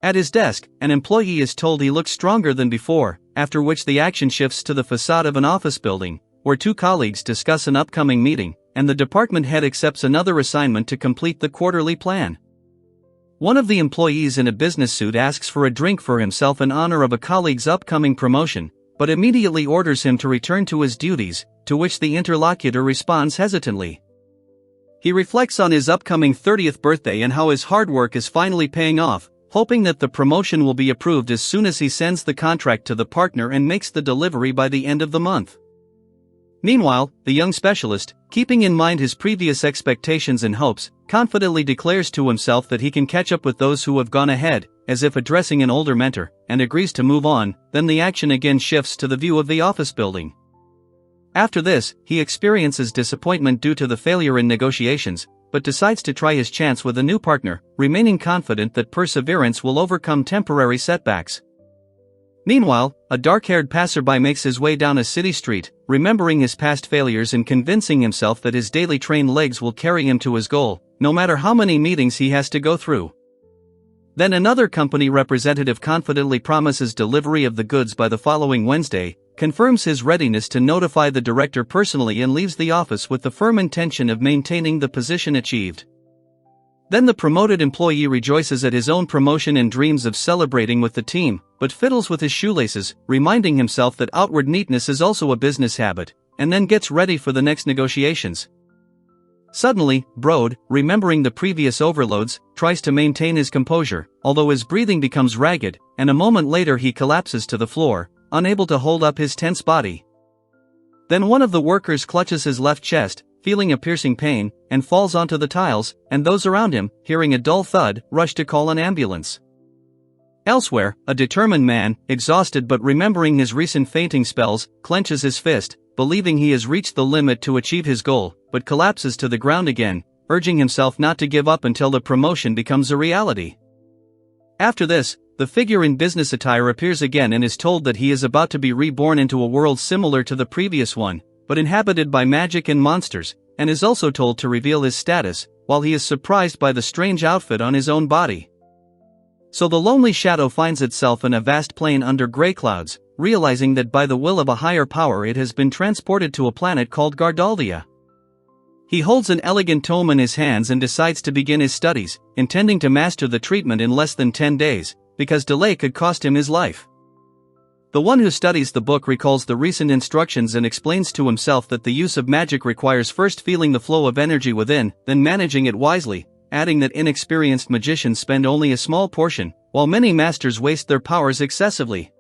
At his desk, an employee is told he looks stronger than before, after which the action shifts to the facade of an office building, where two colleagues discuss an upcoming meeting, and the department head accepts another assignment to complete the quarterly plan. One of the employees in a business suit asks for a drink for himself in honor of a colleague's upcoming promotion, but immediately orders him to return to his duties, to which the interlocutor responds hesitantly. He reflects on his upcoming 30th birthday and how his hard work is finally paying off, hoping that the promotion will be approved as soon as he sends the contract to the partner and makes the delivery by the end of the month. Meanwhile, the young specialist, keeping in mind his previous expectations and hopes, confidently declares to himself that he can catch up with those who have gone ahead, as if addressing an older mentor, and agrees to move on. Then the action again shifts to the view of the office building. After this, he experiences disappointment due to the failure in negotiations, but decides to try his chance with a new partner, remaining confident that perseverance will overcome temporary setbacks. Meanwhile, a dark-haired passerby makes his way down a city street, remembering his past failures and convincing himself that his daily trained legs will carry him to his goal, no matter how many meetings he has to go through. Then another company representative confidently promises delivery of the goods by the following Wednesday, confirms his readiness to notify the director personally, and leaves the office with the firm intention of maintaining the position achieved. Then the promoted employee rejoices at his own promotion and dreams of celebrating with the team, but fiddles with his shoelaces, reminding himself that outward neatness is also a business habit, and then gets ready for the next negotiations. Suddenly, Brode, remembering the previous overloads, tries to maintain his composure, although his breathing becomes ragged, and a moment later he collapses to the floor, unable to hold up his tense body. Then one of the workers clutches his left chest, feeling a piercing pain, and falls onto the tiles, and those around him, hearing a dull thud, rush to call an ambulance. Elsewhere, a determined man, exhausted but remembering his recent fainting spells, clenches his fist, believing he has reached the limit to achieve his goal, but collapses to the ground again, urging himself not to give up until the promotion becomes a reality. After this, the figure in business attire appears again and is told that he is about to be reborn into a world similar to the previous one, but inhabited by magic and monsters, and is also told to reveal his status, while he is surprised by the strange outfit on his own body. So the lonely shadow finds itself in a vast plain under gray clouds, realizing that by the will of a higher power it has been transported to a planet called Gardaldia. He holds an elegant tome in his hands and decides to begin his studies, intending to master the treatment in less than 10 days, because delay could cost him his life. The one who studies the book recalls the recent instructions and explains to himself that the use of magic requires first feeling the flow of energy within, then managing it wisely, adding that inexperienced magicians spend only a small portion, while many masters waste their powers excessively.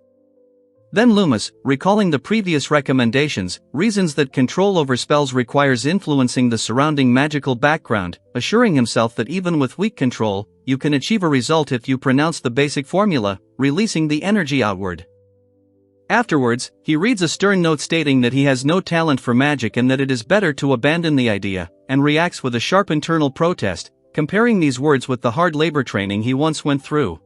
Then Loomis, recalling the previous recommendations, reasons that control over spells requires influencing the surrounding magical background, assuring himself that even with weak control, you can achieve a result if you pronounce the basic formula, releasing the energy outward. Afterwards, he reads a stern note stating that he has no talent for magic and that it is better to abandon the idea, and reacts with a sharp internal protest, comparing these words with the hard labor training he once went through.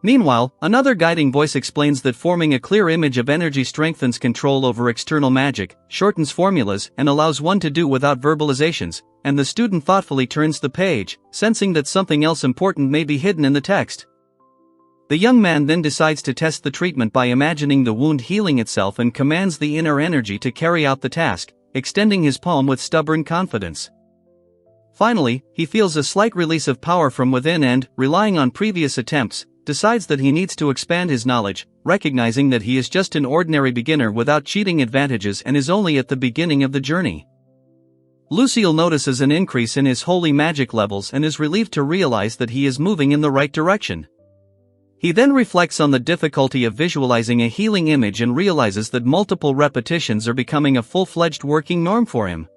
Meanwhile, another guiding voice explains that forming a clear image of energy strengthens control over external magic, shortens formulas, and allows one to do without verbalizations, and the student thoughtfully turns the page, sensing that something else important may be hidden in the text. The young man then decides to test the treatment by imagining the wound healing itself and commands the inner energy to carry out the task, extending his palm with stubborn confidence. Finally, he feels a slight release of power from within and, relying on previous attempts, decides that he needs to expand his knowledge, recognizing that he is just an ordinary beginner without cheating advantages and is only at the beginning of the journey. Lucille notices an increase in his holy magic levels and is relieved to realize that he is moving in the right direction. He then reflects on the difficulty of visualizing a healing image and realizes that multiple repetitions are becoming a full-fledged working norm for him.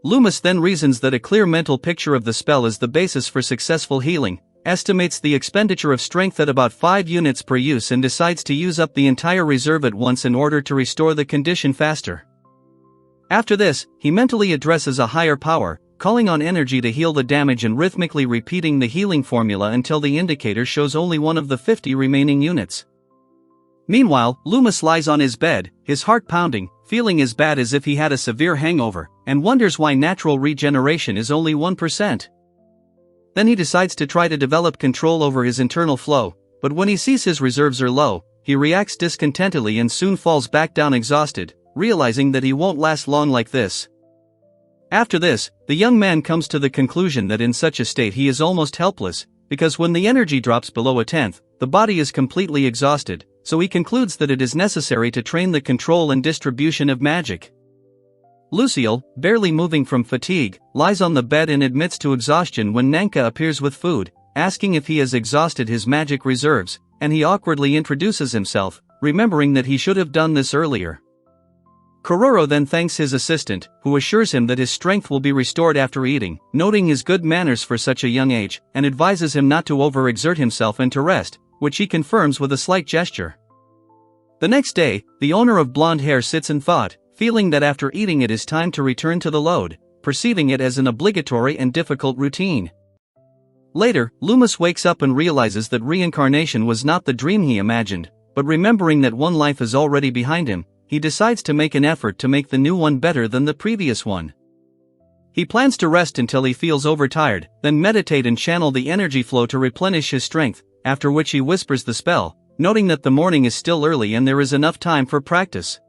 Loomis then reasons that a clear mental picture of the spell is the basis for successful healing, estimates the expenditure of strength at about 5 units per use and decides to use up the entire reserve at once in order to restore the condition faster. After this, he mentally addresses a higher power, calling on energy to heal the damage and rhythmically repeating the healing formula until the indicator shows only one of the 50 remaining units. Meanwhile, Loomis lies on his bed, his heart pounding, feeling as bad as if he had a severe hangover, and wonders why natural regeneration is only 1%. Then he decides to try to develop control over his internal flow, but when he sees his reserves are low, he reacts discontentedly and soon falls back down exhausted, realizing that he won't last long like this. After this, the young man comes to the conclusion that in such a state he is almost helpless, because when the energy drops below a tenth, the body is completely exhausted, so he concludes that it is necessary to train the control and distribution of magic. Lucille, barely moving from fatigue, lies on the bed and admits to exhaustion when Nanka appears with food, asking if he has exhausted his magic reserves, and he awkwardly introduces himself, remembering that he should have done this earlier. Kuroro then thanks his assistant, who assures him that his strength will be restored after eating, noting his good manners for such a young age, and advises him not to overexert himself and to rest, which he confirms with a slight gesture. The next day, the owner of blonde hair sits in thought, feeling that after eating it is time to return to the load, perceiving it as an obligatory and difficult routine. Later, Loomis wakes up and realizes that reincarnation was not the dream he imagined, but remembering that one life is already behind him, he decides to make an effort to make the new one better than the previous one. He plans to rest until he feels overtired, then meditate and channel the energy flow to replenish his strength, after which he whispers the spell, noting that the morning is still early and there is enough time for practice.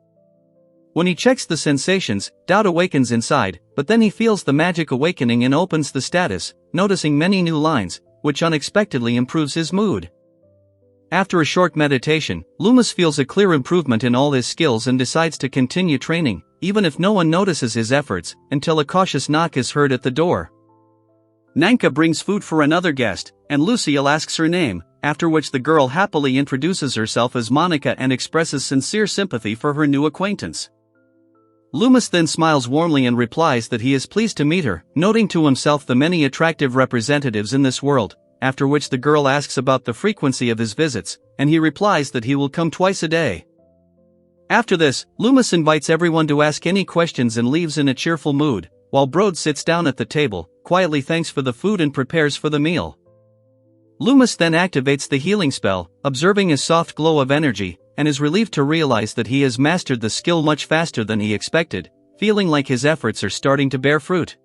When he checks the sensations, doubt awakens inside, but then he feels the magic awakening and opens the status, noticing many new lines, which unexpectedly improves his mood. After a short meditation, Loomis feels a clear improvement in all his skills and decides to continue training, even if no one notices his efforts, until a cautious knock is heard at the door. Nanka brings food for another guest, and Lucille asks her name, after which the girl happily introduces herself as Monica and expresses sincere sympathy for her new acquaintance. Loomis then smiles warmly and replies that he is pleased to meet her, noting to himself the many attractive representatives in this world, after which the girl asks about the frequency of his visits, and he replies that he will come twice a day. After this, Loomis invites everyone to ask any questions and leaves in a cheerful mood, while Brode sits down at the table, quietly thanks for the food and prepares for the meal. Loomis then activates the healing spell, observing a soft glow of energy, and is relieved to realize that he has mastered the skill much faster than he expected, feeling like his efforts are starting to bear fruit.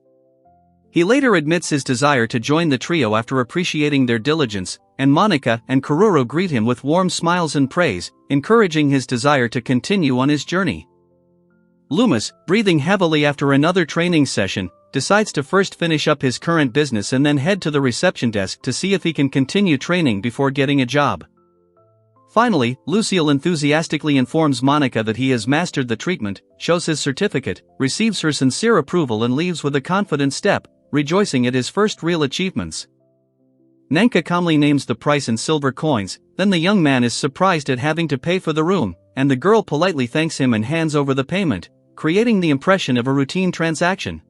He later admits his desire to join the trio after appreciating their diligence, and Monica and Kuroro greet him with warm smiles and praise, encouraging his desire to continue on his journey. Loomis, breathing heavily after another training session, decides to first finish up his current business and then head to the reception desk to see if he can continue training before getting a job. Finally, Lucille enthusiastically informs Monica that he has mastered the treatment, shows his certificate, receives her sincere approval and leaves with a confident step, rejoicing at his first real achievements. Nanka calmly names the price in silver coins, then the young man is surprised at having to pay for the room, and the girl politely thanks him and hands over the payment, creating the impression of a routine transaction.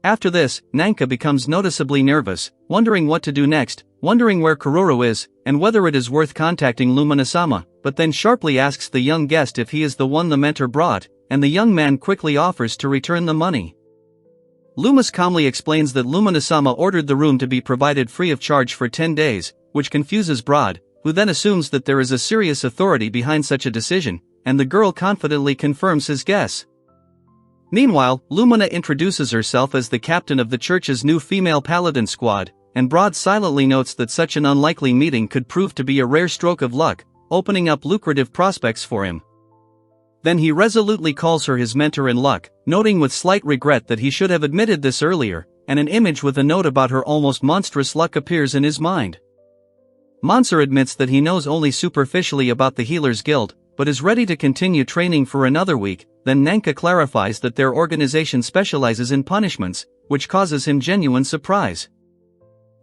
After this, Nanka becomes noticeably nervous, wondering what to do next, wondering where Kuroro is, and whether it is worth contacting Lumina-sama, but then sharply asks the young guest if he is the one the mentor brought, and the young man quickly offers to return the money. Loomis calmly explains that Lumina-sama ordered the room to be provided free of charge for 10 days, which confuses Brode, who then assumes that there is a serious authority behind such a decision, and the girl confidently confirms his guess. Meanwhile, Lumina introduces herself as the captain of the church's new female paladin squad, and Brode silently notes that such an unlikely meeting could prove to be a rare stroke of luck, opening up lucrative prospects for him. Then he resolutely calls her his mentor in luck, noting with slight regret that he should have admitted this earlier, and an image with a note about her almost monstrous luck appears in his mind. Mansur admits that he knows only superficially about the Healers Guild, but is ready to continue training for another week. Then Nanka clarifies that their organization specializes in punishments, which causes him genuine surprise.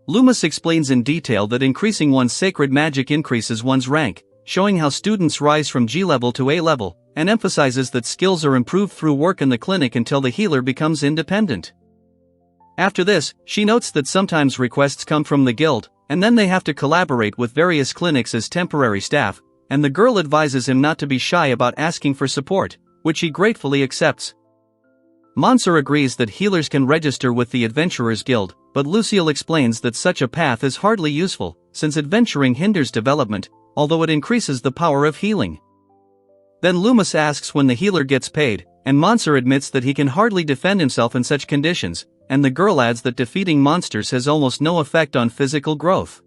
Loomis explains in detail that increasing one's sacred magic increases one's rank, showing how students rise from G level to A level, and emphasizes that skills are improved through work in the clinic until the healer becomes independent. After this, she notes that sometimes requests come from the guild, and then they have to collaborate with various clinics as temporary staff, and the girl advises him not to be shy about asking for support, which he gratefully accepts. Mansur agrees that healers can register with the Adventurers Guild, but Lucille explains that such a path is hardly useful, since adventuring hinders development, although it increases the power of healing. Then Loomis asks when the healer gets paid, and Mansur admits that he can hardly defend himself in such conditions, and the girl adds that defeating monsters has almost no effect on physical growth.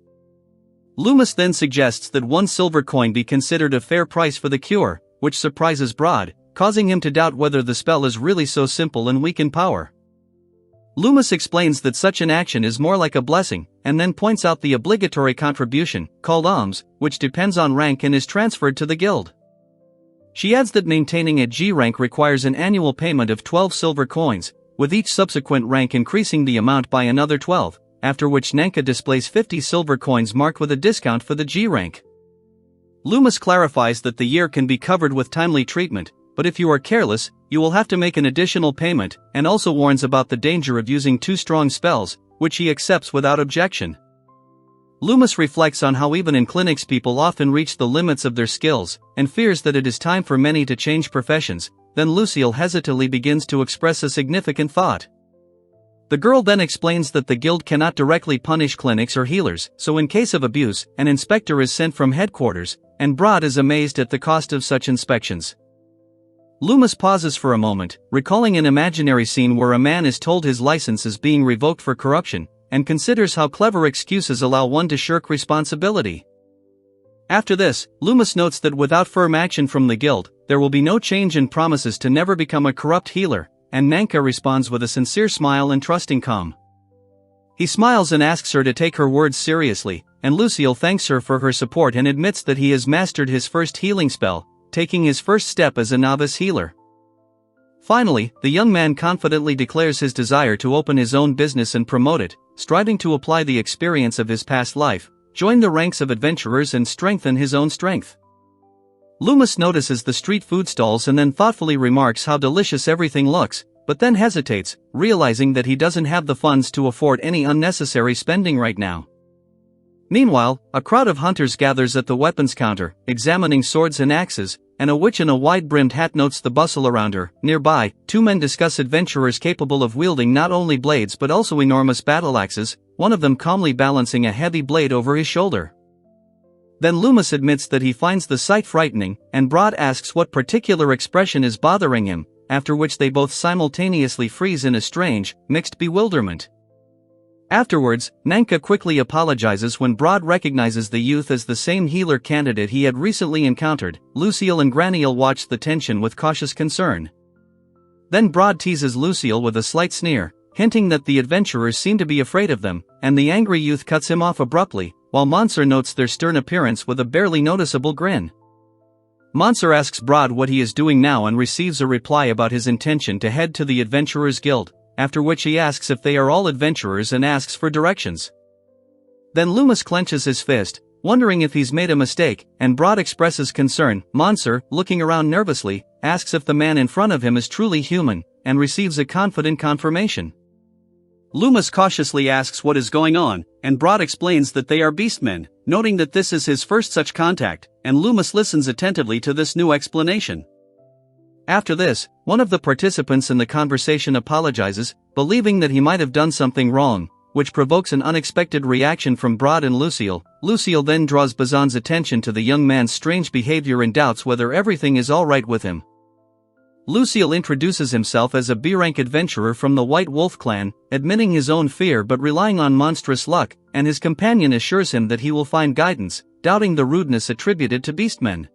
Loomis then suggests that 1 silver coin be considered a fair price for the cure, which surprises Broad, causing him to doubt whether the spell is really so simple and weak in power. Loomis explains that such an action is more like a blessing, and then points out the obligatory contribution, called alms, which depends on rank and is transferred to the guild. She adds that maintaining a G rank requires an annual payment of 12 silver coins, with each subsequent rank increasing the amount by another 12, after which Nanka displays 50 silver coins marked with a discount for the G rank. Loomis clarifies that the year can be covered with timely treatment, but if you are careless, you will have to make an additional payment, and also warns about the danger of using too strong spells, which he accepts without objection. Loomis reflects on how even in clinics people often reach the limits of their skills, and fears that it is time for many to change professions. Then Lucille hesitantly begins to express a significant thought. The girl then explains that the guild cannot directly punish clinics or healers, so in case of abuse, an inspector is sent from headquarters, and Broad is amazed at the cost of such inspections. Loomis pauses for a moment, recalling an imaginary scene where a man is told his license is being revoked for corruption, and considers how clever excuses allow one to shirk responsibility. After this, Loomis notes that without firm action from the guild, there will be no change and promises to never become a corrupt healer, and Nanka responds with a sincere smile and trusting calm. He smiles and asks her to take her words seriously, and Lucille thanks her for her support and admits that he has mastered his first healing spell, taking his first step as a novice healer. Finally, the young man confidently declares his desire to open his own business and promote it, striving to apply the experience of his past life, join the ranks of adventurers and strengthen his own strength. Loomis notices the street food stalls and then thoughtfully remarks how delicious everything looks, but then hesitates, realizing that he doesn't have the funds to afford any unnecessary spending right now. Meanwhile, a crowd of hunters gathers at the weapons counter, examining swords and axes, and a witch in a wide-brimmed hat notes the bustle around her. Nearby, 2 men discuss adventurers capable of wielding not only blades but also enormous battle axes, one of them calmly balancing a heavy blade over his shoulder. Then Loomis admits that he finds the sight frightening, and Broad asks what particular expression is bothering him, after which they both simultaneously freeze in a strange, mixed bewilderment. Afterwards, Nanka quickly apologizes when Broad recognizes the youth as the same healer candidate he had recently encountered. Lucille and Graniel watch the tension with cautious concern. Then Broad teases Lucille with a slight sneer, hinting that the adventurers seem to be afraid of them, and the angry youth cuts him off abruptly, while Monsor notes their stern appearance with a barely noticeable grin. Monsor asks Broad what he is doing now and receives a reply about his intention to head to the Adventurers Guild, after which he asks if they are all adventurers and asks for directions. Then Loomis clenches his fist, wondering if he's made a mistake, and Broad expresses concern. Monsor, looking around nervously, asks if the man in front of him is truly human, and receives a confident confirmation. Loomis cautiously asks what is going on, and Broad explains that they are beastmen, noting that this is his first such contact, and Loomis listens attentively to this new explanation. After this, one of the participants in the conversation apologizes, believing that he might have done something wrong, which provokes an unexpected reaction from Broad and Lucille. Lucille then draws Bazan's attention to the young man's strange behavior and doubts whether everything is alright with him. Lucille introduces himself as a B-rank adventurer from the White Wolf clan, admitting his own fear but relying on monstrous luck, and his companion assures him that he will find guidance, doubting the rudeness attributed to beastmen.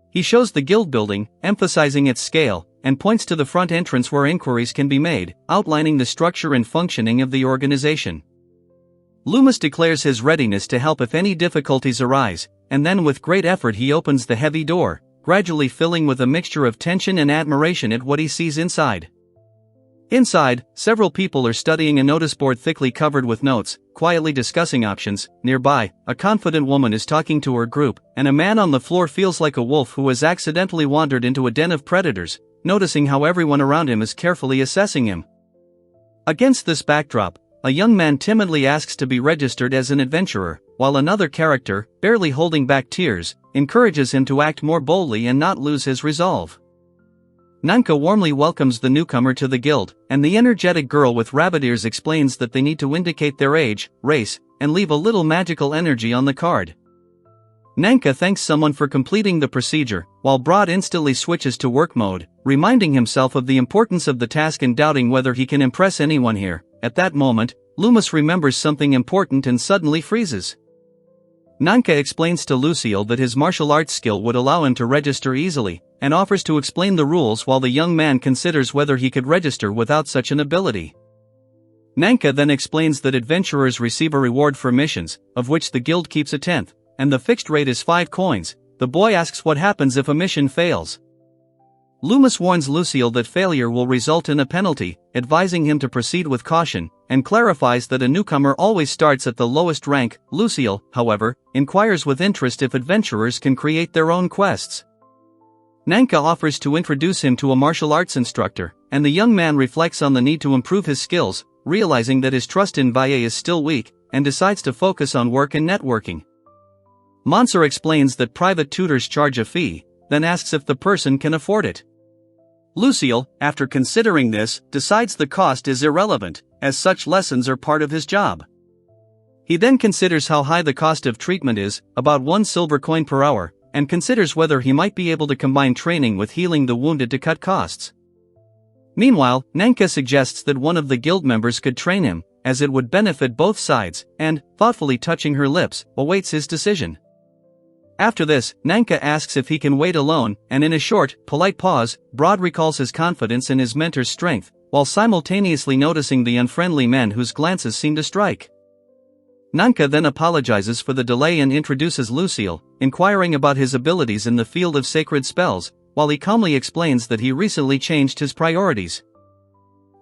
He shows the guild building, emphasizing its scale, and points to the front entrance where inquiries can be made, outlining the structure and functioning of the organization. Loomis declares his readiness to help if any difficulties arise, and then with great effort he opens the heavy door, gradually filling with a mixture of tension and admiration at what he sees inside. Inside, several people are studying a notice board thickly covered with notes, quietly discussing options. Nearby, a confident woman is talking to her group, and a man on the floor feels like a wolf who has accidentally wandered into a den of predators, noticing how everyone around him is carefully assessing him. Against this backdrop, a young man timidly asks to be registered as an adventurer, while another character, barely holding back tears, encourages him to act more boldly and not lose his resolve. Nanka warmly welcomes the newcomer to the guild, and the energetic girl with rabbit ears explains that they need to indicate their age, race, and leave a little magical energy on the card. Nanka thanks someone for completing the procedure, while Broad instantly switches to work mode, reminding himself of the importance of the task and doubting whether he can impress anyone here. At that moment, Loomis remembers something important and suddenly freezes. Nanka explains to Lucille that his martial arts skill would allow him to register easily, and offers to explain the rules while the young man considers whether he could register without such an ability. Nanka then explains that adventurers receive a reward for missions, of which the guild keeps a tenth, and the fixed rate is 5 coins. The boy asks what happens if a mission fails. Loomis warns Lucille that failure will result in a penalty, advising him to proceed with caution, and clarifies that a newcomer always starts at the lowest rank. Lucille, however, inquires with interest if adventurers can create their own quests. Nanka offers to introduce him to a martial arts instructor, and the young man reflects on the need to improve his skills, realizing that his trust in Valle is still weak, and decides to focus on work and networking. Mansur explains that private tutors charge a fee, then asks if the person can afford it. Lucille, after considering this, decides the cost is irrelevant, as such lessons are part of his job. He then considers how high the cost of treatment is, about 1 silver coin per hour, and considers whether he might be able to combine training with healing the wounded to cut costs. Meanwhile, Nanka suggests that one of the guild members could train him, as it would benefit both sides, and, thoughtfully touching her lips, awaits his decision. After this, Nanka asks if he can wait alone, and in a short, polite pause, Broad recalls his confidence in his mentor's strength, while simultaneously noticing the unfriendly men whose glances seem to strike. Nanka then apologizes for the delay and introduces Lucille, inquiring about his abilities in the field of sacred spells, while he calmly explains that he recently changed his priorities.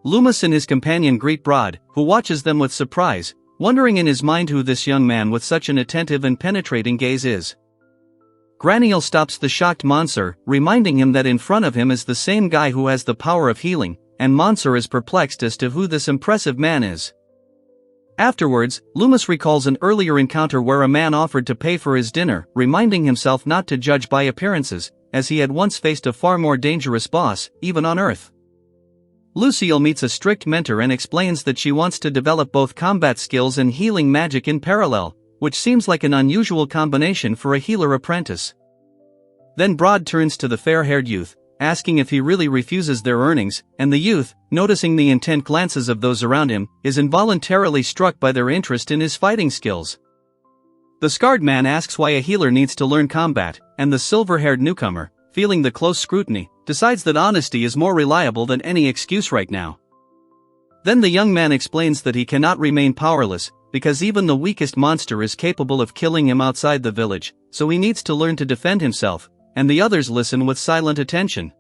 Loomis and his companion greet Broad, who watches them with surprise, wondering in his mind who this young man with such an attentive and penetrating gaze is. Graniel stops the shocked Mansur, reminding him that in front of him is the same guy who has the power of healing, and Mansur is perplexed as to who this impressive man is. Afterwards, Loomis recalls an earlier encounter where a man offered to pay for his dinner, reminding himself not to judge by appearances, as he had once faced a far more dangerous boss, even on Earth. Lucille meets a strict mentor and explains that she wants to develop both combat skills and healing magic in parallel, which seems like an unusual combination for a healer apprentice. Then Broad turns to the fair-haired youth, asking if he really refuses their earnings, and the youth, noticing the intent glances of those around him, is involuntarily struck by their interest in his fighting skills. The scarred man asks why a healer needs to learn combat, and the silver-haired newcomer, feeling the close scrutiny, decides that honesty is more reliable than any excuse right now. Then the young man explains that he cannot remain powerless, because even the weakest monster is capable of killing him outside the village, so he needs to learn to defend himself, and the others listen with silent attention.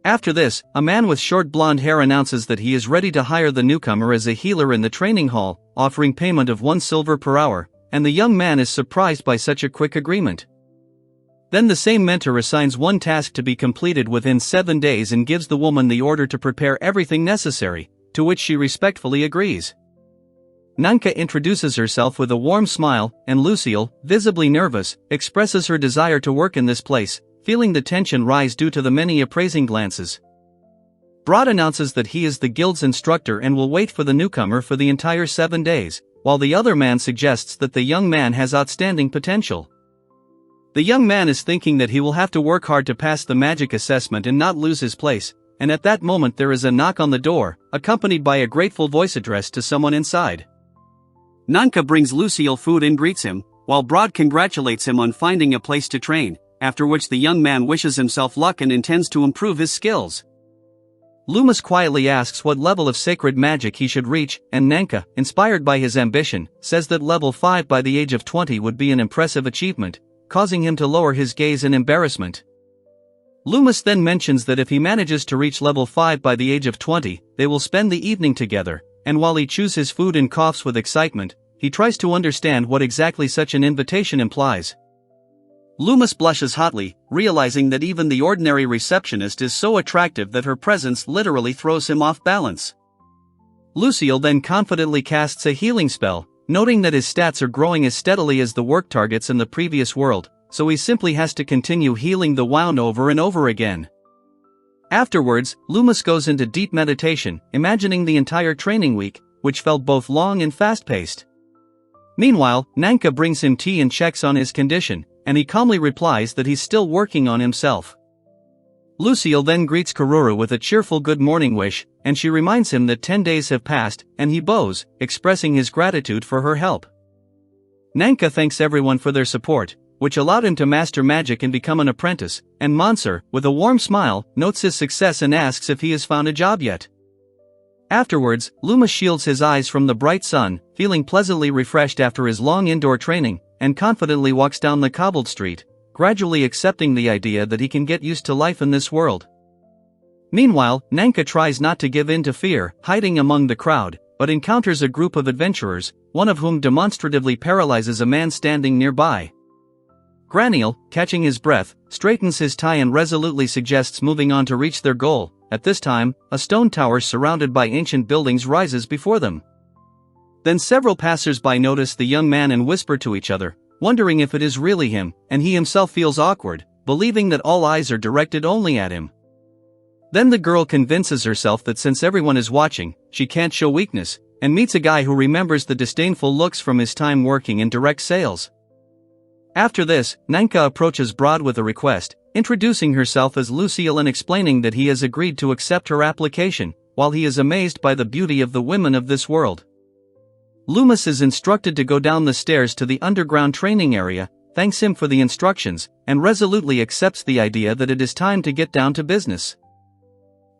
After this, a man with short blonde hair announces that he is ready to hire the newcomer as a healer in the training hall, offering payment of 1 silver per hour, and the young man is surprised by such a quick agreement. Then the same mentor assigns one task to be completed within 7 days and gives the woman the order to prepare everything necessary, to which she respectfully agrees. Nanka introduces herself with a warm smile, and Lucille, visibly nervous, expresses her desire to work in this place, feeling the tension rise due to the many appraising glances. Broad announces that he is the guild's instructor and will wait for the newcomer for the entire 7 days, while the other man suggests that the young man has outstanding potential. The young man is thinking that he will have to work hard to pass the magic assessment and not lose his place, and at that moment there is a knock on the door, accompanied by a grateful voice addressed to someone inside. Nanka brings Lucille food and greets him, while Broad congratulates him on finding a place to train, after which the young man wishes himself luck and intends to improve his skills. Loomis quietly asks what level of sacred magic he should reach, and Nanka, inspired by his ambition, says that level 5 by the age of 20 would be an impressive achievement, causing him to lower his gaze in embarrassment. Loomis then mentions that if he manages to reach level 5 by the age of 20, they will spend the evening together, and while he chews his food and coughs with excitement, he tries to understand what exactly such an invitation implies. Loomis blushes hotly, realizing that even the ordinary receptionist is so attractive that her presence literally throws him off balance. Lucille then confidently casts a healing spell, noting that his stats are growing as steadily as the work targets in the previous world, so he simply has to continue healing the wound over and over again. Afterwards, Loomis goes into deep meditation, imagining the entire training week, which felt both long and fast-paced. Meanwhile, Nanka brings him tea and checks on his condition, and he calmly replies that he's still working on himself. Lucille then greets Karuru with a cheerful good morning wish, and she reminds him that 10 days have passed, and he bows, expressing his gratitude for her help. Nanka thanks everyone for their support, which allowed him to master magic and become an apprentice, and Mansur, with a warm smile, notes his success and asks if he has found a job yet. Afterwards, Luma shields his eyes from the bright sun, feeling pleasantly refreshed after his long indoor training, and confidently walks down the cobbled street, gradually accepting the idea that he can get used to life in this world. Meanwhile, Nanka tries not to give in to fear, hiding among the crowd, but encounters a group of adventurers, one of whom demonstratively paralyzes a man standing nearby. Graniel, catching his breath, straightens his tie and resolutely suggests moving on to reach their goal. At this time, a stone tower surrounded by ancient buildings rises before them. Then several passers-by notice the young man and whisper to each other, wondering if it is really him, and he himself feels awkward, believing that all eyes are directed only at him. Then the girl convinces herself that since everyone is watching, she can't show weakness, and meets a guy who remembers the disdainful looks from his time working in direct sales. After this, Nanka approaches Broad with a request, introducing herself as Lucille and explaining that he has agreed to accept her application, while he is amazed by the beauty of the women of this world. Loomis is instructed to go down the stairs to the underground training area, thanks him for the instructions, and resolutely accepts the idea that it is time to get down to business.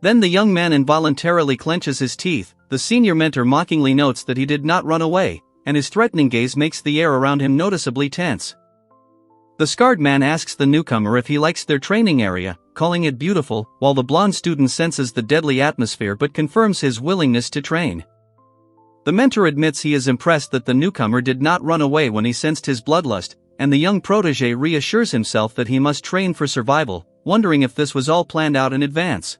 Then the young man involuntarily clenches his teeth. The senior mentor mockingly notes that he did not run away, and his threatening gaze makes the air around him noticeably tense. The scarred man asks the newcomer if he likes their training area, calling it beautiful, while the blonde student senses the deadly atmosphere but confirms his willingness to train. The mentor admits he is impressed that the newcomer did not run away when he sensed his bloodlust, and the young protege reassures himself that he must train for survival, wondering if this was all planned out in advance.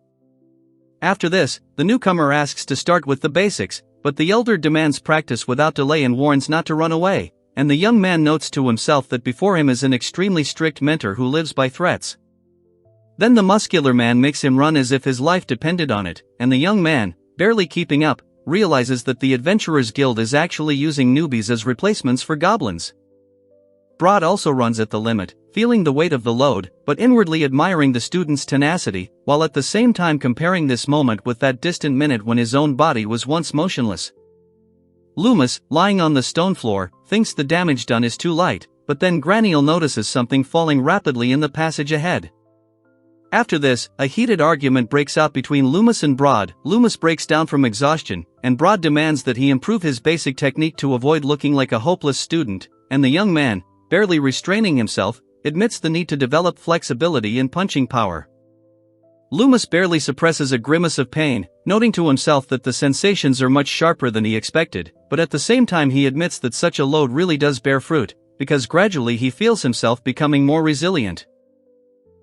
After this, the newcomer asks to start with the basics, but the elder demands practice without delay and warns not to run away, and the young man notes to himself that before him is an extremely strict mentor who lives by threats. Then the muscular man makes him run as if his life depended on it, and the young man, barely keeping up, realizes that the Adventurers Guild is actually using newbies as replacements for goblins. Broad also runs at the limit, feeling the weight of the load, but inwardly admiring the student's tenacity, while at the same time comparing this moment with that distant minute when his own body was once motionless. Loomis, lying on the stone floor, thinks the damage done is too light, but then Graniel notices something falling rapidly in the passage ahead. After this, a heated argument breaks out between Loomis and Broad. Loomis breaks down from exhaustion, and Broad demands that he improve his basic technique to avoid looking like a hopeless student, and the young man, barely restraining himself, admits the need to develop flexibility and punching power. Loomis barely suppresses a grimace of pain, noting to himself that the sensations are much sharper than he expected, but at the same time he admits that such a load really does bear fruit, because gradually he feels himself becoming more resilient.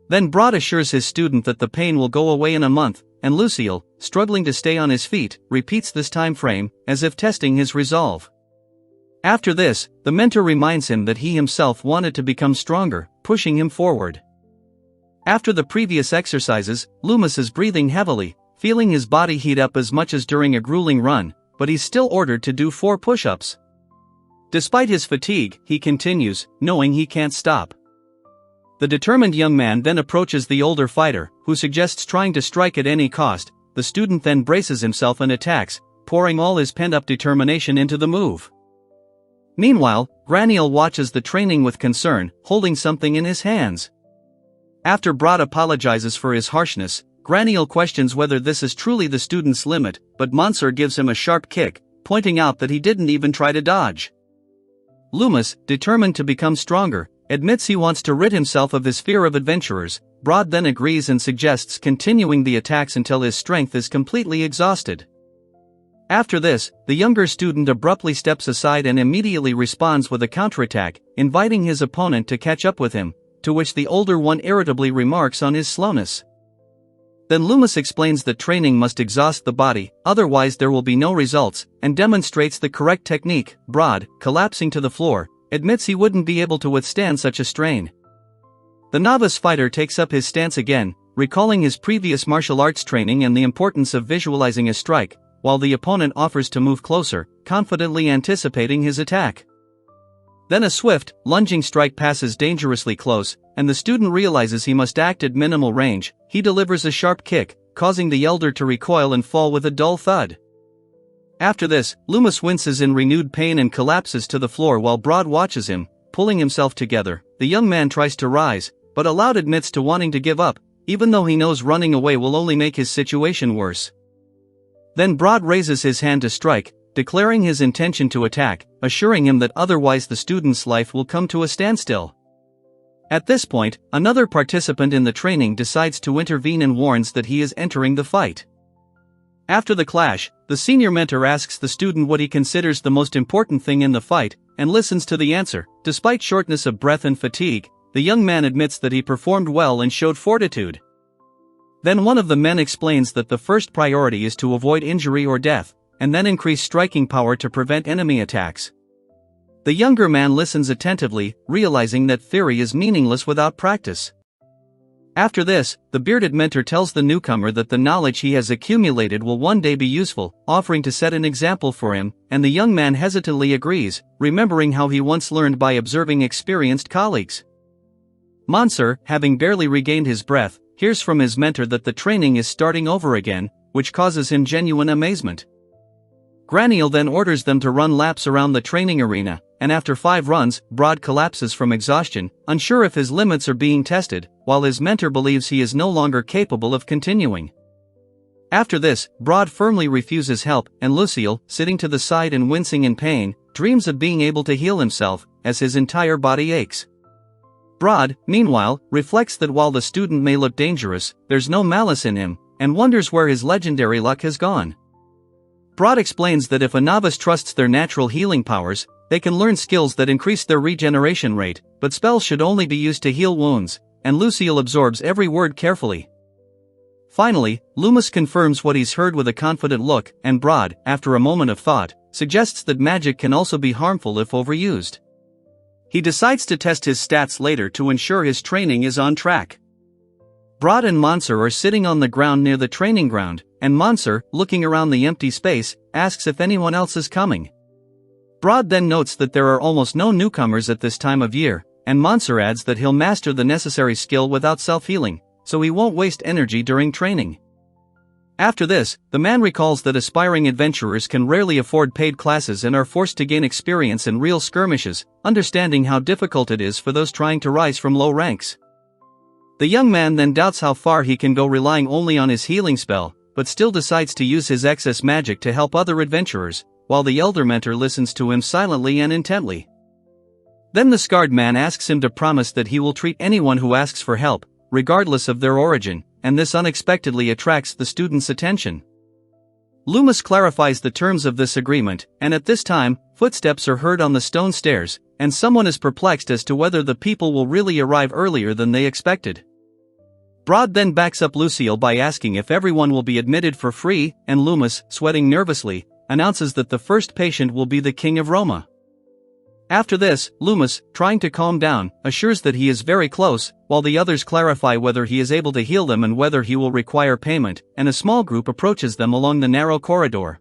Then Broad assures his student that the pain will go away in a month, and Lucille, struggling to stay on his feet, repeats this time frame, as if testing his resolve. After this, the mentor reminds him that he himself wanted to become stronger, pushing him forward. After the previous exercises, Loomis is breathing heavily, feeling his body heat up as much as during a grueling run, but he's still ordered to do 4 push-ups. Despite his fatigue, he continues, knowing he can't stop. The determined young man then approaches the older fighter, who suggests trying to strike at any cost. The student then braces himself and attacks, pouring all his pent-up determination into the move. Meanwhile, Graniel watches the training with concern, holding something in his hands. After Broad apologizes for his harshness, Graniel questions whether this is truly the student's limit, but Mansur gives him a sharp kick, pointing out that he didn't even try to dodge. Loomis, determined to become stronger, admits he wants to rid himself of his fear of adventurers. Broad then agrees and suggests continuing the attacks until his strength is completely exhausted. After this, the younger student abruptly steps aside and immediately responds with a counterattack, inviting his opponent to catch up with him, to which the older one irritably remarks on his slowness. Then Loomis explains that training must exhaust the body, otherwise there will be no results, and demonstrates the correct technique. Broad, collapsing to the floor, admits he wouldn't be able to withstand such a strain. The novice fighter takes up his stance again, recalling his previous martial arts training and the importance of visualizing a strike, while the opponent offers to move closer, confidently anticipating his attack. Then a swift, lunging strike passes dangerously close, and the student realizes he must act at minimal range. He delivers a sharp kick, causing the elder to recoil and fall with a dull thud. After this, Loomis winces in renewed pain and collapses to the floor while Broad watches him, pulling himself together. The young man tries to rise, but aloud admits to wanting to give up, even though he knows running away will only make his situation worse. Then Broad raises his hand to strike, declaring his intention to attack, assuring him that otherwise the student's life will come to a standstill. At this point, another participant in the training decides to intervene and warns that he is entering the fight. After the clash, the senior mentor asks the student what he considers the most important thing in the fight, and listens to the answer. Despite shortness of breath and fatigue, the young man admits that he performed well and showed fortitude. Then one of the men explains that the first priority is to avoid injury or death, and then increase striking power to prevent enemy attacks. The younger man listens attentively, realizing that theory is meaningless without practice. After this, the bearded mentor tells the newcomer that the knowledge he has accumulated will one day be useful, offering to set an example for him, and the young man hesitantly agrees, remembering how he once learned by observing experienced colleagues. Mansur, having barely regained his breath, hears from his mentor that the training is starting over again, which causes him genuine amazement. Graniel then orders them to run laps around the training arena, and after 5 runs, Broad collapses from exhaustion, unsure if his limits are being tested, while his mentor believes he is no longer capable of continuing. After this, Broad firmly refuses help, and Lucille, sitting to the side and wincing in pain, dreams of being able to heal himself, as his entire body aches. Broad, meanwhile, reflects that while the student may look dangerous, there's no malice in him, and wonders where his legendary luck has gone. Broad explains that if a novice trusts their natural healing powers, they can learn skills that increase their regeneration rate, but spells should only be used to heal wounds, and Lucille absorbs every word carefully. Finally, Loomis confirms what he's heard with a confident look, and Broad, after a moment of thought, suggests that magic can also be harmful if overused. He decides to test his stats later to ensure his training is on track. Broad and Mansur are sitting on the ground near the training ground, and Mansur, looking around the empty space, asks if anyone else is coming. Broad then notes that there are almost no newcomers at this time of year, and Mansur adds that he'll master the necessary skill without self-healing, so he won't waste energy during training. After this, the man recalls that aspiring adventurers can rarely afford paid classes and are forced to gain experience in real skirmishes, understanding how difficult it is for those trying to rise from low ranks. The young man then doubts how far he can go relying only on his healing spell, but still decides to use his excess magic to help other adventurers, while the elder mentor listens to him silently and intently. Then the scarred man asks him to promise that he will treat anyone who asks for help, regardless of their origin, and this unexpectedly attracts the student's attention. Loomis clarifies the terms of this agreement, and at this time, footsteps are heard on the stone stairs, and someone is perplexed as to whether the people will really arrive earlier than they expected. Broad then backs up Lucille by asking if everyone will be admitted for free, and Loomis, sweating nervously, announces that the first patient will be the King of Roma. After this, Loomis, trying to calm down, assures that he is very close, while the others clarify whether he is able to heal them and whether he will require payment, and a small group approaches them along the narrow corridor.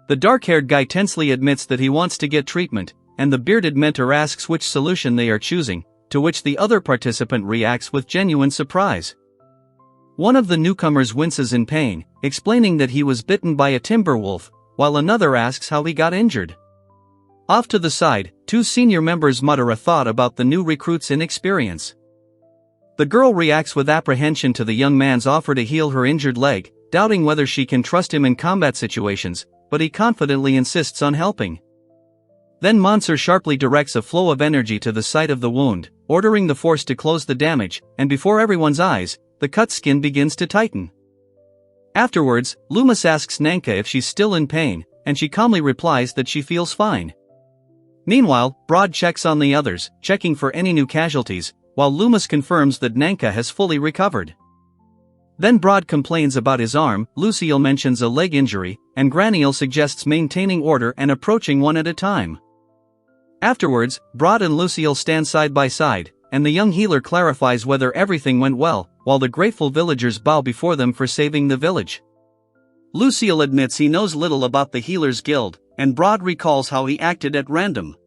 The dark-haired guy tensely admits that he wants to get treatment, and the bearded mentor asks which solution they are choosing, to which the other participant reacts with genuine surprise. One of the newcomers winces in pain, explaining that he was bitten by a timber wolf, while another asks how he got injured. Off to the side, 2 senior members mutter a thought about the new recruit's inexperience. The girl reacts with apprehension to the young man's offer to heal her injured leg, doubting whether she can trust him in combat situations, but he confidently insists on helping. Then Mansur sharply directs a flow of energy to the site of the wound, ordering the force to close the damage, and before everyone's eyes, the cut skin begins to tighten. Afterwards, Loomis asks Nanka if she's still in pain, and she calmly replies that she feels fine. Meanwhile, Broad checks on the others, checking for any new casualties, while Loomis confirms that Nanka has fully recovered. Then Broad complains about his arm, Lucille mentions a leg injury, and Graniel suggests maintaining order and approaching one at a time. Afterwards, Broad and Lucille stand side by side, and the young healer clarifies whether everything went well, while the grateful villagers bow before them for saving the village. Lucille admits he knows little about the Healers Guild, and Broad recalls how he acted at random.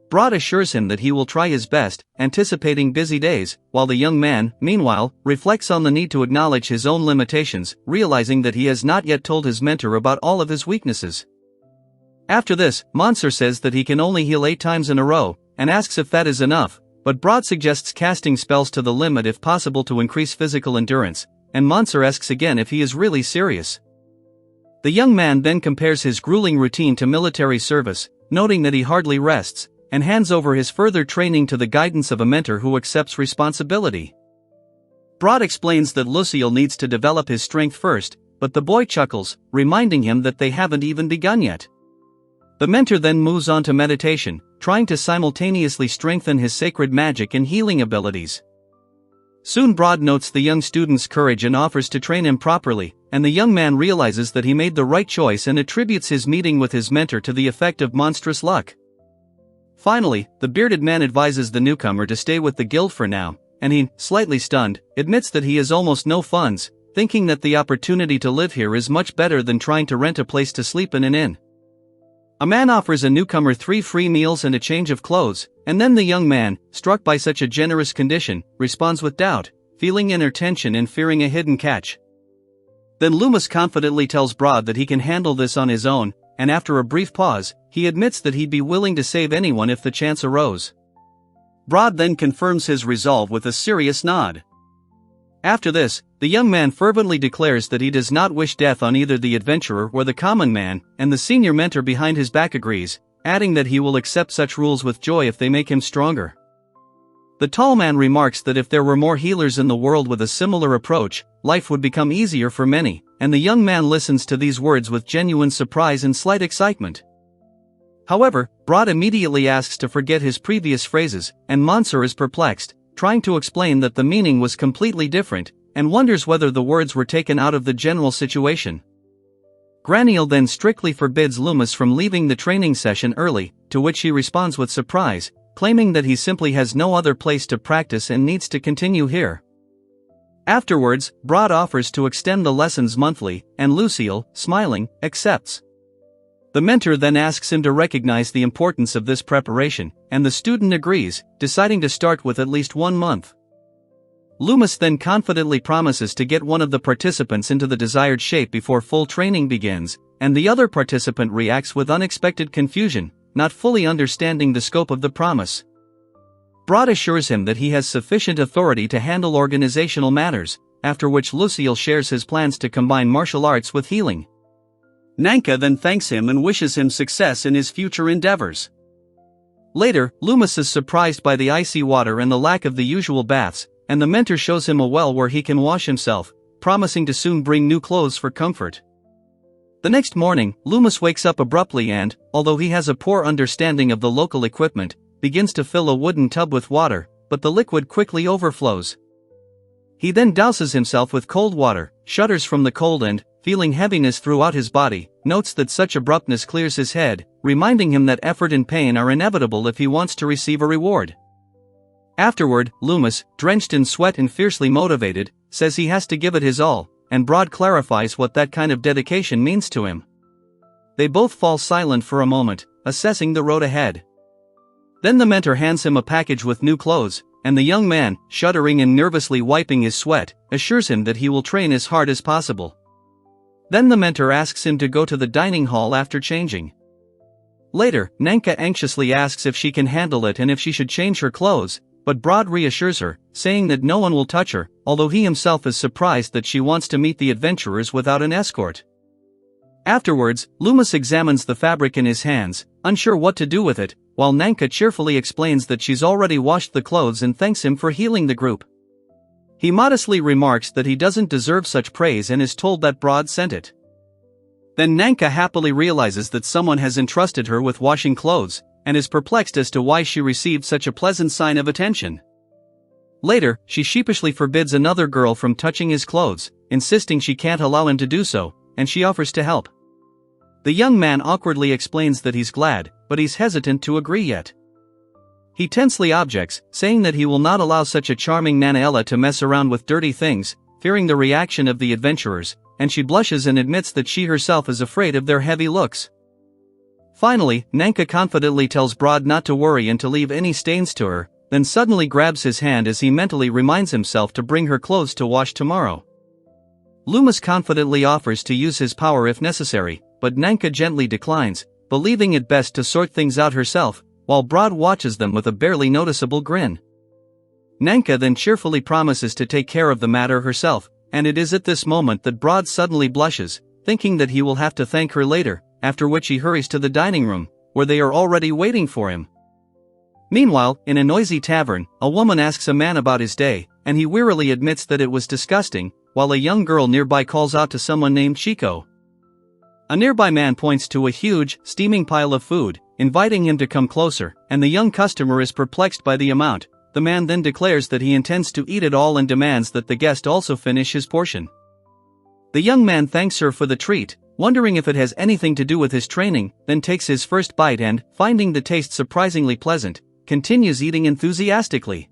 Broad assures him that he will try his best, anticipating busy days, while the young man, meanwhile, reflects on the need to acknowledge his own limitations, realizing that he has not yet told his mentor about all of his weaknesses. After this, Monsor says that he can only heal 8 times in a row, and asks if that is enough, but Broad suggests casting spells to the limit if possible to increase physical endurance, and Monsor asks again if he is really serious. The young man then compares his grueling routine to military service, noting that he hardly rests, and hands over his further training to the guidance of a mentor who accepts responsibility. Broad explains that Lucille needs to develop his strength first, but the boy chuckles, reminding him that they haven't even begun yet. The mentor then moves on to meditation, trying to simultaneously strengthen his sacred magic and healing abilities. Soon Broad notes the young student's courage and offers to train him properly, and the young man realizes that he made the right choice and attributes his meeting with his mentor to the effect of monstrous luck. Finally, the bearded man advises the newcomer to stay with the guild for now, and he, slightly stunned, admits that he has almost no funds, thinking that the opportunity to live here is much better than trying to rent a place to sleep in an inn. A man offers a newcomer 3 free meals and a change of clothes, and then the young man, struck by such a generous condition, responds with doubt, feeling inner tension and fearing a hidden catch. Then Loomis confidently tells Broad that he can handle this on his own, and after a brief pause, he admits that he'd be willing to save anyone if the chance arose. Broad then confirms his resolve with a serious nod. After this, the young man fervently declares that he does not wish death on either the adventurer or the common man, and the senior mentor behind his back agrees, adding that he will accept such rules with joy if they make him stronger. The tall man remarks that if there were more healers in the world with a similar approach, life would become easier for many, and the young man listens to these words with genuine surprise and slight excitement. However, Broad immediately asks to forget his previous phrases, and Monsor is perplexed, trying to explain that the meaning was completely different, and wonders whether the words were taken out of the general situation. Graniel then strictly forbids Loomis from leaving the training session early, to which he responds with surprise, claiming that he simply has no other place to practice and needs to continue here. Afterwards, Broad offers to extend the lessons monthly, and Lucille, smiling, accepts. The mentor then asks him to recognize the importance of this preparation, and the student agrees, deciding to start with at least 1 month. Loomis then confidently promises to get one of the participants into the desired shape before full training begins, and the other participant reacts with unexpected confusion, not fully understanding the scope of the promise. Broad assures him that he has sufficient authority to handle organizational matters, after which Lucille shares his plans to combine martial arts with healing. Nanka then thanks him and wishes him success in his future endeavors. Later, Loomis is surprised by the icy water and the lack of the usual baths, and the mentor shows him a well where he can wash himself, promising to soon bring new clothes for comfort. The next morning, Loomis wakes up abruptly and, although he has a poor understanding of the local equipment, begins to fill a wooden tub with water, but the liquid quickly overflows. He then douses himself with cold water, shudders from the cold and, feeling heaviness throughout his body, notes that such abruptness clears his head, reminding him that effort and pain are inevitable if he wants to receive a reward. Afterward, Loomis, drenched in sweat and fiercely motivated, says he has to give it his all, and Broad clarifies what that kind of dedication means to him. They both fall silent for a moment, assessing the road ahead. Then the mentor hands him a package with new clothes, and the young man, shuddering and nervously wiping his sweat, assures him that he will train as hard as possible. Then the mentor asks him to go to the dining hall after changing. Later, Nanka anxiously asks if she can handle it and if she should change her clothes, but Broad reassures her, saying that no one will touch her, although he himself is surprised that she wants to meet the adventurers without an escort. Afterwards, Loomis examines the fabric in his hands, unsure what to do with it, while Nanka cheerfully explains that she's already washed the clothes and thanks him for healing the group. He modestly remarks that he doesn't deserve such praise and is told that Broad sent it. Then Nanka happily realizes that someone has entrusted her with washing clothes, and is perplexed as to why she received such a pleasant sign of attention. Later, she sheepishly forbids another girl from touching his clothes, insisting she can't allow him to do so, and she offers to help. The young man awkwardly explains that he's glad, but he's hesitant to agree yet. He tensely objects, saying that he will not allow such a charming Nanaella to mess around with dirty things, fearing the reaction of the adventurers, and she blushes and admits that she herself is afraid of their heavy looks. Finally, Nanka confidently tells Broad not to worry and to leave any stains to her, then suddenly grabs his hand as he mentally reminds himself to bring her clothes to wash tomorrow. Loomis confidently offers to use his power if necessary, but Nanka gently declines, believing it best to sort things out herself, while Broad watches them with a barely noticeable grin. Nanka then cheerfully promises to take care of the matter herself, and it is at this moment that Broad suddenly blushes, thinking that he will have to thank her later, after which he hurries to the dining room, where they are already waiting for him. Meanwhile, in a noisy tavern, a woman asks a man about his day, and he wearily admits that it was disgusting, while a young girl nearby calls out to someone named Chico. A nearby man points to a huge, steaming pile of food, inviting him to come closer, and the young customer is perplexed by the amount. The man then declares that he intends to eat it all and demands that the guest also finish his portion. The young man thanks her for the treat, wondering if it has anything to do with his training, then takes his first bite and, finding the taste surprisingly pleasant, continues eating enthusiastically.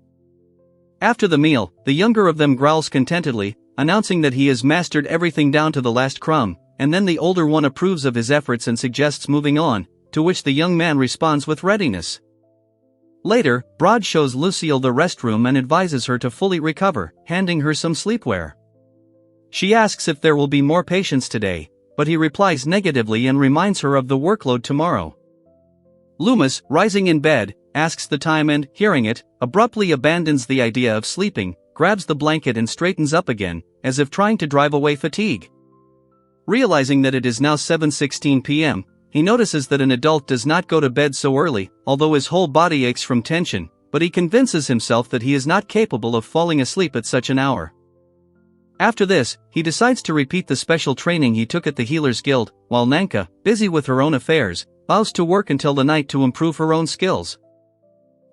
After the meal, the younger of them growls contentedly, announcing that he has mastered everything down to the last crumb, and then the older one approves of his efforts and suggests moving on, to which the young man responds with readiness. Later, Broad shows Lucille the restroom and advises her to fully recover, handing her some sleepwear. She asks if there will be more patients today, but he replies negatively and reminds her of the workload tomorrow. Loomis, rising in bed, asks the time and, hearing it, abruptly abandons the idea of sleeping, grabs the blanket and straightens up again, as if trying to drive away fatigue. Realizing that it is now 7:16 p.m., he notices that an adult does not go to bed so early, although his whole body aches from tension, but he convinces himself that he is not capable of falling asleep at such an hour. After this, he decides to repeat the special training he took at the Healers Guild, while Nanka, busy with her own affairs, vows to work until the night to improve her own skills.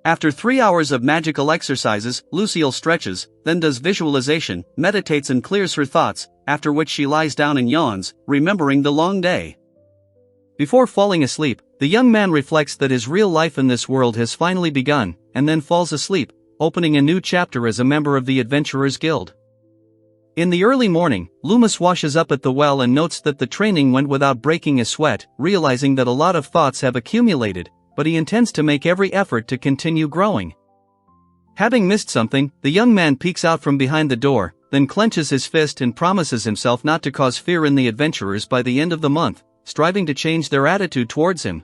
After 3 hours of magical exercises, Lucille stretches, then does visualization, meditates and clears her thoughts, after which she lies down and yawns, remembering the long day. Before falling asleep, the young man reflects that his real life in this world has finally begun, and then falls asleep, opening a new chapter as a member of the Adventurers Guild. In the early morning, Loomis washes up at the well and notes that the training went without breaking a sweat, realizing that a lot of thoughts have accumulated, but he intends to make every effort to continue growing. Having missed something, the young man peeks out from behind the door, then clenches his fist and promises himself not to cause fear in the adventurers by the end of the month, striving to change their attitude towards him.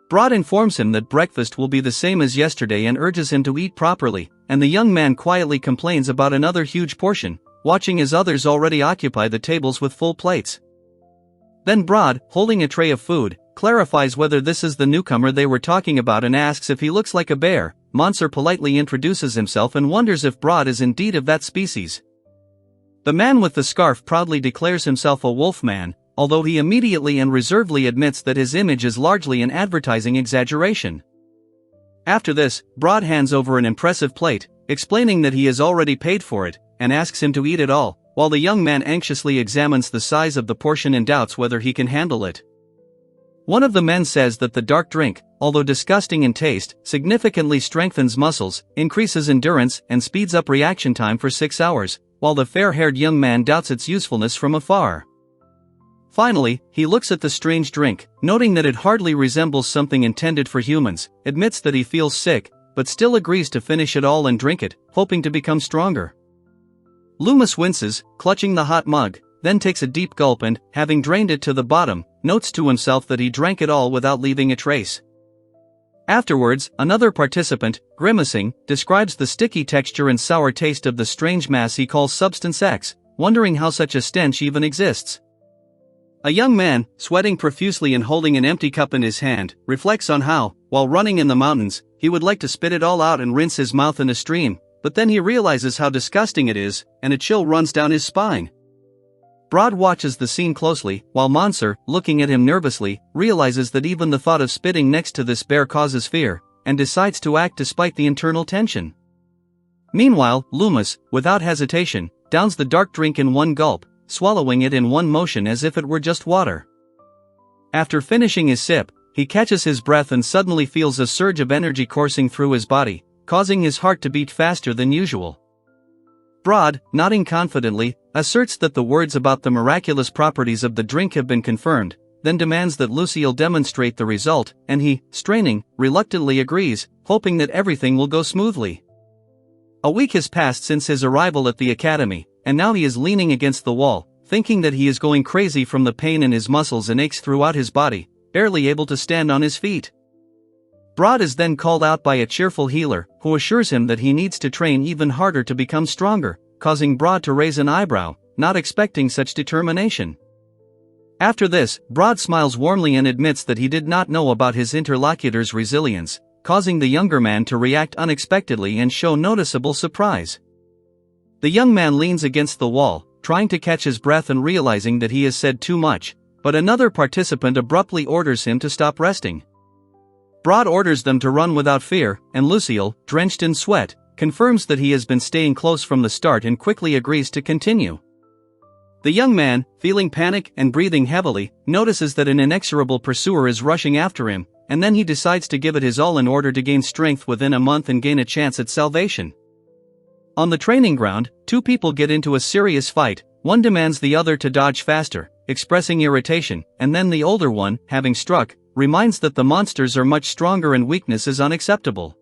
Broad informs him that breakfast will be the same as yesterday and urges him to eat properly, and the young man quietly complains about another huge portion, watching as others already occupy the tables with full plates. Then Broad, holding a tray of food, clarifies whether this is the newcomer they were talking about and asks if he looks like a bear. Monsieur politely introduces himself and wonders if Broad is indeed of that species. The man with the scarf proudly declares himself a wolf man, although he immediately and reservedly admits that his image is largely an advertising exaggeration. After this, Broad hands over an impressive plate, explaining that he has already paid for it, and asks him to eat it all, while the young man anxiously examines the size of the portion and doubts whether he can handle it. One of the men says that the dark drink, although disgusting in taste, significantly strengthens muscles, increases endurance, and speeds up reaction time for 6 hours, while the fair-haired young man doubts its usefulness from afar. Finally, he looks at the strange drink, noting that it hardly resembles something intended for humans, admits that he feels sick, but still agrees to finish it all and drink it, hoping to become stronger. Loomis winces, clutching the hot mug, then takes a deep gulp and, having drained it to the bottom, notes to himself that he drank it all without leaving a trace. Afterwards, another participant, grimacing, describes the sticky texture and sour taste of the strange mass he calls Substance X, wondering how such a stench even exists. A young man, sweating profusely and holding an empty cup in his hand, reflects on how, while running in the mountains, he would like to spit it all out and rinse his mouth in a stream, but then he realizes how disgusting it is, and a chill runs down his spine. Broad watches the scene closely, while Monsieur, looking at him nervously, realizes that even the thought of spitting next to this bear causes fear, and decides to act despite the internal tension. Meanwhile, Loomis, without hesitation, downs the dark drink in one gulp, swallowing it in one motion as if it were just water. After finishing his sip, he catches his breath and suddenly feels a surge of energy coursing through his body, causing his heart to beat faster than usual. Broad, nodding confidently, asserts that the words about the miraculous properties of the drink have been confirmed, then demands that Lucille demonstrate the result, and he, straining, reluctantly agrees, hoping that everything will go smoothly. A week has passed since his arrival at the academy, and now he is leaning against the wall, thinking that he is going crazy from the pain in his muscles and aches throughout his body, barely able to stand on his feet. Brod is then called out by a cheerful healer, who assures him that he needs to train even harder to become stronger, causing Brod to raise an eyebrow, not expecting such determination. After this, Brod smiles warmly and admits that he did not know about his interlocutor's resilience, causing the younger man to react unexpectedly and show noticeable surprise. The young man leans against the wall, trying to catch his breath and realizing that he has said too much, but another participant abruptly orders him to stop resting. Brod orders them to run without fear, and Lucille, drenched in sweat, confirms that he has been staying close from the start and quickly agrees to continue. The young man, feeling panic and breathing heavily, notices that an inexorable pursuer is rushing after him, and then he decides to give it his all in order to gain strength within a month and gain a chance at salvation. On the training ground, two people get into a serious fight. One demands the other to dodge faster, expressing irritation, and then the older one, having struck, reminds that the monsters are much stronger and weakness is unacceptable.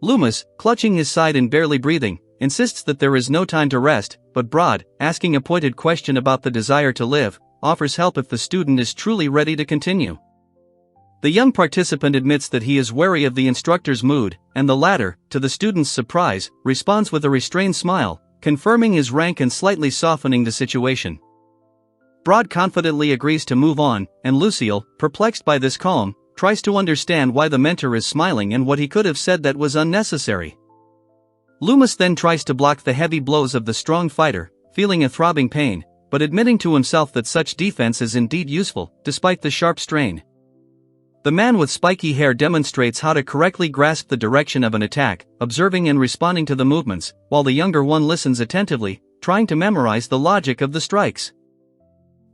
Loomis, clutching his side and barely breathing, insists that there is no time to rest, but Brod, asking a pointed question about the desire to live, offers help if the student is truly ready to continue. The young participant admits that he is wary of the instructor's mood, and the latter, to the student's surprise, responds with a restrained smile, confirming his rank and slightly softening the situation. Brod confidently agrees to move on, and Lucille, perplexed by this calm, tries to understand why the mentor is smiling and what he could have said that was unnecessary. Loomis then tries to block the heavy blows of the strong fighter, feeling a throbbing pain, but admitting to himself that such defense is indeed useful, despite the sharp strain. The man with spiky hair demonstrates how to correctly grasp the direction of an attack, observing and responding to the movements, while the younger one listens attentively, trying to memorize the logic of the strikes.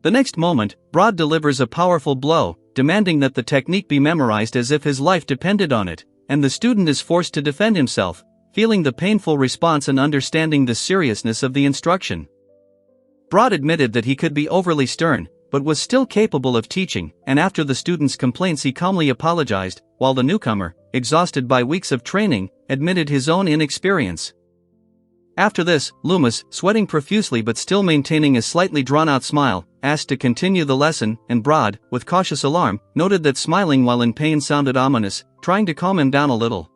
The next moment, Brod delivers a powerful blow, demanding that the technique be memorized as if his life depended on it, and the student is forced to defend himself, feeling the painful response and understanding the seriousness of the instruction. Brod admitted that he could be overly stern, but was still capable of teaching, and after the student's complaints he calmly apologized, while the newcomer, exhausted by weeks of training, admitted his own inexperience. After this, Loomis, sweating profusely but still maintaining a slightly drawn-out smile, asked to continue the lesson, and Brod, with cautious alarm, noted that smiling while in pain sounded ominous, trying to calm him down a little.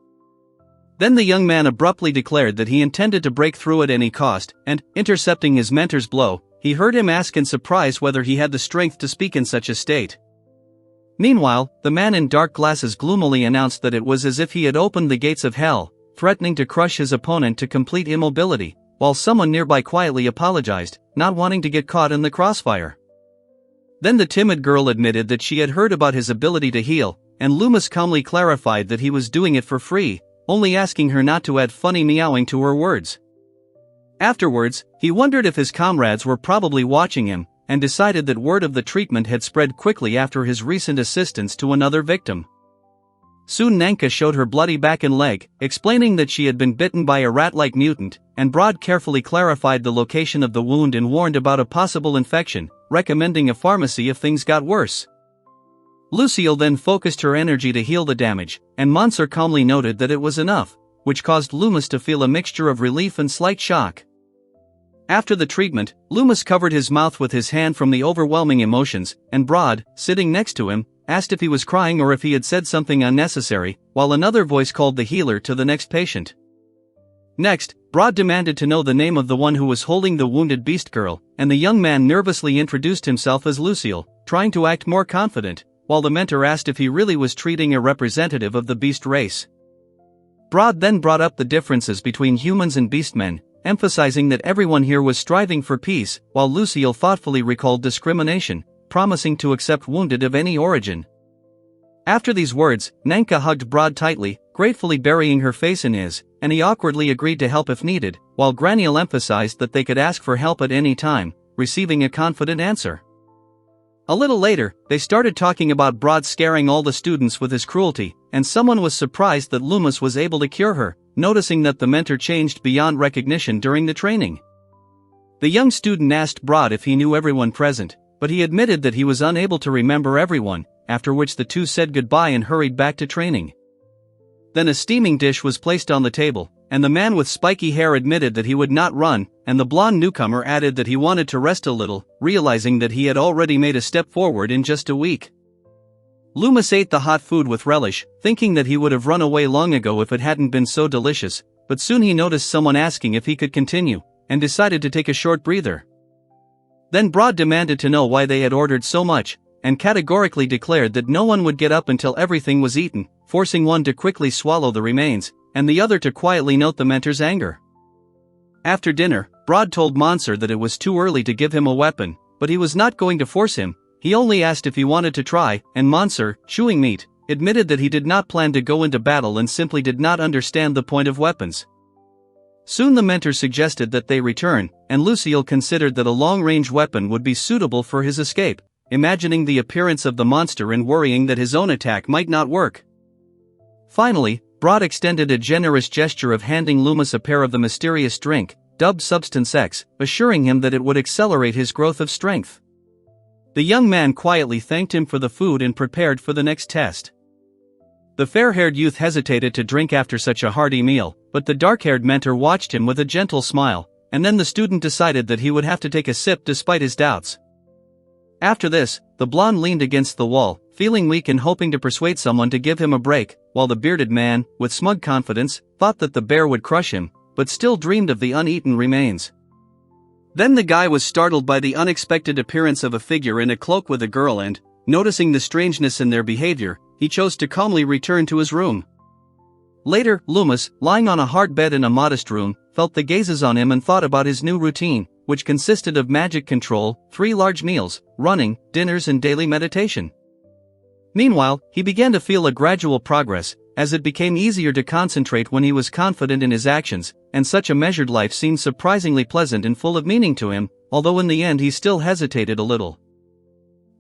Then the young man abruptly declared that he intended to break through at any cost, and, intercepting his mentor's blow, he heard him ask in surprise whether he had the strength to speak in such a state. Meanwhile, the man in dark glasses gloomily announced that it was as if he had opened the gates of hell, threatening to crush his opponent to complete immobility, while someone nearby quietly apologized, not wanting to get caught in the crossfire. Then the timid girl admitted that she had heard about his ability to heal, and Loomis calmly clarified that he was doing it for free, only asking her not to add funny meowing to her words. Afterwards, he wondered if his comrades were probably watching him, and decided that word of the treatment had spread quickly after his recent assistance to another victim. Soon Nanka showed her bloody back and leg, explaining that she had been bitten by a rat-like mutant, and Brod carefully clarified the location of the wound and warned about a possible infection, recommending a pharmacy if things got worse. Lucille then focused her energy to heal the damage, and Monsieur calmly noted that it was enough, which caused Loomis to feel a mixture of relief and slight shock. After the treatment, Loomis covered his mouth with his hand from the overwhelming emotions, and Brod, sitting next to him, asked if he was crying or if he had said something unnecessary, while another voice called the healer to the next patient. Next, Brod demanded to know the name of the one who was holding the wounded beast girl, and the young man nervously introduced himself as Lucille, trying to act more confident, while the mentor asked if he really was treating a representative of the beast race. Brod then brought up the differences between humans and beastmen, emphasizing that everyone here was striving for peace, while Lucille thoughtfully recalled discrimination, promising to accept wounded of any origin. After these words, Nanka hugged Brod tightly, gratefully burying her face in his, and he awkwardly agreed to help if needed, while Graniel emphasized that they could ask for help at any time, receiving a confident answer. A little later, they started talking about Brod scaring all the students with his cruelty, and someone was surprised that Loomis was able to cure her, noticing that the mentor changed beyond recognition during the training. The young student asked Brod if he knew everyone present, but he admitted that he was unable to remember everyone, after which the two said goodbye and hurried back to training. Then a steaming dish was placed on the table, and the man with spiky hair admitted that he would not run, and the blonde newcomer added that he wanted to rest a little, realizing that he had already made a step forward in just a week. Loomis ate the hot food with relish, thinking that he would have run away long ago if it hadn't been so delicious, but soon he noticed someone asking if he could continue, and decided to take a short breather. Then Broad demanded to know why they had ordered so much, and categorically declared that no one would get up until everything was eaten, forcing one to quickly swallow the remains, and the other to quietly note the mentor's anger. After dinner, Broad told Monsor that it was too early to give him a weapon, but he was not going to force him. He only asked if he wanted to try, and Monsor, chewing meat, admitted that he did not plan to go into battle and simply did not understand the point of weapons. Soon the mentor suggested that they return, and Lucille considered that a long-range weapon would be suitable for his escape, imagining the appearance of the monster and worrying that his own attack might not work. Finally, Broad extended a generous gesture of handing Loomis a pair of the mysterious drink, dubbed Substance X, assuring him that it would accelerate his growth of strength. The young man quietly thanked him for the food and prepared for the next test. The fair-haired youth hesitated to drink after such a hearty meal, but the dark-haired mentor watched him with a gentle smile, and then the student decided that he would have to take a sip despite his doubts. After this, the blonde leaned against the wall, feeling weak and hoping to persuade someone to give him a break, while the bearded man, with smug confidence, thought that the bear would crush him, but still dreamed of the uneaten remains. Then the guy was startled by the unexpected appearance of a figure in a cloak with a girl and, noticing the strangeness in their behavior, he chose to calmly return to his room. Later, Loomis, lying on a hard bed in a modest room, felt the gazes on him and thought about his new routine, which consisted of magic control, 3 large meals, running, dinners and daily meditation. Meanwhile, he began to feel a gradual progress, as it became easier to concentrate when he was confident in his actions, and such a measured life seemed surprisingly pleasant and full of meaning to him, although in the end he still hesitated a little.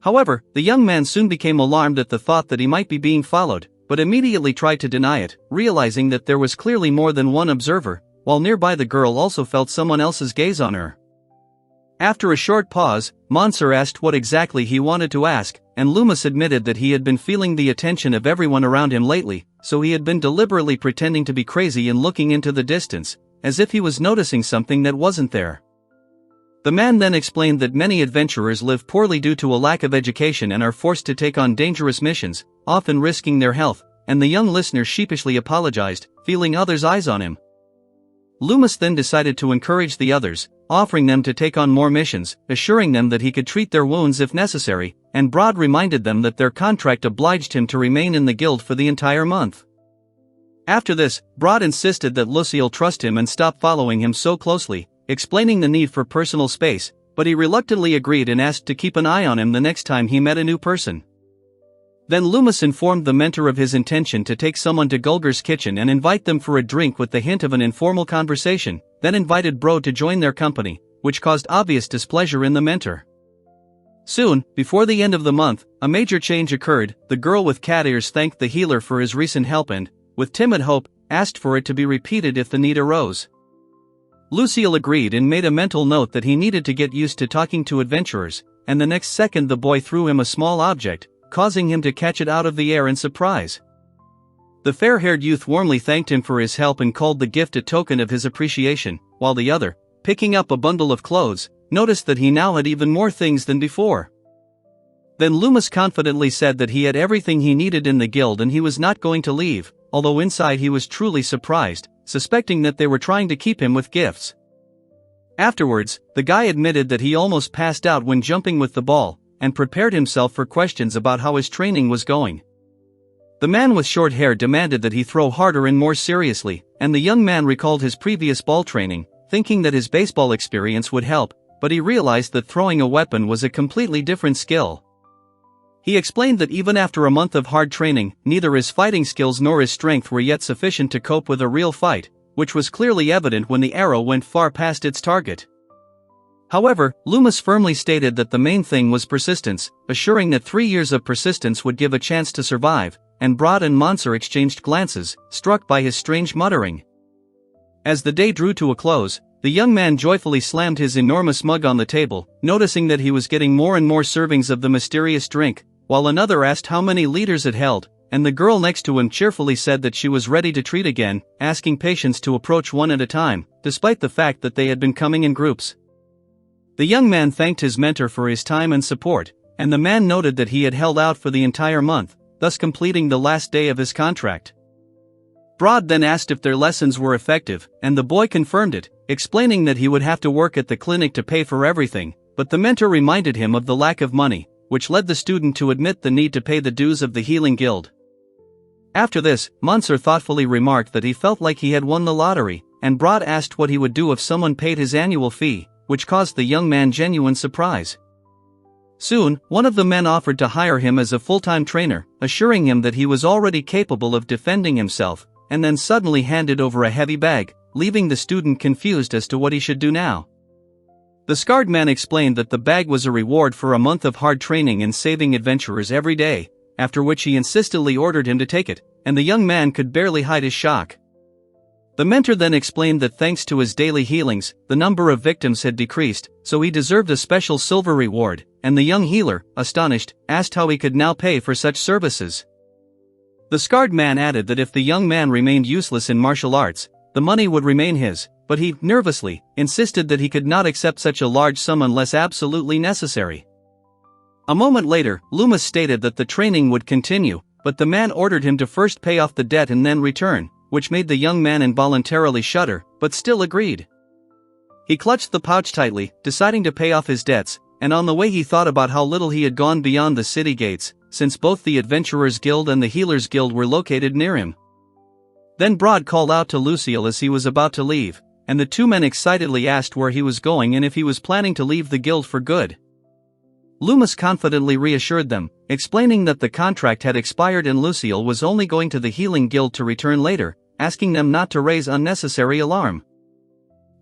However, the young man soon became alarmed at the thought that he might be being followed, but immediately tried to deny it, realizing that there was clearly more than one observer, while nearby the girl also felt someone else's gaze on her. After a short pause, Monsor asked what exactly he wanted to ask, and Loomis admitted that he had been feeling the attention of everyone around him lately, so he had been deliberately pretending to be crazy and looking into the distance, as if he was noticing something that wasn't there. The man then explained that many adventurers live poorly due to a lack of education and are forced to take on dangerous missions, often risking their health, and the young listener sheepishly apologized, feeling others' eyes on him. Loomis then decided to encourage the others, offering them to take on more missions, assuring them that he could treat their wounds if necessary, and Broad reminded them that their contract obliged him to remain in the guild for the entire month. After this, Broad insisted that Lucille trust him and stop following him so closely, explaining the need for personal space, but he reluctantly agreed and asked to keep an eye on him the next time he met a new person. Then Loomis informed the mentor of his intention to take someone to Gulger's kitchen and invite them for a drink with the hint of an informal conversation, then invited Bro to join their company, which caused obvious displeasure in the mentor. Soon, before the end of the month, a major change occurred. The girl with cat ears thanked the healer for his recent help and, with timid hope, asked for it to be repeated if the need arose. Lucille agreed and made a mental note that he needed to get used to talking to adventurers, and the next second the boy threw him a small object, causing him to catch it out of the air in surprise. The fair-haired youth warmly thanked him for his help and called the gift a token of his appreciation, while the other, picking up a bundle of clothes, noticed that he now had even more things than before. Then Loomis confidently said that he had everything he needed in the guild and he was not going to leave, although inside he was truly surprised, suspecting that they were trying to keep him with gifts. Afterwards, the guy admitted that he almost passed out when jumping with the ball, and prepared himself for questions about how his training was going. The man with short hair demanded that he throw harder and more seriously, and the young man recalled his previous ball training, thinking that his baseball experience would help, but he realized that throwing a weapon was a completely different skill. He explained that even after a month of hard training, neither his fighting skills nor his strength were yet sufficient to cope with a real fight, which was clearly evident when the arrow went far past its target. However, Loomis firmly stated that the main thing was persistence, assuring that 3 years of persistence would give a chance to survive, and Broad and Monsor exchanged glances, struck by his strange muttering. As the day drew to a close, the young man joyfully slammed his enormous mug on the table, noticing that he was getting more and more servings of the mysterious drink, while another asked how many liters it held, and the girl next to him cheerfully said that she was ready to treat again, asking patients to approach one at a time, despite the fact that they had been coming in groups. The young man thanked his mentor for his time and support, and the man noted that he had held out for the entire month, thus completing the last day of his contract. Broad then asked if their lessons were effective, and the boy confirmed it, explaining that he would have to work at the clinic to pay for everything, but the mentor reminded him of the lack of money, which led the student to admit the need to pay the dues of the Healing Guild. After this, Mansur thoughtfully remarked that he felt like he had won the lottery, and Broad asked what he would do if someone paid his annual fee, which caused the young man genuine surprise. Soon, one of the men offered to hire him as a full-time trainer, assuring him that he was already capable of defending himself, and then suddenly handed over a heavy bag, leaving the student confused as to what he should do now. The scarred man explained that the bag was a reward for a month of hard training and saving adventurers every day, after which he insistently ordered him to take it, and the young man could barely hide his shock. The mentor then explained that thanks to his daily healings, the number of victims had decreased, so he deserved a special silver reward, and the young healer, astonished, asked how he could now pay for such services. The scarred man added that if the young man remained useless in martial arts, the money would remain his, but he, nervously, insisted that he could not accept such a large sum unless absolutely necessary. A moment later, Loomis stated that the training would continue, but the man ordered him to first pay off the debt and then return, which made the young man involuntarily shudder, but still agreed. He clutched the pouch tightly, deciding to pay off his debts, and on the way he thought about how little he had gone beyond the city gates, since both the Adventurers Guild and the Healers Guild were located near him. Then Broad called out to Lucille as he was about to leave, and the two men excitedly asked where he was going and if he was planning to leave the guild for good. Loomis confidently reassured them, explaining that the contract had expired and Lucille was only going to the Healing Guild to return later, asking them not to raise unnecessary alarm.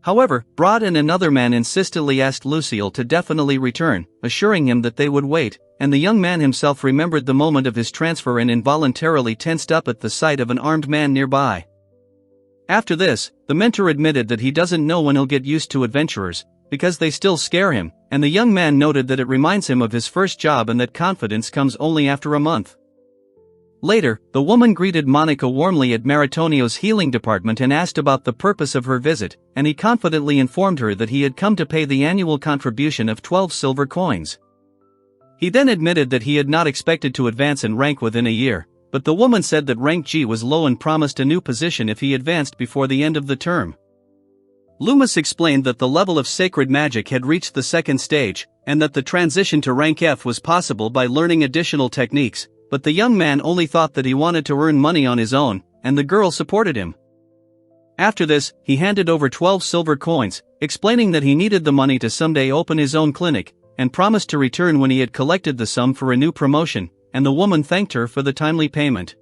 However, Broad and another man insistently asked Lucille to definitely return, assuring him that they would wait, and the young man himself remembered the moment of his transfer and involuntarily tensed up at the sight of an armed man nearby. After this, the mentor admitted that he doesn't know when he'll get used to adventurers, because they still scare him, and the young man noted that it reminds him of his first job and that confidence comes only after a month. Later, the woman greeted Monica warmly at Maritonio's healing department and asked about the purpose of her visit, and he confidently informed her that he had come to pay the annual contribution of 12 silver coins. He then admitted that he had not expected to advance in rank within a year, but the woman said that rank G was low and promised a new position if he advanced before the end of the term. Loomis explained that the level of sacred magic had reached the second stage, and that the transition to rank F was possible by learning additional techniques, but the young man only thought that he wanted to earn money on his own, and the girl supported him. After this, he handed over 12 silver coins, explaining that he needed the money to someday open his own clinic, and promised to return when he had collected the sum for a new promotion, and the woman thanked her for the timely payment.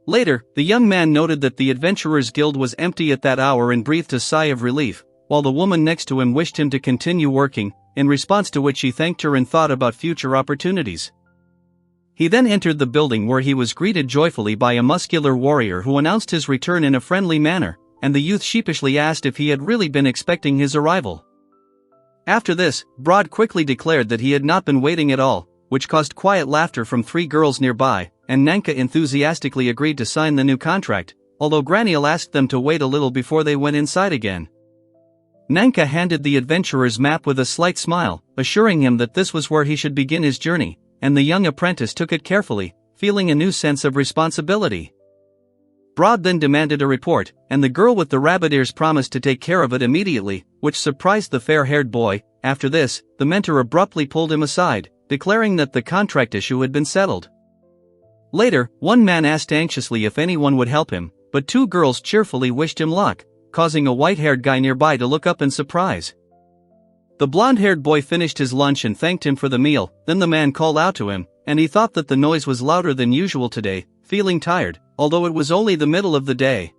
Later, the young man noted that the Adventurers Guild was empty at that hour and breathed a sigh of relief, while the woman next to him wished him to continue working, in response to which he thanked her and thought about future opportunities. He then entered the building where he was greeted joyfully by a muscular warrior who announced his return in a friendly manner, and the youth sheepishly asked if he had really been expecting his arrival. After this, Broad quickly declared that he had not been waiting at all, which caused quiet laughter from 3 girls nearby, and Nanka enthusiastically agreed to sign the new contract, although Graniel asked them to wait a little before they went inside again. Nanka handed the adventurer's map with a slight smile, assuring him that this was where he should begin his journey, and the young apprentice took it carefully, feeling a new sense of responsibility. Broad then demanded a report, and the girl with the rabbit ears promised to take care of it immediately, which surprised the fair-haired boy. After this, the mentor abruptly pulled him aside, declaring that the contract issue had been settled. Later, one man asked anxiously if anyone would help him, but 2 girls cheerfully wished him luck, causing a white-haired guy nearby to look up in surprise. The blonde-haired boy finished his lunch and thanked him for the meal. Then the man called out to him, and he thought that the noise was louder than usual today, feeling tired, although it was only the middle of the day.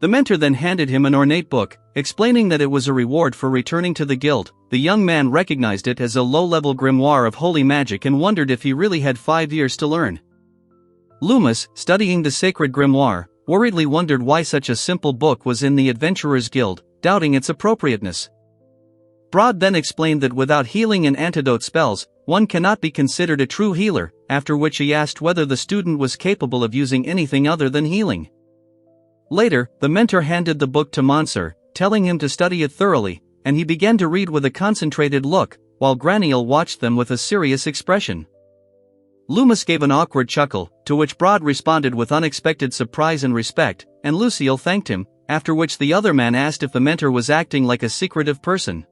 The mentor then handed him an ornate book, explaining that it was a reward for returning to the guild. The young man recognized it as a low-level grimoire of holy magic and wondered if he really had 5 years to learn. Loomis, studying the sacred grimoire, worriedly wondered why such a simple book was in the Adventurers Guild, doubting its appropriateness. Broad then explained that without healing and antidote spells, one cannot be considered a true healer, after which he asked whether the student was capable of using anything other than healing. Later, the mentor handed the book to Mansur, telling him to study it thoroughly, and he began to read with a concentrated look, while Graniel watched them with a serious expression. Loomis gave an awkward chuckle, to which Broad responded with unexpected surprise and respect, and Lucille thanked him, after which the other man asked if the mentor was acting like a secretive person.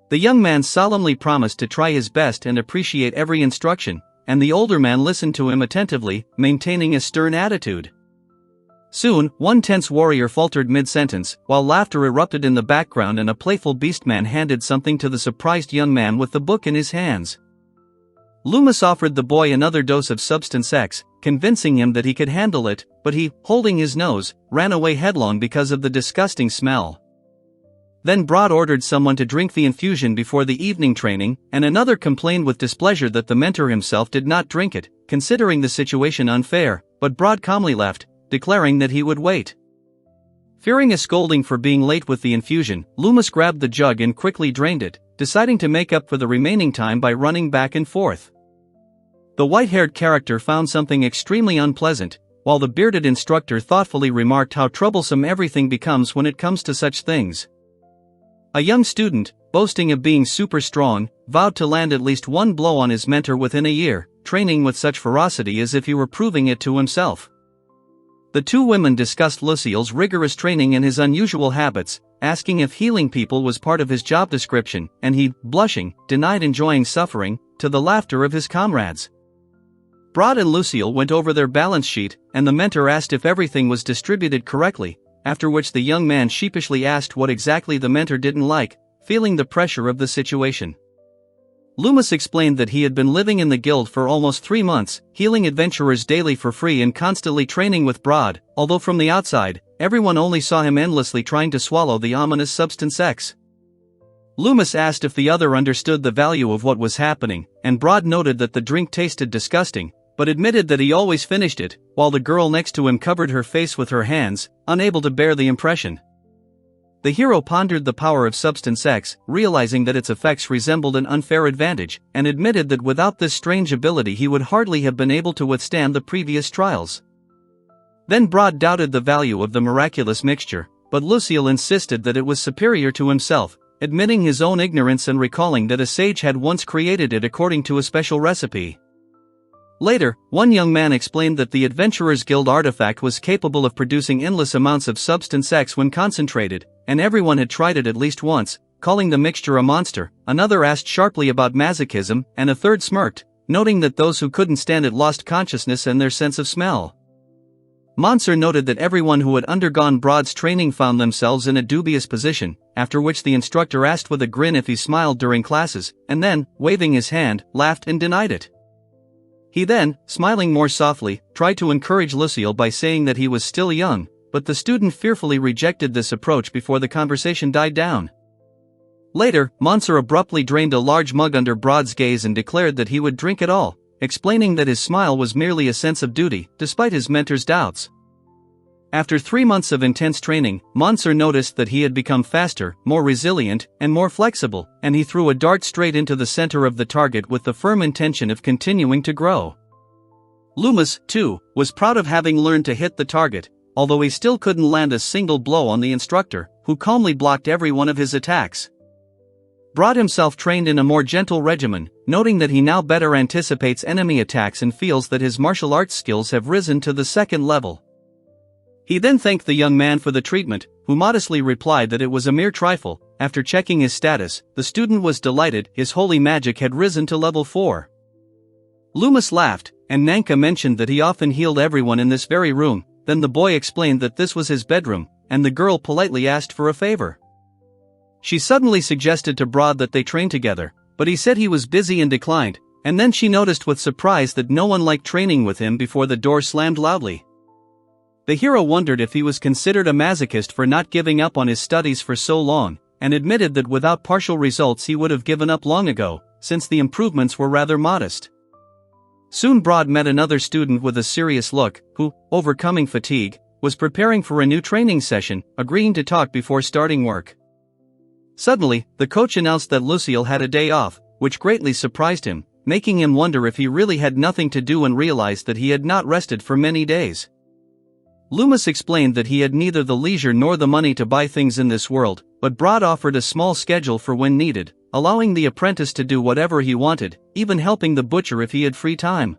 The young man solemnly promised to try his best and appreciate every instruction, and the older man listened to him attentively, maintaining a stern attitude. Soon, one tense warrior faltered mid-sentence, while laughter erupted in the background and a playful beastman handed something to the surprised young man with the book in his hands. Loomis offered the boy another dose of Substance X, convincing him that he could handle it, but he, holding his nose, ran away headlong because of the disgusting smell. Then Broad ordered someone to drink the infusion before the evening training, and another complained with displeasure that the mentor himself did not drink it, considering the situation unfair, but Broad calmly left, declaring that he would wait. Fearing a scolding for being late with the infusion, Loomis grabbed the jug and quickly drained it, deciding to make up for the remaining time by running back and forth. The white-haired character found something extremely unpleasant, while the bearded instructor thoughtfully remarked how troublesome everything becomes when it comes to such things. A young student, boasting of being super strong, vowed to land at least one blow on his mentor within a year, training with such ferocity as if he were proving it to himself. The two women discussed Lucille's rigorous training and his unusual habits, asking if healing people was part of his job description, and he, blushing, denied enjoying suffering, to the laughter of his comrades. Broad and Lucille went over their balance sheet, and the mentor asked if everything was distributed correctly, after which the young man sheepishly asked what exactly the mentor didn't like, feeling the pressure of the situation. Loomis explained that he had been living in the guild for almost 3 months, healing adventurers daily for free and constantly training with Broad, although from the outside, everyone only saw him endlessly trying to swallow the ominous Substance X. Loomis asked if the other understood the value of what was happening, and Broad noted that the drink tasted disgusting, but admitted that he always finished it, while the girl next to him covered her face with her hands, unable to bear the impression. The hero pondered the power of Substance X, realizing that its effects resembled an unfair advantage, and admitted that without this strange ability he would hardly have been able to withstand the previous trials. Then Broad doubted the value of the miraculous mixture, but Lucille insisted that it was superior to himself, admitting his own ignorance and recalling that a sage had once created it according to a special recipe. Later, one young man explained that the Adventurers Guild artifact was capable of producing endless amounts of Substance X when concentrated, and everyone had tried it at least once, calling the mixture a monster. Another asked sharply about masochism, and a third smirked, noting that those who couldn't stand it lost consciousness and their sense of smell. Mansur noted that everyone who had undergone Broad's training found themselves in a dubious position, after which the instructor asked with a grin if he smiled during classes, and then, waving his hand, laughed and denied it. He then, smiling more softly, tried to encourage Lucille by saying that he was still young, but the student fearfully rejected this approach before the conversation died down. Later, Mansur abruptly drained a large mug under Broad's gaze and declared that he would drink it all, explaining that his smile was merely a sense of duty, despite his mentor's doubts. After 3 months of intense training, Mansur noticed that he had become faster, more resilient, and more flexible, and he threw a dart straight into the center of the target with the firm intention of continuing to grow. Loomis, too, was proud of having learned to hit the target, although he still couldn't land a single blow on the instructor, who calmly blocked every one of his attacks. Broad himself trained in a more gentle regimen, noting that he now better anticipates enemy attacks and feels that his martial arts skills have risen to the 2nd level. He then thanked the young man for the treatment, who modestly replied that it was a mere trifle. After checking his status, the student was delighted his holy magic had risen to level 4. Loomis laughed, and Nanka mentioned that he often healed everyone in this very room. Then the boy explained that this was his bedroom, and the girl politely asked for a favor. She suddenly suggested to Broad that they train together, but he said he was busy and declined, and then she noticed with surprise that no one liked training with him before the door slammed loudly. The hero wondered if he was considered a masochist for not giving up on his studies for so long, and admitted that without partial results he would have given up long ago, since the improvements were rather modest. Soon Broad met another student with a serious look, who, overcoming fatigue, was preparing for a new training session, agreeing to talk before starting work. Suddenly, the coach announced that Lucille had a day off, which greatly surprised him, making him wonder if he really had nothing to do and realized that he had not rested for many days. Loomis explained that he had neither the leisure nor the money to buy things in this world, but Broad offered a small schedule for when needed, allowing the apprentice to do whatever he wanted, even helping the butcher if he had free time.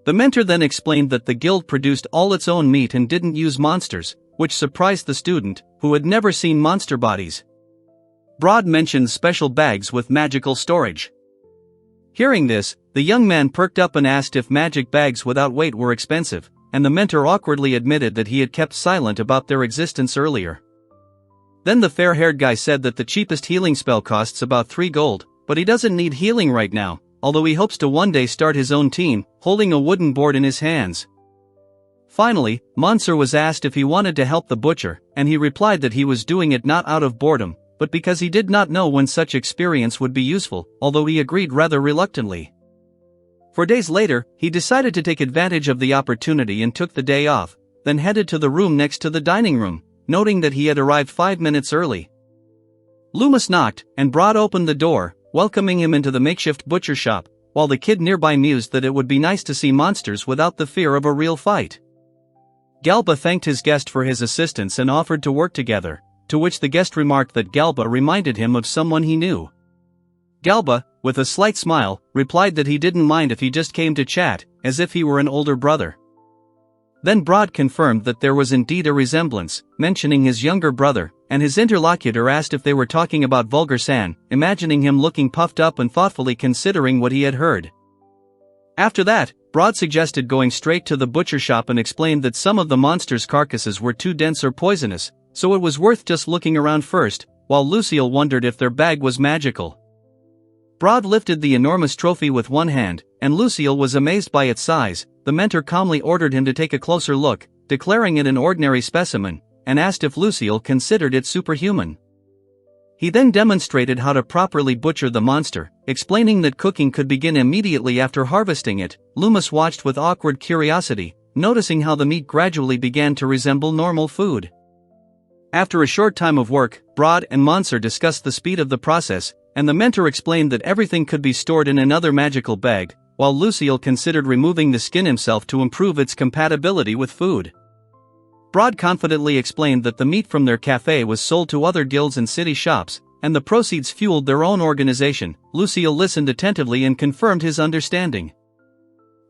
The mentor then explained that the guild produced all its own meat and didn't use monsters, which surprised the student, who had never seen monster bodies. Broad mentioned special bags with magical storage. Hearing this, the young man perked up and asked if magic bags without weight were expensive, and the mentor awkwardly admitted that he had kept silent about their existence earlier. Then the fair-haired guy said that the cheapest healing spell costs about 3 gold, but he doesn't need healing right now, although he hopes to one day start his own team, holding a wooden board in his hands. Finally, Monsieur was asked if he wanted to help the butcher, and he replied that he was doing it not out of boredom, but because he did not know when such experience would be useful, although he agreed rather reluctantly. 4 days later, he decided to take advantage of the opportunity and took the day off, then headed to the room next to the dining room, noting that he had arrived 5 minutes early. Loomis knocked, and Broad opened the door, welcoming him into the makeshift butcher shop, while the kid nearby mused that it would be nice to see monsters without the fear of a real fight. Galba thanked his guest for his assistance and offered to work together, to which the guest remarked that Galba reminded him of someone he knew. Galba, with a slight smile, replied that he didn't mind if he just came to chat, as if he were an older brother. Then Broad confirmed that there was indeed a resemblance, mentioning his younger brother, and his interlocutor asked if they were talking about Vulgar San, imagining him looking puffed up and thoughtfully considering what he had heard. After that, Broad suggested going straight to the butcher shop and explained that some of the monsters' carcasses were too dense or poisonous, so it was worth just looking around first, while Lucille wondered if their bag was magical. Broad lifted the enormous trophy with one hand, and Lucille was amazed by its size. The mentor calmly ordered him to take a closer look, declaring it an ordinary specimen, and asked if Lucille considered it superhuman. He then demonstrated how to properly butcher the monster, explaining that cooking could begin immediately after harvesting it. Loomis watched with awkward curiosity, noticing how the meat gradually began to resemble normal food. After a short time of work, Broad and Monsieur discussed the speed of the process, and the mentor explained that everything could be stored in another magical bag, while Lucille considered removing the skin himself to improve its compatibility with food. Broad confidently explained that the meat from their cafe was sold to other guilds and city shops, and the proceeds fueled their own organization. Lucille listened attentively and confirmed his understanding.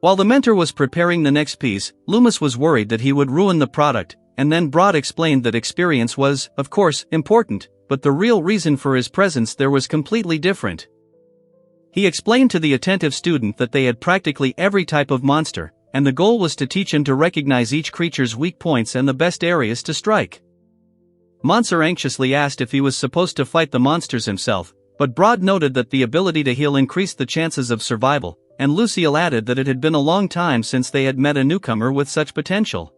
While the mentor was preparing the next piece, Loomis was worried that he would ruin the product, and then Broad explained that experience was, of course, important, but the real reason for his presence there was completely different. He explained to the attentive student that they had practically every type of monster, and the goal was to teach him to recognize each creature's weak points and the best areas to strike. Monsieur anxiously asked if he was supposed to fight the monsters himself, but Broad noted that the ability to heal increased the chances of survival, and Lucille added that it had been a long time since they had met a newcomer with such potential.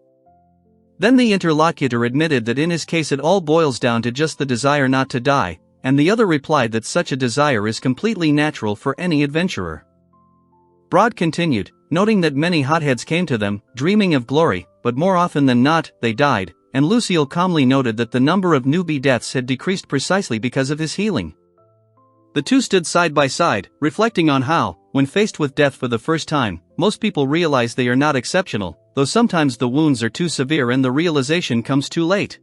Then the interlocutor admitted that in his case it all boils down to just the desire not to die, and the other replied that such a desire is completely natural for any adventurer. Broad continued, noting that many hotheads came to them, dreaming of glory, but more often than not, they died, and Lucille calmly noted that the number of newbie deaths had decreased precisely because of his healing. The two stood side by side, reflecting on how, when faced with death for the first time, most people realize they are not exceptional, though sometimes the wounds are too severe and the realization comes too late.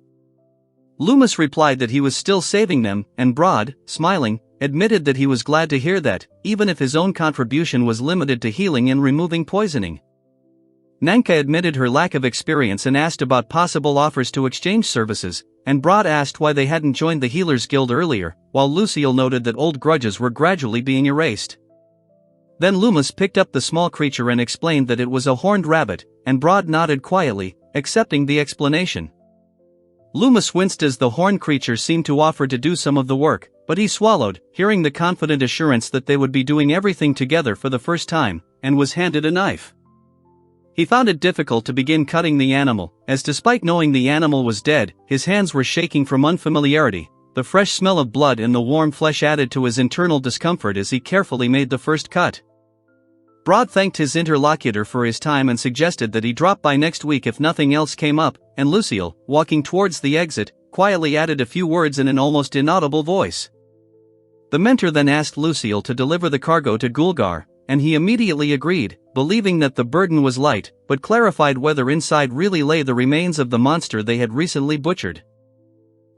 Loomis replied that he was still saving them, and Broad, smiling, admitted that he was glad to hear that, even if his own contribution was limited to healing and removing poisoning. Nanka admitted her lack of experience and asked about possible offers to exchange services, and Broad asked why they hadn't joined the Healers Guild earlier, while Lucille noted that old grudges were gradually being erased. Then Loomis picked up the small creature and explained that it was a horned rabbit, and Broad nodded quietly, accepting the explanation. Loomis winced as the horned creature seemed to offer to do some of the work, but he swallowed, hearing the confident assurance that they would be doing everything together for the first time, and was handed a knife. He found it difficult to begin cutting the animal, as despite knowing the animal was dead, his hands were shaking from unfamiliarity. The fresh smell of blood and the warm flesh added to his internal discomfort as he carefully made the first cut. Broad thanked his interlocutor for his time and suggested that he drop by next week if nothing else came up, and Lucille, walking towards the exit, quietly added a few words in an almost inaudible voice. The mentor then asked Lucille to deliver the cargo to Gulgar, and he immediately agreed, believing that the burden was light, but clarified whether inside really lay the remains of the monster they had recently butchered.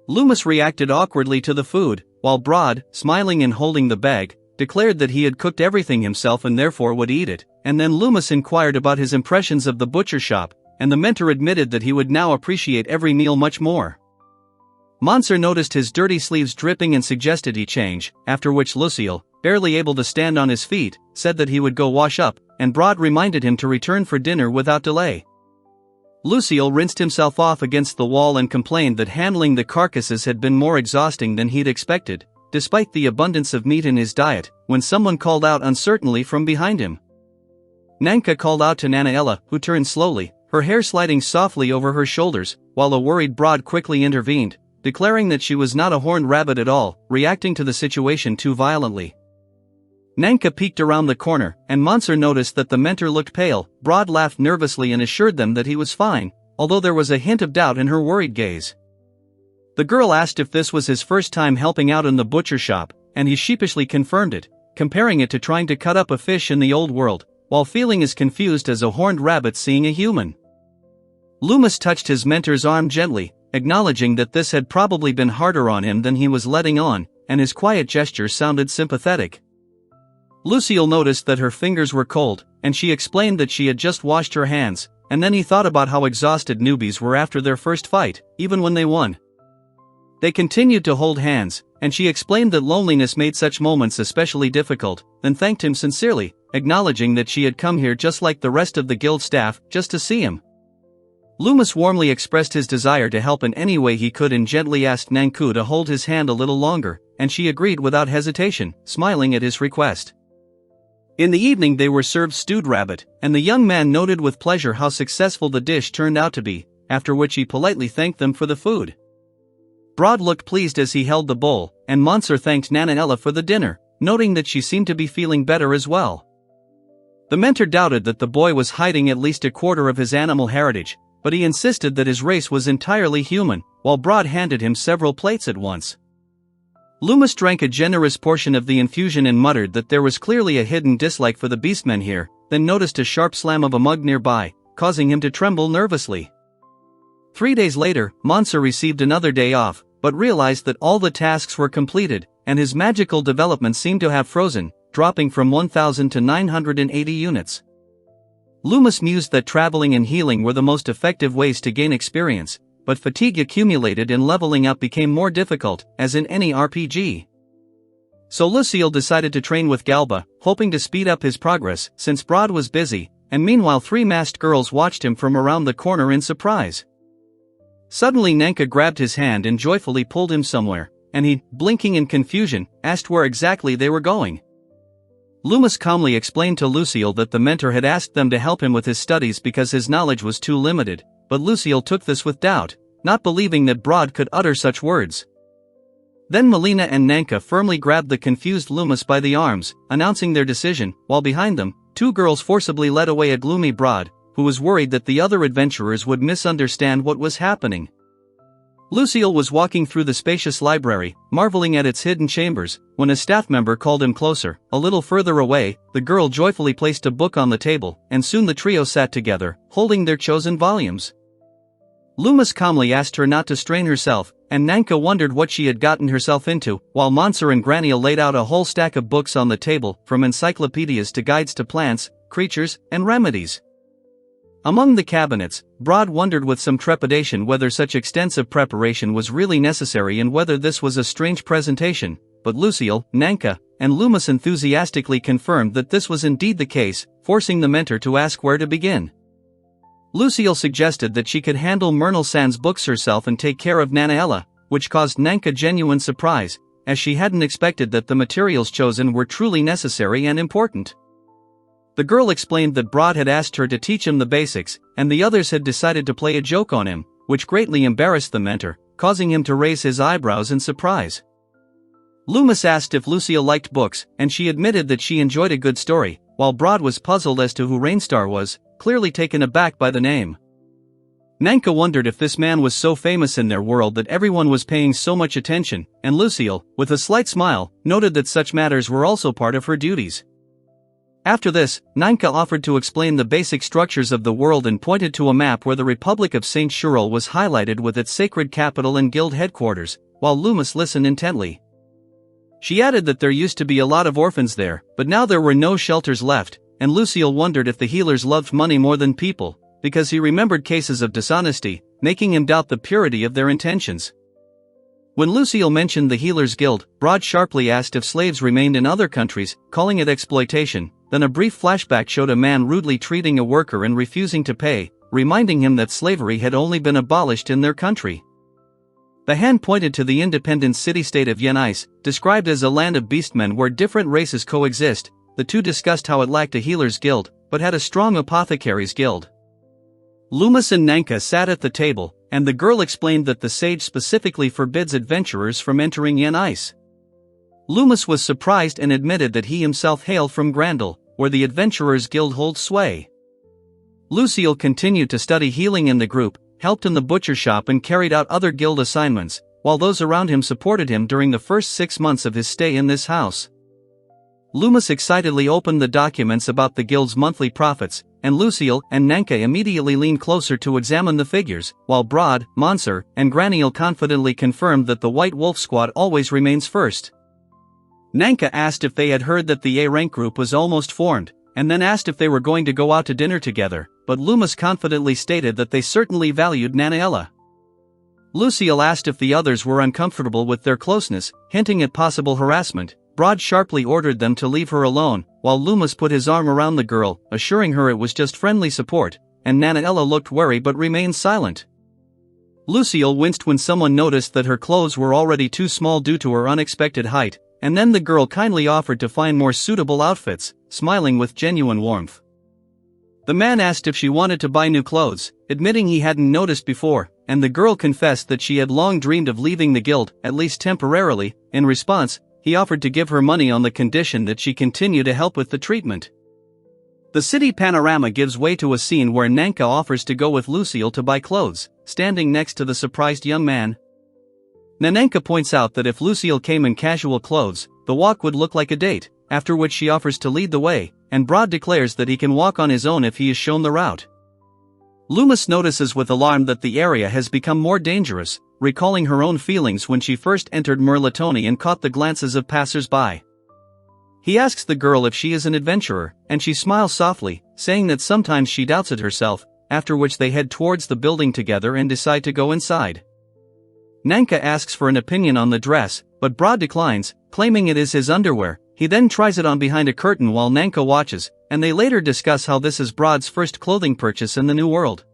Loomis reacted awkwardly to the food, while Broad, smiling and holding the bag, declared that he had cooked everything himself and therefore would eat it, and then Loomis inquired about his impressions of the butcher shop, and the mentor admitted that he would now appreciate every meal much more. Monsieur noticed his dirty sleeves dripping and suggested he change, after which Lucille, barely able to stand on his feet, said that he would go wash up, and Broad reminded him to return for dinner without delay. Lucille rinsed himself off against the wall and complained that handling the carcasses had been more exhausting than he'd expected, despite the abundance of meat in his diet, when someone called out uncertainly from behind him. Nanka called out to Nanaella, who turned slowly, her hair sliding softly over her shoulders, while a worried Broad quickly intervened, declaring that she was not a horned rabbit at all, reacting to the situation too violently. Nanka peeked around the corner, and Monsieur noticed that the mentor looked pale. Broad laughed nervously and assured them that he was fine, although there was a hint of doubt in her worried gaze. The girl asked if this was his first time helping out in the butcher shop, and he sheepishly confirmed it, comparing it to trying to cut up a fish in the old world, while feeling as confused as a horned rabbit seeing a human. Loomis touched his mentor's arm gently, acknowledging that this had probably been harder on him than he was letting on, and his quiet gesture sounded sympathetic. Lucille noticed that her fingers were cold, and she explained that she had just washed her hands, and then he thought about how exhausted newbies were after their first fight, even when they won. They continued to hold hands, and she explained that loneliness made such moments especially difficult, then thanked him sincerely, acknowledging that she had come here just like the rest of the guild staff, just to see him. Loomis warmly expressed his desire to help in any way he could and gently asked Nanku to hold his hand a little longer, and she agreed without hesitation, smiling at his request. In the evening they were served stewed rabbit, and the young man noted with pleasure how successful the dish turned out to be, after which he politely thanked them for the food. Broad looked pleased as he held the bowl, and Monsieur thanked Nanaella for the dinner, noting that she seemed to be feeling better as well. The mentor doubted that the boy was hiding at least a quarter of his animal heritage, but he insisted that his race was entirely human, while Broad handed him several plates at once. Loomis drank a generous portion of the infusion and muttered that there was clearly a hidden dislike for the beastmen here, then noticed a sharp slam of a mug nearby, causing him to tremble nervously. 3 days later, Monsieur received another day off, but realized that all the tasks were completed, and his magical development seemed to have frozen, dropping from 1,000 to 980 units. Loomis mused that traveling and healing were the most effective ways to gain experience, but fatigue accumulated and leveling up became more difficult, as in any RPG. So Lucille decided to train with Galba, hoping to speed up his progress, since Broad was busy, and meanwhile 3 masked girls watched him from around the corner in surprise. Suddenly Nanka grabbed his hand and joyfully pulled him somewhere, and he, blinking in confusion, asked where exactly they were going. Loomis calmly explained to Lucille that the mentor had asked them to help him with his studies because his knowledge was too limited, but Lucille took this with doubt, not believing that Broad could utter such words. Then Melina and Nanka firmly grabbed the confused Loomis by the arms, announcing their decision, while behind them, 2 girls forcibly led away a gloomy Broad, who was worried that the other adventurers would misunderstand what was happening. Lucille was walking through the spacious library, marveling at its hidden chambers, when a staff member called him closer. A little further away, the girl joyfully placed a book on the table, and soon the trio sat together, holding their chosen volumes. Loomis calmly asked her not to strain herself, and Nanka wondered what she had gotten herself into, while Monsieur and Graniel laid out a whole stack of books on the table, from encyclopedias to guides to plants, creatures, and remedies. Among the cabinets, Broad wondered with some trepidation whether such extensive preparation was really necessary and whether this was a strange presentation, but Lucille, Nanka, and Loomis enthusiastically confirmed that this was indeed the case, forcing the mentor to ask where to begin. Lucille suggested that she could handle Myrnal-san's books herself and take care of Nanaella, which caused Nanka genuine surprise, as she hadn't expected that the materials chosen were truly necessary and important. The girl explained that Broad had asked her to teach him the basics, and the others had decided to play a joke on him, which greatly embarrassed the mentor, causing him to raise his eyebrows in surprise. Loomis asked if Lucille liked books, and she admitted that she enjoyed a good story, while Broad was puzzled as to who Rainstar was, clearly taken aback by the name. Nanka wondered if this man was so famous in their world that everyone was paying so much attention, and Lucille, with a slight smile, noted that such matters were also part of her duties. After this, Nanka offered to explain the basic structures of the world and pointed to a map where the Republic of St. Shurel was highlighted with its sacred capital and guild headquarters, while Loomis listened intently. She added that there used to be a lot of orphans there, but now there were no shelters left, and Lucille wondered if the healers loved money more than people, because he remembered cases of dishonesty, making him doubt the purity of their intentions. When Lucille mentioned the Healers Guild, Broad sharply asked if slaves remained in other countries, calling it exploitation. Then a brief flashback showed a man rudely treating a worker and refusing to pay, reminding him that slavery had only been abolished in their country. The hand pointed to the independent city-state of Yenais, described as a land of beastmen where different races coexist. The two discussed how it lacked a healer's guild, but had a strong apothecary's guild. Loomis and Nanka sat at the table, and the girl explained that the sage specifically forbids adventurers from entering Yenais. Loomis was surprised and admitted that he himself hailed from Grandel, where the Adventurers Guild holds sway. Lucille continued to study healing in the group, helped in the butcher shop and carried out other guild assignments, while those around him supported him during the first 6 months of his stay in this house. Loomis excitedly opened the documents about the guild's monthly profits, and Lucille and Nanka immediately leaned closer to examine the figures, while Broad, Monsieur, and Graniel confidently confirmed that the White Wolf Squad always remains first. Nanka asked if they had heard that the A-rank group was almost formed, and then asked if they were going to go out to dinner together, but Loomis confidently stated that they certainly valued Nanaella. Lucille asked if the others were uncomfortable with their closeness, hinting at possible harassment. Broad sharply ordered them to leave her alone, while Loomis put his arm around the girl, assuring her it was just friendly support, and Nanaella looked wary but remained silent. Lucille winced when someone noticed that her clothes were already too small due to her unexpected height, and then the girl kindly offered to find more suitable outfits, smiling with genuine warmth. The man asked if she wanted to buy new clothes, admitting he hadn't noticed before, and the girl confessed that she had long dreamed of leaving the guild, at least temporarily. In response, he offered to give her money on the condition that she continue to help with the treatment. The city panorama gives way to a scene where Nanka offers to go with Lucille to buy clothes, standing next to the surprised young man. Nananka points out that if Lucille came in casual clothes, the walk would look like a date, after which she offers to lead the way, and Broad declares that he can walk on his own if he is shown the route. Loomis notices with alarm that the area has become more dangerous, recalling her own feelings when she first entered Merlatoni and caught the glances of passers-by. He asks the girl if she is an adventurer, and she smiles softly, saying that sometimes she doubts it herself, after which they head towards the building together and decide to go inside. Nanka asks for an opinion on the dress, but Broad declines, claiming it is his underwear. He then tries it on behind a curtain while Nanka watches, and they later discuss how this is Broad's first clothing purchase in the new world.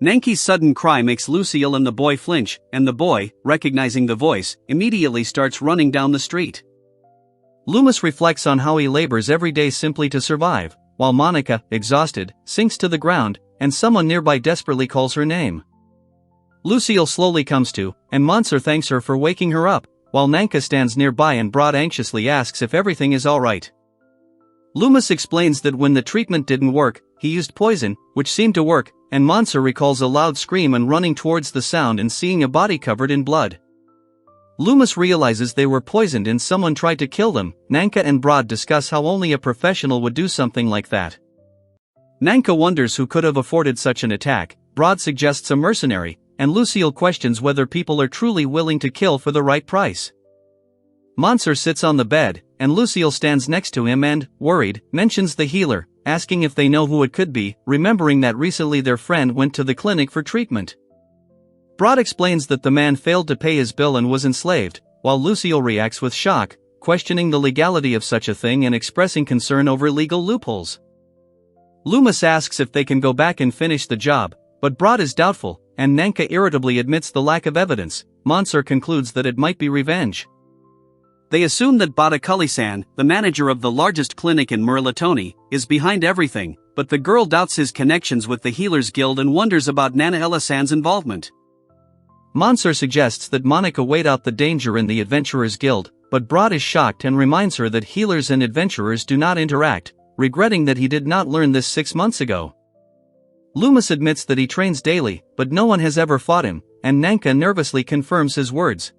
Nanki's sudden cry makes Lucille and the boy flinch, and the boy, recognizing the voice, immediately starts running down the street. Loomis reflects on how he labors every day simply to survive, while Monica, exhausted, sinks to the ground, and someone nearby desperately calls her name. Lucille slowly comes to, and Monsieur thanks her for waking her up, while Nanka stands nearby and Broad anxiously asks if everything is alright. Loomis explains that when the treatment didn't work, he used poison, which seemed to work, and Monsieur recalls a loud scream and running towards the sound and seeing a body covered in blood. Loomis realizes they were poisoned and someone tried to kill them. Nanka and Broad discuss how only a professional would do something like that. Nanka wonders who could have afforded such an attack. Broad suggests a mercenary, and Lucille questions whether people are truly willing to kill for the right price. Monsieur sits on the bed, and Lucille stands next to him and, worried, mentions the healer, asking if they know who it could be, remembering that recently their friend went to the clinic for treatment. Broad explains that the man failed to pay his bill and was enslaved, while Lucille reacts with shock, questioning the legality of such a thing and expressing concern over legal loopholes. Loomis asks if they can go back and finish the job, but Broad is doubtful, and Nanka irritably admits the lack of evidence. Monsieur concludes that it might be revenge. They assume that Badaculli-san, the manager of the largest clinic in Merlatoni, is behind everything, but the girl doubts his connections with the Healers Guild and wonders about Nanaella-san's involvement. Monsieur suggests that Monica wait out the danger in the Adventurers Guild, but Broad is shocked and reminds her that healers and adventurers do not interact, regretting that he did not learn this 6 months ago. Loomis admits that he trains daily, but no one has ever fought him, and Nanka nervously confirms his words.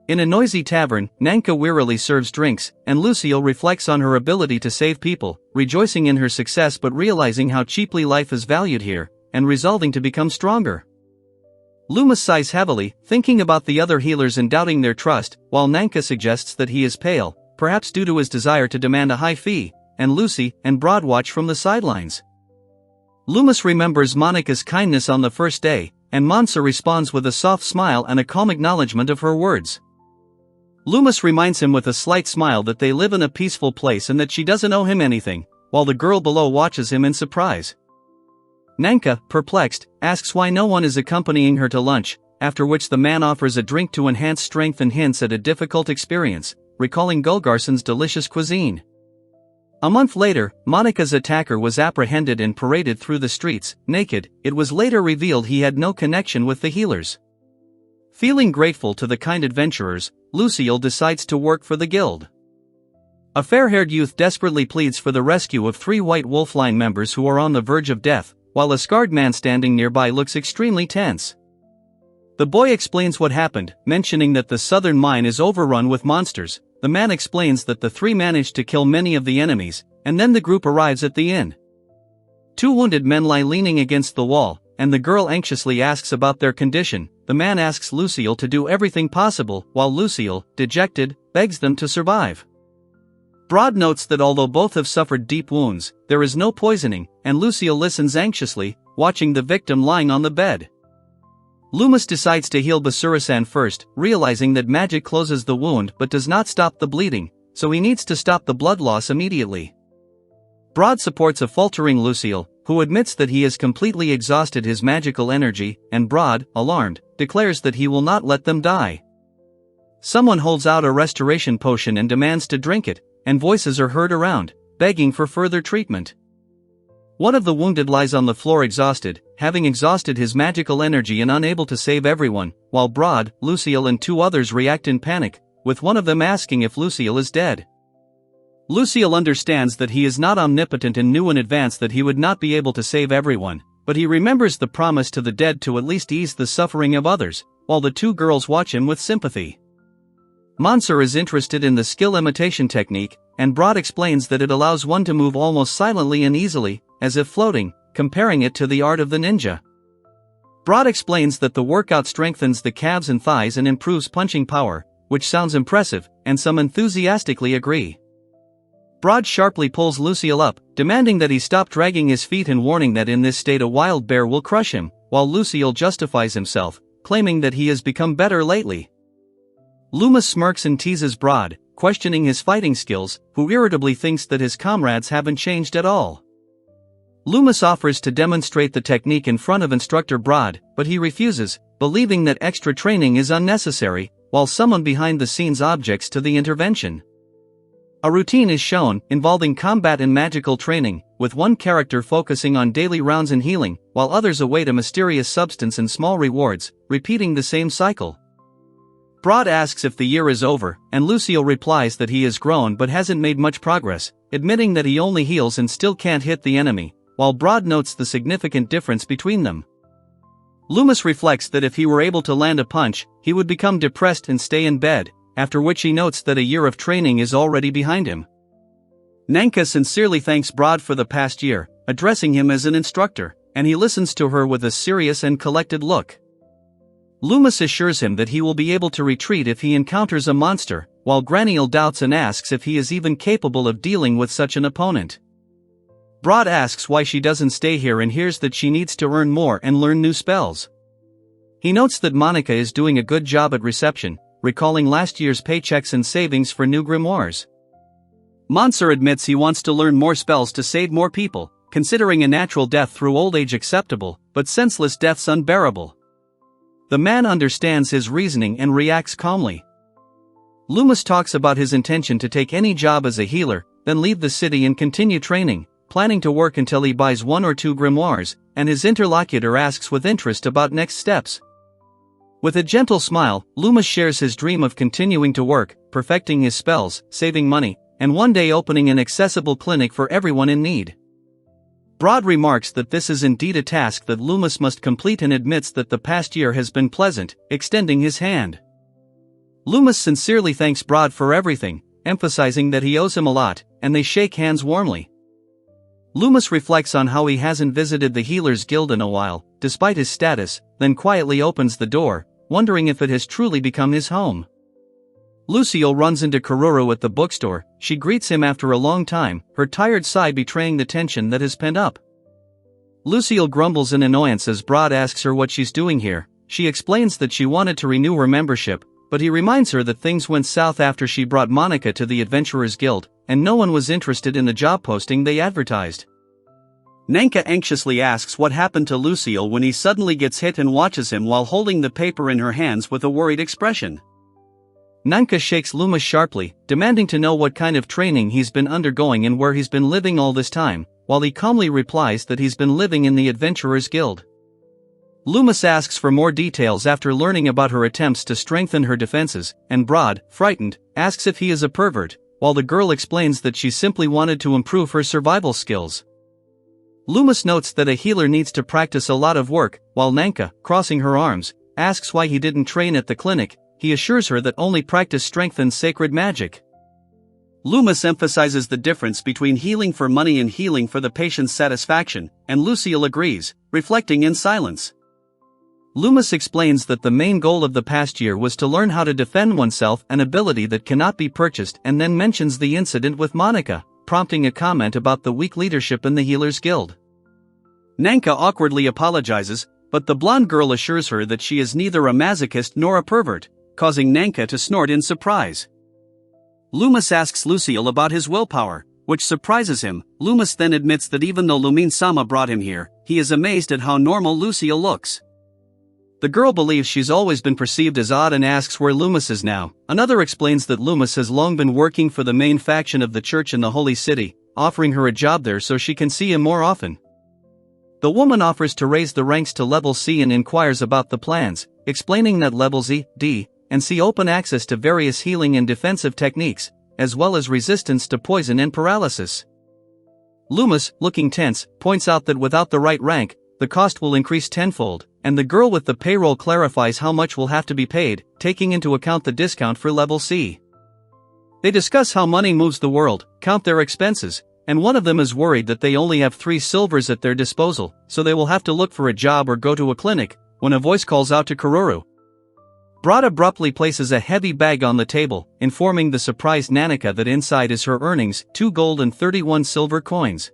In a noisy tavern, Nanka wearily serves drinks, and Lucille reflects on her ability to save people, rejoicing in her success but realizing how cheaply life is valued here, and resolving to become stronger. Loomis sighs heavily, thinking about the other healers and doubting their trust, while Nanka suggests that he is pale, perhaps due to his desire to demand a high fee, and Lucy and Broad watch from the sidelines. Loomis remembers Monica's kindness on the first day, and Mansa responds with a soft smile and a calm acknowledgement of her words. Loomis reminds him with a slight smile that they live in a peaceful place and that she doesn't owe him anything, while the girl below watches him in surprise. Nanka, perplexed, asks why no one is accompanying her to lunch, after which the man offers a drink to enhance strength and hints at a difficult experience, recalling Gulgarson's delicious cuisine. A month later, Monica's attacker was apprehended and paraded through the streets, naked. It was later revealed he had no connection with the healers. Feeling grateful to the kind adventurers, Lucille decides to work for the guild. A fair-haired youth desperately pleads for the rescue of 3 White Wolf Line members who are on the verge of death, while a scarred man standing nearby looks extremely tense. The boy explains what happened, mentioning that the southern mine is overrun with monsters. The man explains that the 3 managed to kill many of the enemies, and then the group arrives at the inn. 2 wounded men lie leaning against the wall, and the girl anxiously asks about their condition. The man asks Lucille to do everything possible, while Lucille, dejected, begs them to survive. Broad notes that although both have suffered deep wounds, there is no poisoning, and Lucille listens anxiously, watching the victim lying on the bed. Loomis decides to heal Basura-san first, realizing that magic closes the wound but does not stop the bleeding, so he needs to stop the blood loss immediately. Broad supports a faltering Lucille, who admits that he has completely exhausted his magical energy, and Broad, alarmed, declares that he will not let them die. Someone holds out a restoration potion and demands to drink it, and voices are heard around, begging for further treatment. One of the wounded lies on the floor exhausted, having exhausted his magical energy and unable to save everyone, while Broad, Lucille and 2 others react in panic, with one of them asking if Lucille is dead. Lucille understands that he is not omnipotent and knew in advance that he would not be able to save everyone, but he remembers the promise to the dead to at least ease the suffering of others, while the 2 girls watch him with sympathy. Mansur is interested in the skill imitation technique, and Broad explains that it allows one to move almost silently and easily, as if floating, comparing it to the art of the ninja. Broad explains that the workout strengthens the calves and thighs and improves punching power, which sounds impressive, and some enthusiastically agree. Broad sharply pulls Lucille up, demanding that he stop dragging his feet and warning that in this state a wild bear will crush him, while Lucille justifies himself, claiming that he has become better lately. Loomis smirks and teases Broad, questioning his fighting skills, who irritably thinks that his comrades haven't changed at all. Loomis offers to demonstrate the technique in front of instructor Broad, but he refuses, believing that extra training is unnecessary, while someone behind the scenes objects to the intervention. A routine is shown, involving combat and magical training, with one character focusing on daily rounds and healing, while others await a mysterious substance and small rewards, repeating the same cycle. Broad asks if the year is over, and Lucille replies that he has grown but hasn't made much progress, admitting that he only heals and still can't hit the enemy, while Broad notes the significant difference between them. Loomis reflects that if he were able to land a punch, he would become depressed and stay in bed, after which he notes that a year of training is already behind him. Nanka sincerely thanks Broad for the past year, addressing him as an instructor, and he listens to her with a serious and collected look. Loomis assures him that he will be able to retreat if he encounters a monster, while Graniel doubts and asks if he is even capable of dealing with such an opponent. Broad asks why she doesn't stay here and hears that she needs to earn more and learn new spells. He notes that Monica is doing a good job at reception, recalling last year's paychecks and savings for new grimoires. Mansur admits he wants to learn more spells to save more people, considering a natural death through old age acceptable, but senseless deaths unbearable. The man understands his reasoning and reacts calmly. Loomis talks about his intention to take any job as a healer, then leave the city and continue training, planning to work until he buys 1 or 2 grimoires, and his interlocutor asks with interest about next steps. With a gentle smile, Loomis shares his dream of continuing to work, perfecting his spells, saving money, and one day opening an accessible clinic for everyone in need. Broad remarks that this is indeed a task that Loomis must complete and admits that the past year has been pleasant, extending his hand. Loomis sincerely thanks Broad for everything, emphasizing that he owes him a lot, and they shake hands warmly. Loomis reflects on how he hasn't visited the Healers Guild in a while, despite his status, then quietly opens the door, wondering if it has truly become his home. Lucille runs into Kururu at the bookstore. She greets him after a long time, her tired sigh betraying the tension that has pent up. Lucille grumbles in annoyance as Broad asks her what she's doing here. She explains that she wanted to renew her membership, but he reminds her that things went south after she brought Monica to the Adventurers Guild, and no one was interested in the job posting they advertised. Nanka anxiously asks what happened to Lucille when he suddenly gets hit and watches him while holding the paper in her hands with a worried expression. Nanka shakes Loomis sharply, demanding to know what kind of training he's been undergoing and where he's been living all this time, while he calmly replies that he's been living in the Adventurers Guild. Loomis asks for more details after learning about her attempts to strengthen her defenses, and Broad, frightened, asks if he is a pervert, while the girl explains that she simply wanted to improve her survival skills. Loomis notes that a healer needs to practice a lot of work, while Nanka, crossing her arms, asks why he didn't train at the clinic. He assures her that only practice strengthens sacred magic. Loomis emphasizes the difference between healing for money and healing for the patient's satisfaction, and Lucille agrees, reflecting in silence. Loomis explains that the main goal of the past year was to learn how to defend oneself, an ability that cannot be purchased, and then mentions the incident with Monica, prompting a comment about the weak leadership in the Healers Guild. Nanka awkwardly apologizes, but the blonde girl assures her that she is neither a masochist nor a pervert, causing Nanka to snort in surprise. Loomis asks Lucille about his willpower, which surprises him. Loomis then admits that even though Lumine-sama brought him here, he is amazed at how normal Lucille looks. The girl believes she's always been perceived as odd and asks where Loomis is now. Another explains that Loomis has long been working for the main faction of the church in the Holy City, offering her a job there so she can see him more often. The woman offers to raise the ranks to level C and inquires about the plans, explaining that levels E, D, and C open access to various healing and defensive techniques, as well as resistance to poison and paralysis. Loomis, looking tense, points out that without the right rank, the cost will increase tenfold, and the girl with the payroll clarifies how much will have to be paid, taking into account the discount for level C. They discuss how money moves the world, count their expenses, and one of them is worried that they only have 3 silvers at their disposal, so they will have to look for a job or go to a clinic, when a voice calls out to Kururu. Broad abruptly places a heavy bag on the table, informing the surprised Nanika that inside is her earnings, 2 gold and 31 silver coins.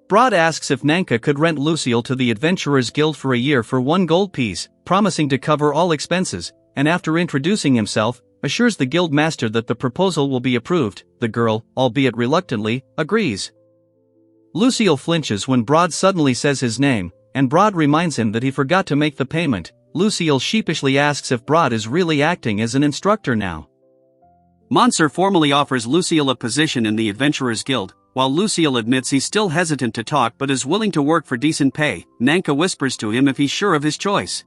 Broad asks if Nanka could rent Lucille to the Adventurers Guild for a year for 1 gold piece, promising to cover all expenses, and after introducing himself, assures the guild master that the proposal will be approved. The girl, albeit reluctantly, agrees. Lucille flinches when Broad suddenly says his name, and Broad reminds him that he forgot to make the payment. Lucille sheepishly asks if Broad is really acting as an instructor now. Monsieur formally offers Lucille a position in the Adventurers Guild. While Lucille admits he's still hesitant to talk but is willing to work for decent pay, Nanka whispers to him if he's sure of his choice.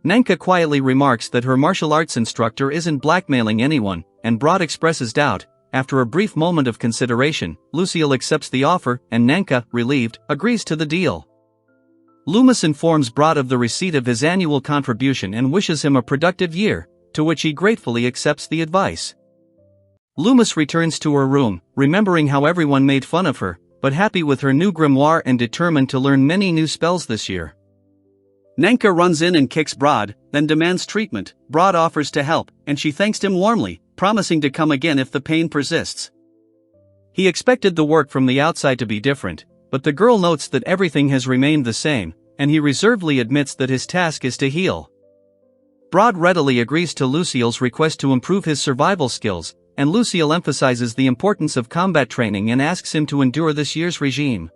Nanka quietly remarks that her martial arts instructor isn't blackmailing anyone, and Broad expresses doubt. After a brief moment of consideration, Lucille accepts the offer, and Nanka, relieved, agrees to the deal. Loomis informs Broad of the receipt of his annual contribution and wishes him a productive year, to which he gratefully accepts the advice. Loomis returns to her room, remembering how everyone made fun of her, but happy with her new grimoire and determined to learn many new spells this year. Nanka runs in and kicks Broad, then demands treatment. Broad offers to help, and she thanks him warmly, promising to come again if the pain persists. He expected the work from the outside to be different, but the girl notes that everything has remained the same, and he reservedly admits that his task is to heal. Broad readily agrees to Lucille's request to improve his survival skills, and Lucille emphasizes the importance of combat training and asks him to endure this year's regime.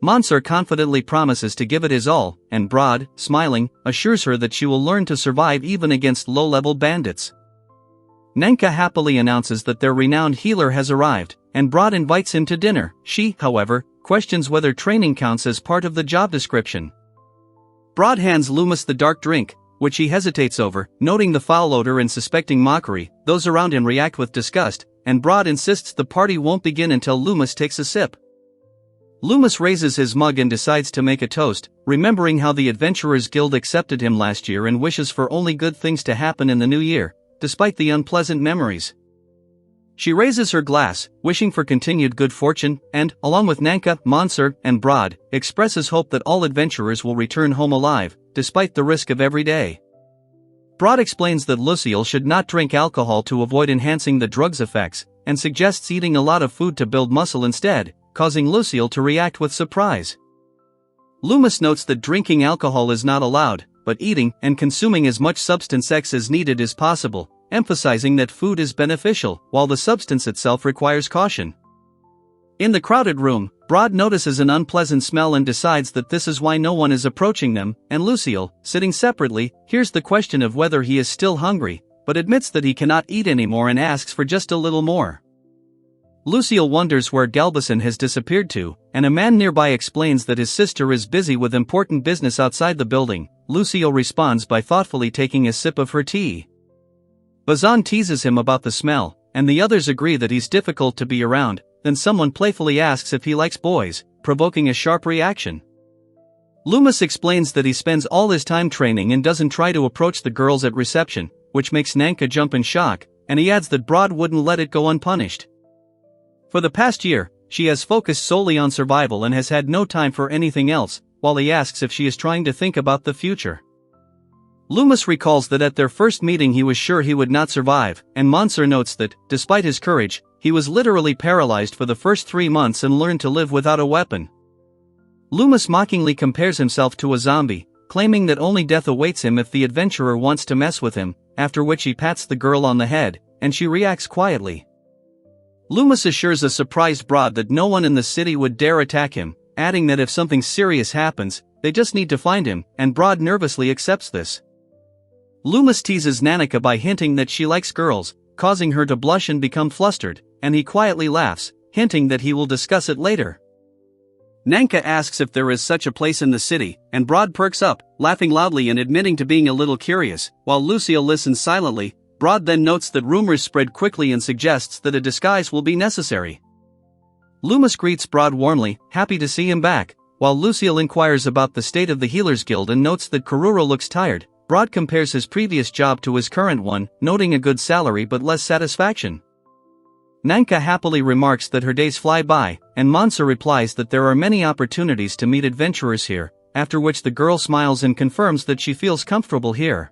Monsieur confidently promises to give it his all, and Broad, smiling, assures her that she will learn to survive even against low-level bandits. Nanka happily announces that their renowned healer has arrived, and Broad invites him to dinner. She, however, questions whether training counts as part of the job description. Broad hands Loomis the dark drink, which he hesitates over, noting the foul odor and suspecting mockery. Those around him react with disgust, and Broad insists the party won't begin until Loomis takes a sip. Loomis raises his mug and decides to make a toast, remembering how the Adventurers Guild accepted him last year and wishes for only good things to happen in the new year, despite the unpleasant memories. She raises her glass, wishing for continued good fortune, and, along with Nanka, Monsur, and Broad, expresses hope that all adventurers will return home alive, despite the risk of every day. Broad explains that Lucille should not drink alcohol to avoid enhancing the drug's effects, and suggests eating a lot of food to build muscle instead, causing Lucille to react with surprise. Loomis notes that drinking alcohol is not allowed, but eating and consuming as much substance X as needed is possible, emphasizing that food is beneficial, while the substance itself requires caution. In the crowded room, Broad notices an unpleasant smell and decides that this is why no one is approaching them, and Lucille, sitting separately, hears the question of whether he is still hungry, but admits that he cannot eat anymore and asks for just a little more. Lucille wonders where Galbison has disappeared to, and a man nearby explains that his sister is busy with important business outside the building. Lucille responds by thoughtfully taking a sip of her tea. Bazan teases him about the smell, and the others agree that he's difficult to be around. Then someone playfully asks if he likes boys, provoking a sharp reaction. Loomis explains that he spends all his time training and doesn't try to approach the girls at reception, which makes Nanka jump in shock, and he adds that Broad wouldn't let it go unpunished. For the past year, she has focused solely on survival and has had no time for anything else, while he asks if she is trying to think about the future. Loomis recalls that at their first meeting he was sure he would not survive, and Monsur notes that, despite his courage, he was literally paralyzed for the first 3 months and learned to live without a weapon. Loomis mockingly compares himself to a zombie, claiming that only death awaits him if the adventurer wants to mess with him, after which he pats the girl on the head, and she reacts quietly. Loomis assures a surprised Broad that no one in the city would dare attack him, adding that if something serious happens, they just need to find him, and Broad nervously accepts this. Loomis teases Nanika by hinting that she likes girls, causing her to blush and become flustered, and he quietly laughs, hinting that he will discuss it later. Nanka asks if there is such a place in the city, and Broad perks up, laughing loudly and admitting to being a little curious. While Lucille listens silently, Broad then notes that rumors spread quickly and suggests that a disguise will be necessary. Loomis greets Broad warmly, happy to see him back, while Lucille inquires about the state of the Healers Guild and notes that Kururo looks tired. Broad compares his previous job to his current one, noting a good salary but less satisfaction. Nanka happily remarks that her days fly by, and Monsur replies that there are many opportunities to meet adventurers here, after which the girl smiles and confirms that she feels comfortable here.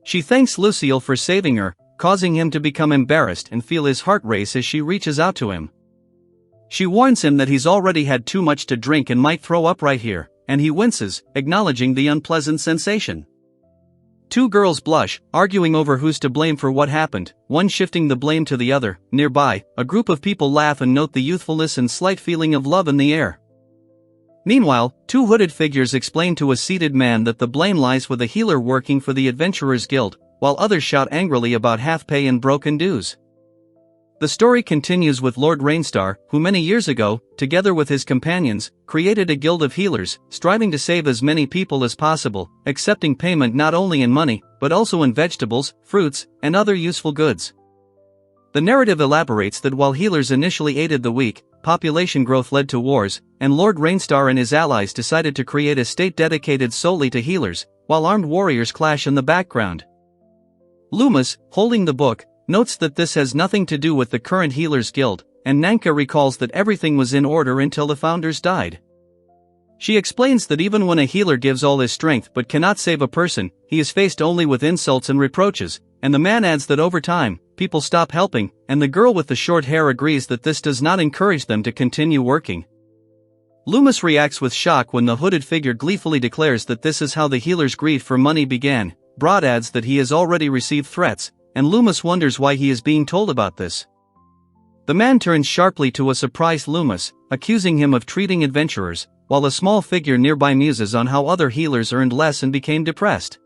She thanks Lucille for saving her, causing him to become embarrassed and feel his heart race as she reaches out to him. She warns him that he's already had too much to drink and might throw up right here, and he winces, acknowledging the unpleasant sensation. Two girls blush, arguing over who's to blame for what happened, one shifting the blame to the other. Nearby, a group of people laugh and note the youthfulness and slight feeling of love in the air. Meanwhile, two hooded figures explain to a seated man that the blame lies with a healer working for the Adventurers Guild, while others shout angrily about half pay and broken dues. The story continues with Lord Rainstar, who many years ago, together with his companions, created a guild of healers, striving to save as many people as possible, accepting payment not only in money, but also in vegetables, fruits, and other useful goods. The narrative elaborates that while healers initially aided the weak, population growth led to wars, and Lord Rainstar and his allies decided to create a state dedicated solely to healers, while armed warriors clash in the background. Loomis, holding the book, notes that this has nothing to do with the current Healers Guild, and Nanka recalls that everything was in order until the founders died. She explains that even when a healer gives all his strength but cannot save a person, he is faced only with insults and reproaches, and the man adds that over time, people stop helping, and the girl with the short hair agrees that this does not encourage them to continue working. Loomis reacts with shock when the hooded figure gleefully declares that this is how the healer's greed for money began. Broad adds that he has already received threats, and Loomis wonders why he is being told about this. The man turns sharply to a surprised Loomis, accusing him of treating adventurers, while a small figure nearby muses on how other healers earned less and became depressed.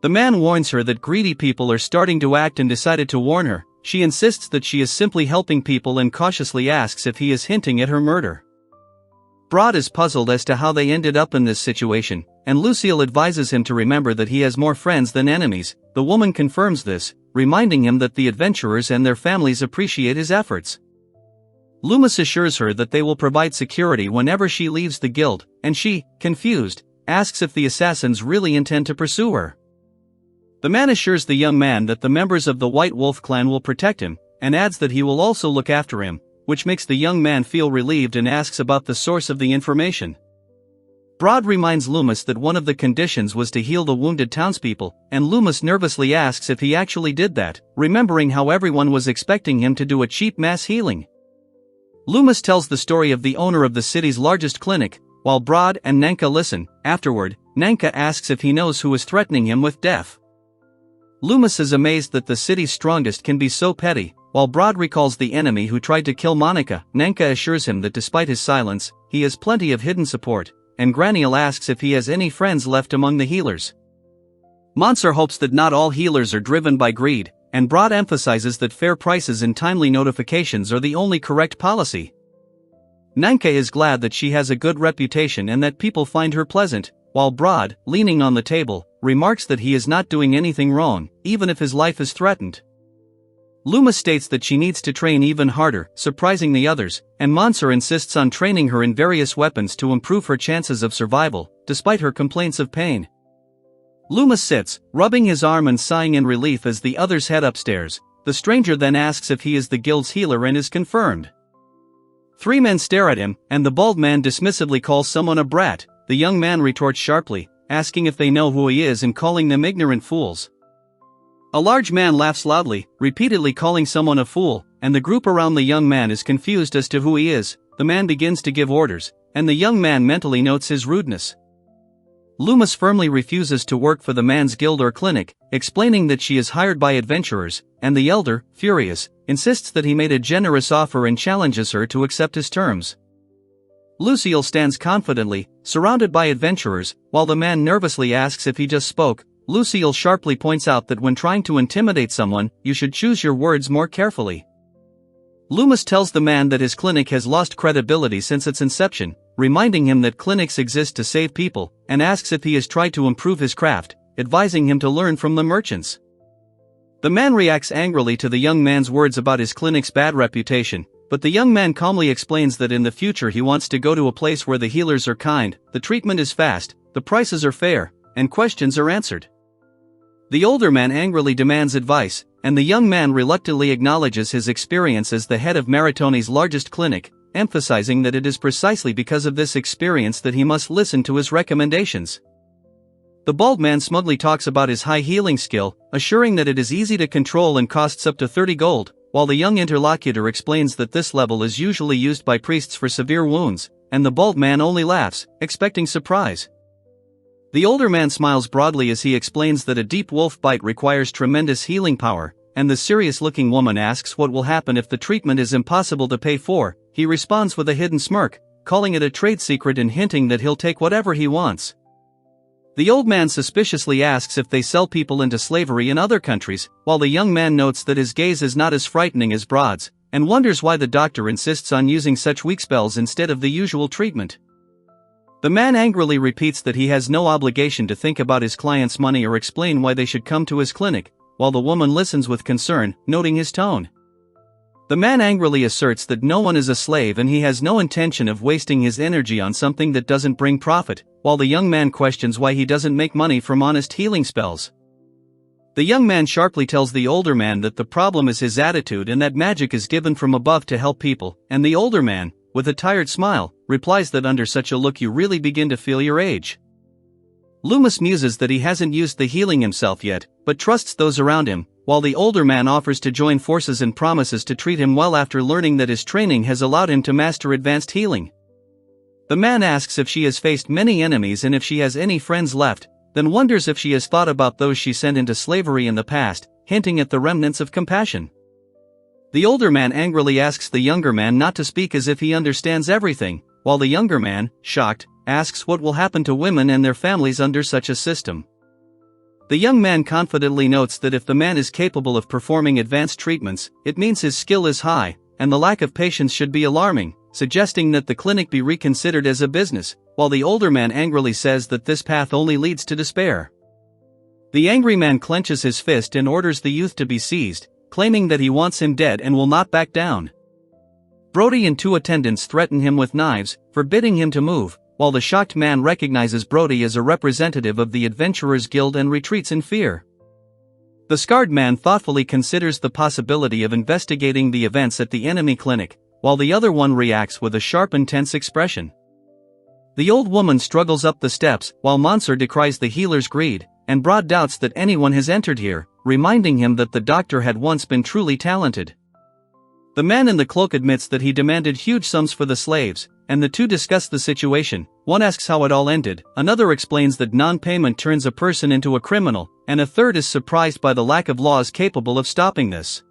The man warns her that greedy people are starting to act and decided to warn her. She insists that she is simply helping people and cautiously asks if he is hinting at her murder. Broad is puzzled as to how they ended up in this situation, and Lucille advises him to remember that he has more friends than enemies. The woman confirms this, reminding him that the adventurers and their families appreciate his efforts. Loomis assures her that they will provide security whenever she leaves the guild, and she, confused, asks if the assassins really intend to pursue her. The man assures the young man that the members of the White Wolf clan will protect him, and adds that he will also look after him, which makes the young man feel relieved and asks about the source of the information. Broad reminds Loomis that one of the conditions was to heal the wounded townspeople, and Loomis nervously asks if he actually did that, remembering how everyone was expecting him to do a cheap mass healing. Loomis tells the story of the owner of the city's largest clinic, while Broad and Nanka listen. Afterward, Nanka asks if he knows who is threatening him with death. Loomis is amazed that the city's strongest can be so petty, while Broad recalls the enemy who tried to kill Monica. Nanka assures him that despite his silence, he has plenty of hidden support, and Graniel asks if he has any friends left among the healers. Monsor hopes that not all healers are driven by greed, and Broad emphasizes that fair prices and timely notifications are the only correct policy. Nanka is glad that she has a good reputation and that people find her pleasant, while Broad, leaning on the table, remarks that he is not doing anything wrong, even if his life is threatened. Loomis states that she needs to train even harder, surprising the others, and Monsor insists on training her in various weapons to improve her chances of survival, despite her complaints of pain. Loomis sits, rubbing his arm and sighing in relief as the others head upstairs. The stranger then asks if he is the guild's healer and is confirmed. Three men stare at him, and the bald man dismissively calls someone a brat. The young man retorts sharply, asking if they know who he is and calling them ignorant fools. A large man laughs loudly, repeatedly calling someone a fool, and the group around the young man is confused as to who he is. The man begins to give orders, and the young man mentally notes his rudeness. Loomis firmly refuses to work for the man's guild or clinic, explaining that she is hired by adventurers, and the elder, furious, insists that he made a generous offer and challenges her to accept his terms. Lucille stands confidently, surrounded by adventurers, while the man nervously asks if he just spoke. Lucille sharply points out that when trying to intimidate someone, you should choose your words more carefully. Loomis tells the man that his clinic has lost credibility since its inception, reminding him that clinics exist to save people, and asks if he has tried to improve his craft, advising him to learn from the merchants. The man reacts angrily to the young man's words about his clinic's bad reputation, but the young man calmly explains that in the future he wants to go to a place where the healers are kind, the treatment is fast, the prices are fair, and questions are answered. The older man angrily demands advice, and the young man reluctantly acknowledges his experience as the head of Maritoni's largest clinic, emphasizing that it is precisely because of this experience that he must listen to his recommendations. The bald man smugly talks about his high healing skill, assuring that it is easy to control and costs up to 30 gold, while the young interlocutor explains that this level is usually used by priests for severe wounds, and the bald man only laughs, expecting surprise. The older man smiles broadly as he explains that a deep wolf bite requires tremendous healing power, and the serious-looking woman asks what will happen if the treatment is impossible to pay for. He responds with a hidden smirk, calling it a trade secret and hinting that he'll take whatever he wants. The old man suspiciously asks if they sell people into slavery in other countries, while the young man notes that his gaze is not as frightening as Broad's, and wonders why the doctor insists on using such weak spells instead of the usual treatment. The man angrily repeats that he has no obligation to think about his client's money or explain why they should come to his clinic, while the woman listens with concern, noting his tone. The man angrily asserts that no one is a slave and he has no intention of wasting his energy on something that doesn't bring profit, while the young man questions why he doesn't make money from honest healing spells. The young man sharply tells the older man that the problem is his attitude and that magic is given from above to help people, and the older man, with a tired smile, replies that under such a look you really begin to feel your age. Loomis muses that he hasn't used the healing himself yet, but trusts those around him, while the older man offers to join forces and promises to treat him well after learning that his training has allowed him to master advanced healing. The man asks if she has faced many enemies and if she has any friends left, then wonders if she has thought about those she sent into slavery in the past, hinting at the remnants of compassion. The older man angrily asks the younger man not to speak as if he understands everything, while the younger man, shocked, asks what will happen to women and their families under such a system. The young man confidently notes that if the man is capable of performing advanced treatments, it means his skill is high, and the lack of patience should be alarming, suggesting that the clinic be reconsidered as a business, while the older man angrily says that this path only leads to despair. The angry man clenches his fist and orders the youth to be seized, claiming that he wants him dead and will not back down. Brody and 2 attendants threaten him with knives, forbidding him to move, while the shocked man recognizes Brody as a representative of the Adventurers Guild and retreats in fear. The scarred man thoughtfully considers the possibility of investigating the events at the enemy clinic, while the other one reacts with a sharp and tense expression. The old woman struggles up the steps, while Monsieur decries the healer's greed, and Brod doubts that anyone has entered here, reminding him that the doctor had once been truly talented. The man in the cloak admits that he demanded huge sums for the slaves, and the two discuss the situation. One asks how it all ended, another explains that non-payment turns a person into a criminal, and a third is surprised by the lack of laws capable of stopping this.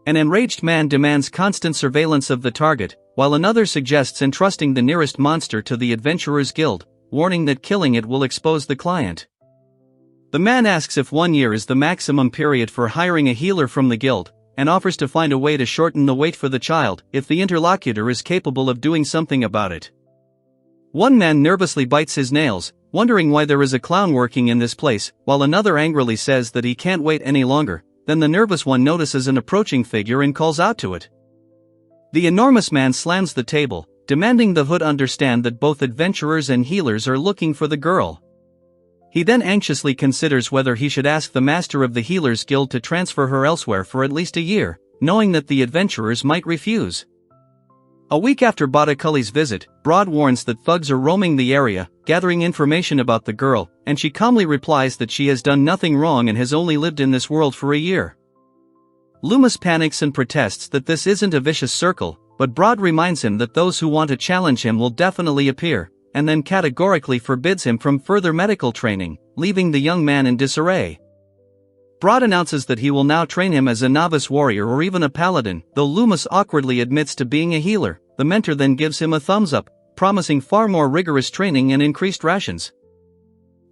An enraged man demands constant surveillance of the target, while another suggests entrusting the nearest monster to the Adventurers Guild, warning that killing it will expose the client. The man asks if 1 year is the maximum period for hiring a healer from the guild, and offers to find a way to shorten the wait for the child if the interlocutor is capable of doing something about it. One man nervously bites his nails, wondering why there is a clown working in this place, while another angrily says that he can't wait any longer. Then the nervous one notices an approaching figure and calls out to it. The enormous man slams the table, demanding the hood understand that both adventurers and healers are looking for the girl. He then anxiously considers whether he should ask the master of the Healers Guild to transfer her elsewhere for at least a year, knowing that the adventurers might refuse. A week after Badacully's visit, Brod warns that thugs are roaming the area, gathering information about the girl, and she calmly replies that she has done nothing wrong and has only lived in this world for a year. Loomis panics and protests that this isn't a vicious circle, but Brod reminds him that those who want to challenge him will definitely appear, and then categorically forbids him from further medical training, leaving the young man in disarray. Brod announces that he will now train him as a novice warrior or even a paladin, though Loomis awkwardly admits to being a healer. The mentor then gives him a thumbs up, promising far more rigorous training and increased rations.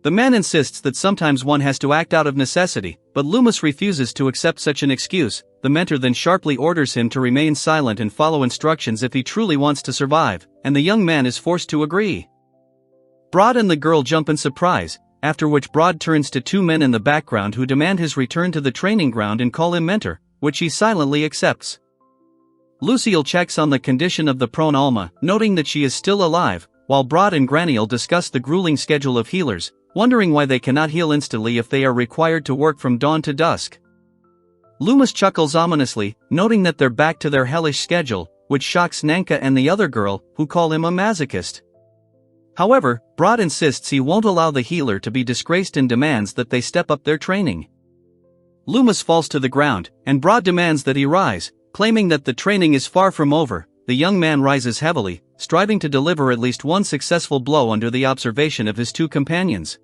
The man insists that sometimes one has to act out of necessity, but Loomis refuses to accept such an excuse. The mentor then sharply orders him to remain silent and follow instructions if he truly wants to survive, and the young man is forced to agree. Brod and the girl jump in surprise, after which Brod turns to 2 men in the background who demand his return to the training ground and call him mentor, which he silently accepts. Lucille checks on the condition of the prone Alma, noting that she is still alive, while Brod and Graniel discuss the grueling schedule of healers, wondering why they cannot heal instantly if they are required to work from dawn to dusk. Loomis chuckles ominously, noting that they're back to their hellish schedule, which shocks Nanka and the other girl, who call him a masochist. However, Brod insists he won't allow the healer to be disgraced and demands that they step up their training. Loomis falls to the ground, and Brod demands that he rise, claiming that the training is far from over. The young man rises heavily, striving to deliver at least one successful blow under the observation of his 2 companions.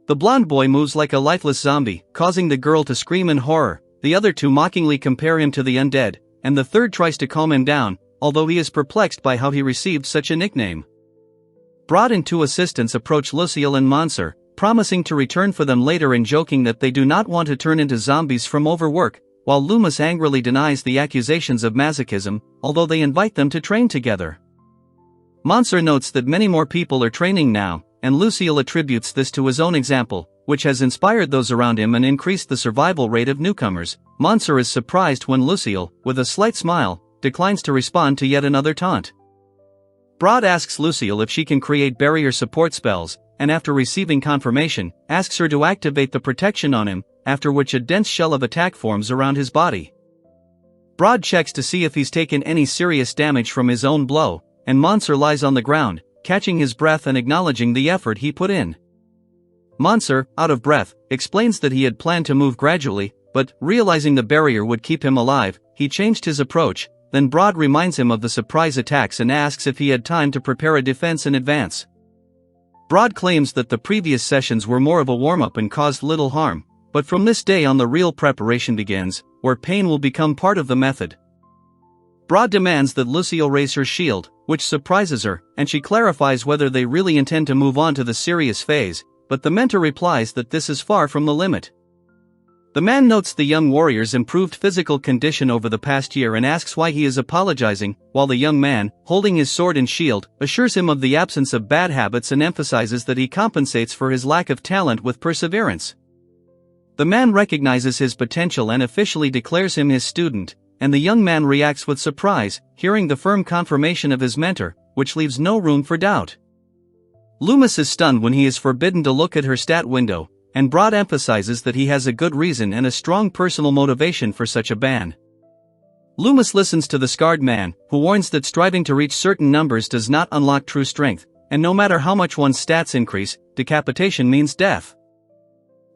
The blonde boy moves like a lifeless zombie, causing the girl to scream in horror. The other 2 mockingly compare him to the undead, and the third tries to calm him down, although he is perplexed by how he received such a nickname. Brod and 2 assistants approach Lucille and Monsieur, promising to return for them later and joking that they do not want to turn into zombies from overwork, while Loomis angrily denies the accusations of masochism, although they invite them to train together. Monsieur notes that many more people are training now, and Lucille attributes this to his own example, which has inspired those around him and increased the survival rate of newcomers. Monsieur is surprised when Lucille, with a slight smile, declines to respond to yet another taunt. Brod asks Lucille if she can create barrier support spells, and after receiving confirmation, asks her to activate the protection on him, after which a dense shell of attack forms around his body. Brod checks to see if he's taken any serious damage from his own blow, and Monsieur lies on the ground, catching his breath and acknowledging the effort he put in. Monsieur, out of breath, explains that he had planned to move gradually, but, realizing the barrier would keep him alive, he changed his approach. Then Brod reminds him of the surprise attacks and asks if he had time to prepare a defense in advance. Brod claims that the previous sessions were more of a warm-up and caused little harm, but from this day on the real preparation begins, where pain will become part of the method. Brod demands that Lucille raise her shield, which surprises her, and she clarifies whether they really intend to move on to the serious phase, but the mentor replies that this is far from the limit. The man notes the young warrior's improved physical condition over the past year and asks why he is apologizing, while the young man, holding his sword and shield, assures him of the absence of bad habits and emphasizes that he compensates for his lack of talent with perseverance. The man recognizes his potential and officially declares him his student, and the young man reacts with surprise, hearing the firm confirmation of his mentor, which leaves no room for doubt. Loomis is stunned when he is forbidden to look at her stat window, and Broad emphasizes that he has a good reason and a strong personal motivation for such a ban. Loomis listens to the scarred man, who warns that striving to reach certain numbers does not unlock true strength, and no matter how much one's stats increase, decapitation means death.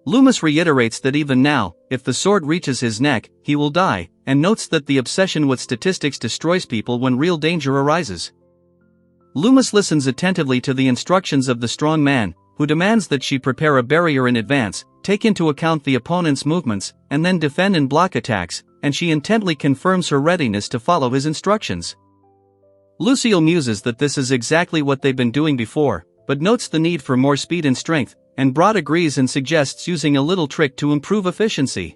Loomis reiterates that even now, if the sword reaches his neck, he will die, and notes that the obsession with statistics destroys people when real danger arises. Loomis listens attentively to the instructions of the strong man, who demands that she prepare a barrier in advance, take into account the opponent's movements, and then defend and block attacks, and she intently confirms her readiness to follow his instructions. Lucille muses that this is exactly what they've been doing before, but notes the need for more speed and strength, and Broad agrees and suggests using a little trick to improve efficiency.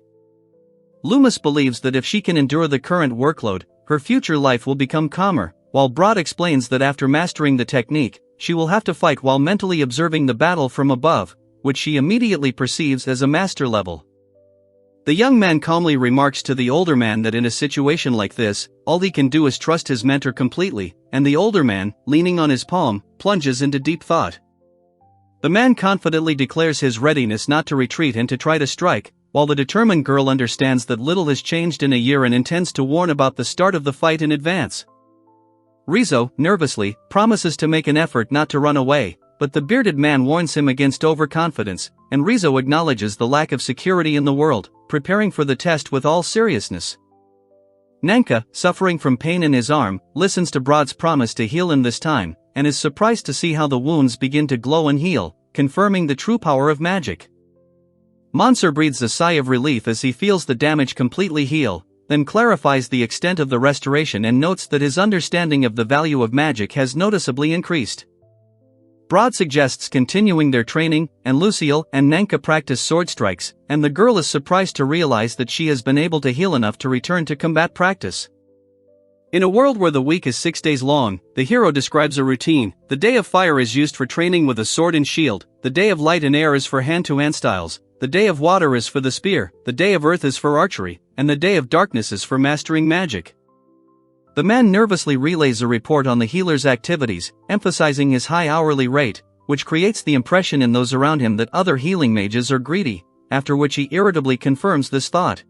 Loomis believes that if she can endure the current workload, her future life will become calmer, while Broad explains that after mastering the technique, she will have to fight while mentally observing the battle from above, which she immediately perceives as a master level. The young man calmly remarks to the older man that in a situation like this, all he can do is trust his mentor completely, and the older man, leaning on his palm, plunges into deep thought. The man confidently declares his readiness not to retreat and to try to strike, while the determined girl understands that little has changed in a year and intends to warn about the start of the fight in advance. Rizzo, nervously, promises to make an effort not to run away, but the bearded man warns him against overconfidence, and Rizzo acknowledges the lack of security in the world, preparing for the test with all seriousness. Nanka, suffering from pain in his arm, listens to Broad's promise to heal him this time, and is surprised to see how the wounds begin to glow and heal, confirming the true power of magic. Monsor breathes a sigh of relief as he feels the damage completely heal, then clarifies the extent of the restoration and notes that his understanding of the value of magic has noticeably increased. Broad suggests continuing their training, and Lucille and Nanka practice sword strikes, and the girl is surprised to realize that she has been able to heal enough to return to combat practice. In a world where the week is 6 days long, the hero describes a routine. The day of fire is used for training with a sword and shield, the day of light and air is for hand-to-hand styles, the day of water is for the spear, the day of earth is for archery, and the day of darkness is for mastering magic. The man nervously relays a report on the healer's activities, emphasizing his high hourly rate, which creates the impression in those around him that other healing mages are greedy, after which he irritably confirms this thought.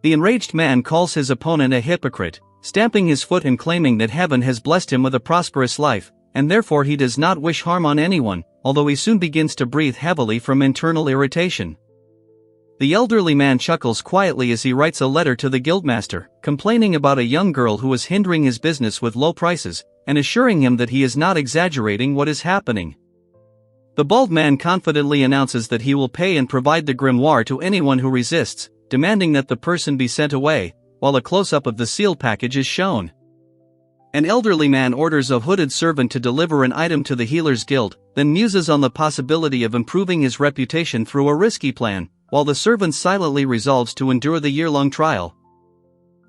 The enraged man calls his opponent a hypocrite, stamping his foot and claiming that heaven has blessed him with a prosperous life, and therefore he does not wish harm on anyone, although he soon begins to breathe heavily from internal irritation. The elderly man chuckles quietly as he writes a letter to the guildmaster, complaining about a young girl who is hindering his business with low prices, and assuring him that he is not exaggerating what is happening. The bald man confidently announces that he will pay and provide the grimoire to anyone who resists, demanding that the person be sent away, while a close-up of the sealed package is shown. An elderly man orders a hooded servant to deliver an item to the healer's guild, then muses on the possibility of improving his reputation through a risky plan, while the servant silently resolves to endure the year-long trial.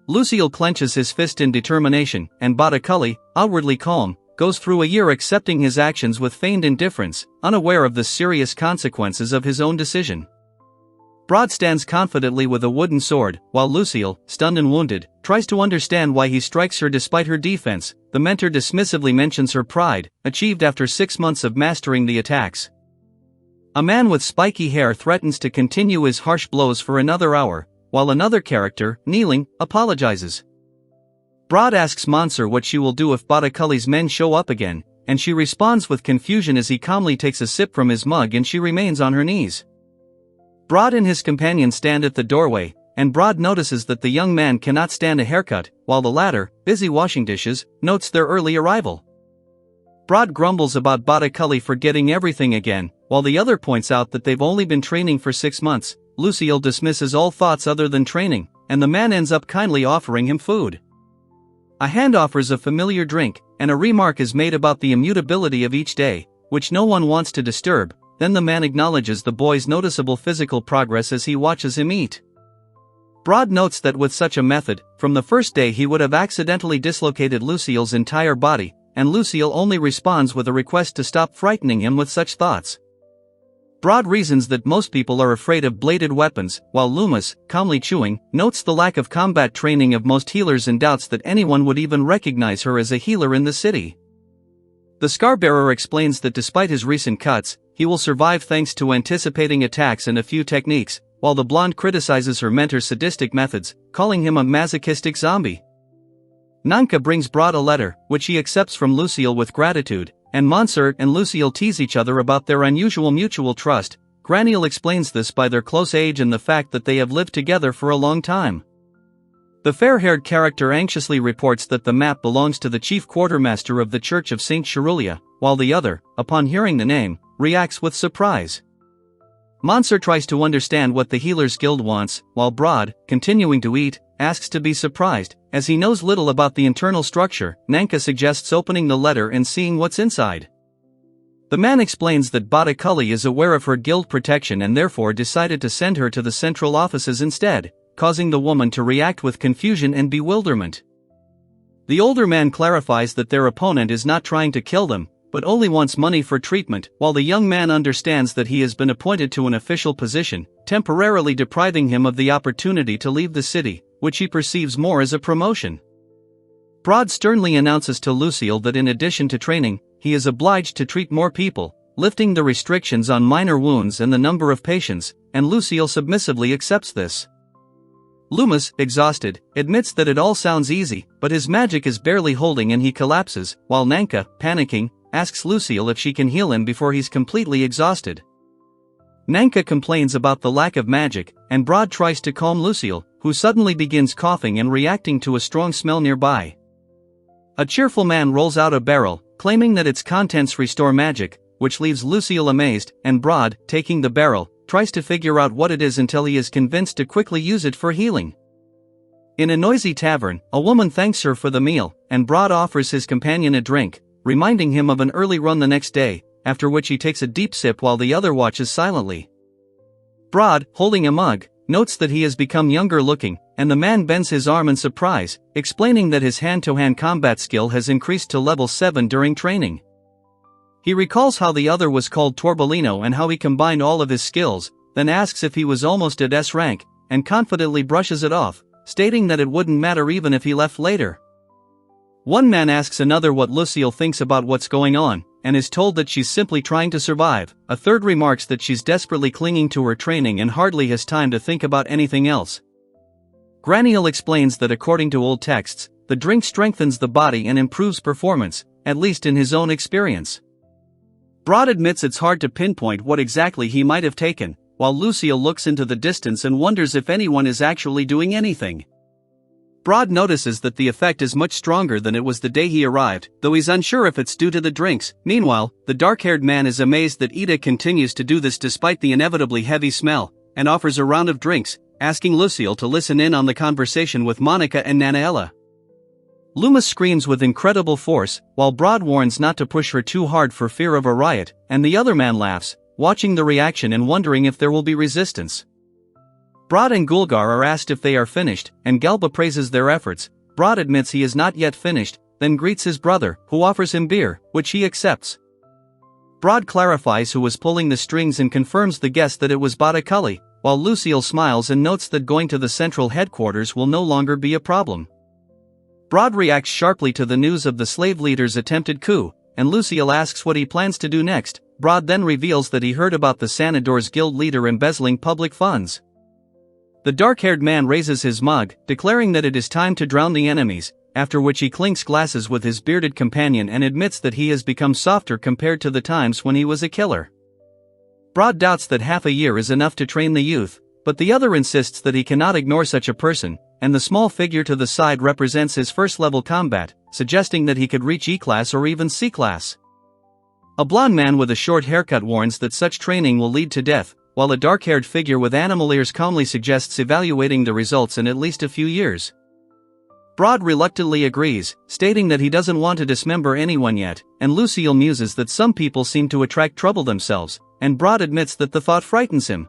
Lucille clenches his fist in determination, and Botticelli, outwardly calm, goes through a year accepting his actions with feigned indifference, unaware of the serious consequences of his own decision. Broad stands confidently with a wooden sword, while Lucille, stunned and wounded, tries to understand why he strikes her despite her defense. The mentor dismissively mentions her pride, achieved after 6 months of mastering the attacks. A man with spiky hair threatens to continue his harsh blows for another hour, while another character, kneeling, apologizes. Broad asks Monsor what she will do if Botticelli's men show up again, and she responds with confusion as he calmly takes a sip from his mug and she remains on her knees. Broad and his companion stand at the doorway, and Broad notices that the young man cannot stand a haircut, while the latter, busy washing dishes, notes their early arrival. Broad grumbles about Botticelli forgetting everything again, while the other points out that they've only been training for 6 months. Lucille dismisses all thoughts other than training, and the man ends up kindly offering him food. A hand offers a familiar drink, and a remark is made about the immutability of each day, which no one wants to disturb, then the man acknowledges the boy's noticeable physical progress as he watches him eat. Brod notes that with such a method, from the first day he would have accidentally dislocated Lucille's entire body, and Lucille only responds with a request to stop frightening him with such thoughts. Brod reasons that most people are afraid of bladed weapons, while Loomis, calmly chewing, notes the lack of combat training of most healers and doubts that anyone would even recognize her as a healer in the city. The Scarbearer explains that despite his recent cuts, he will survive thanks to anticipating attacks and a few techniques, while the blonde criticizes her mentor's sadistic methods, calling him a masochistic zombie. Nanka brings Brod a letter, which he accepts from Lucille with gratitude, and Monsert and Lucille tease each other about their unusual mutual trust. Graniel explains this by their close age and the fact that they have lived together for a long time. The fair-haired character anxiously reports that the map belongs to the chief quartermaster of the Church of St. Cherulia, while the other, upon hearing the name, reacts with surprise. Monsert tries to understand what the Healers Guild wants, while Brod, continuing to eat, asks to be surprised. As he knows little about the internal structure, Nanka suggests opening the letter and seeing what's inside. The man explains that Badacully is aware of her guild protection and therefore decided to send her to the central offices instead, causing the woman to react with confusion and bewilderment. The older man clarifies that their opponent is not trying to kill them, but only wants money for treatment, while the young man understands that he has been appointed to an official position, temporarily depriving him of the opportunity to leave the city, which he perceives more as a promotion. Brod sternly announces to Lucille that in addition to training, he is obliged to treat more people, lifting the restrictions on minor wounds and the number of patients, and Lucille submissively accepts this. Loomis, exhausted, admits that it all sounds easy, but his magic is barely holding and he collapses, while Nanka, panicking, asks Lucille if she can heal him before he's completely exhausted. Nanka complains about the lack of magic, and Brod tries to calm Lucille, who suddenly begins coughing and reacting to a strong smell nearby. A cheerful man rolls out a barrel, claiming that its contents restore magic, which leaves Lucille amazed, and Brod, taking the barrel, tries to figure out what it is until he is convinced to quickly use it for healing. In a noisy tavern, a woman thanks her for the meal, and Brod offers his companion a drink, reminding him of an early run the next day, after which he takes a deep sip while the other watches silently. Brod, holding a mug, notes that he has become younger looking, and the man bends his arm in surprise, explaining that his hand-to-hand combat skill has increased to level 7 during training. He recalls how the other was called Torbellino and how he combined all of his skills, then asks if he was almost at S rank, and confidently brushes it off, stating that it wouldn't matter even if he left later. One man asks another what Lucille thinks about what's going on, and is told that she's simply trying to survive. A third remarks that she's desperately clinging to her training and hardly has time to think about anything else. Graniel explains that according to old texts, the drink strengthens the body and improves performance, at least in his own experience. Brod admits it's hard to pinpoint what exactly he might have taken, while Lucille looks into the distance and wonders if anyone is actually doing anything. Brod notices that the effect is much stronger than it was the day he arrived, though he's unsure if it's due to the drinks. Meanwhile, the dark-haired man is amazed that Ida continues to do this despite the inevitably heavy smell, and offers a round of drinks, asking Lucille to listen in on the conversation with Monica and Nanaella. Loomis screams with incredible force, while Brod warns not to push her too hard for fear of a riot, and the other man laughs, watching the reaction and wondering if there will be resistance. Brod and Gulgar are asked if they are finished, and Galba praises their efforts. Brod admits he is not yet finished, then greets his brother, who offers him beer, which he accepts. Brod clarifies who was pulling the strings and confirms the guess that it was Badacully, while Lucille smiles and notes that going to the central headquarters will no longer be a problem. Brod reacts sharply to the news of the slave leader's attempted coup, and Lucille asks what he plans to do next. Brod then reveals that he heard about the Sanador's guild leader embezzling public funds. The dark-haired man raises his mug, declaring that it is time to drown the enemies, after which he clinks glasses with his bearded companion and admits that he has become softer compared to the times when he was a killer. Brod doubts that half a year is enough to train the youth, but the other insists that he cannot ignore such a person, and the small figure to the side represents his first-level combat, suggesting that he could reach E-class or even C-class. A blond man with a short haircut warns that such training will lead to death, while a dark-haired figure with animal ears calmly suggests evaluating the results in at least a few years. Broad reluctantly agrees, stating that he doesn't want to dismember anyone yet, and Lucille muses that some people seem to attract trouble themselves, and Broad admits that the thought frightens him.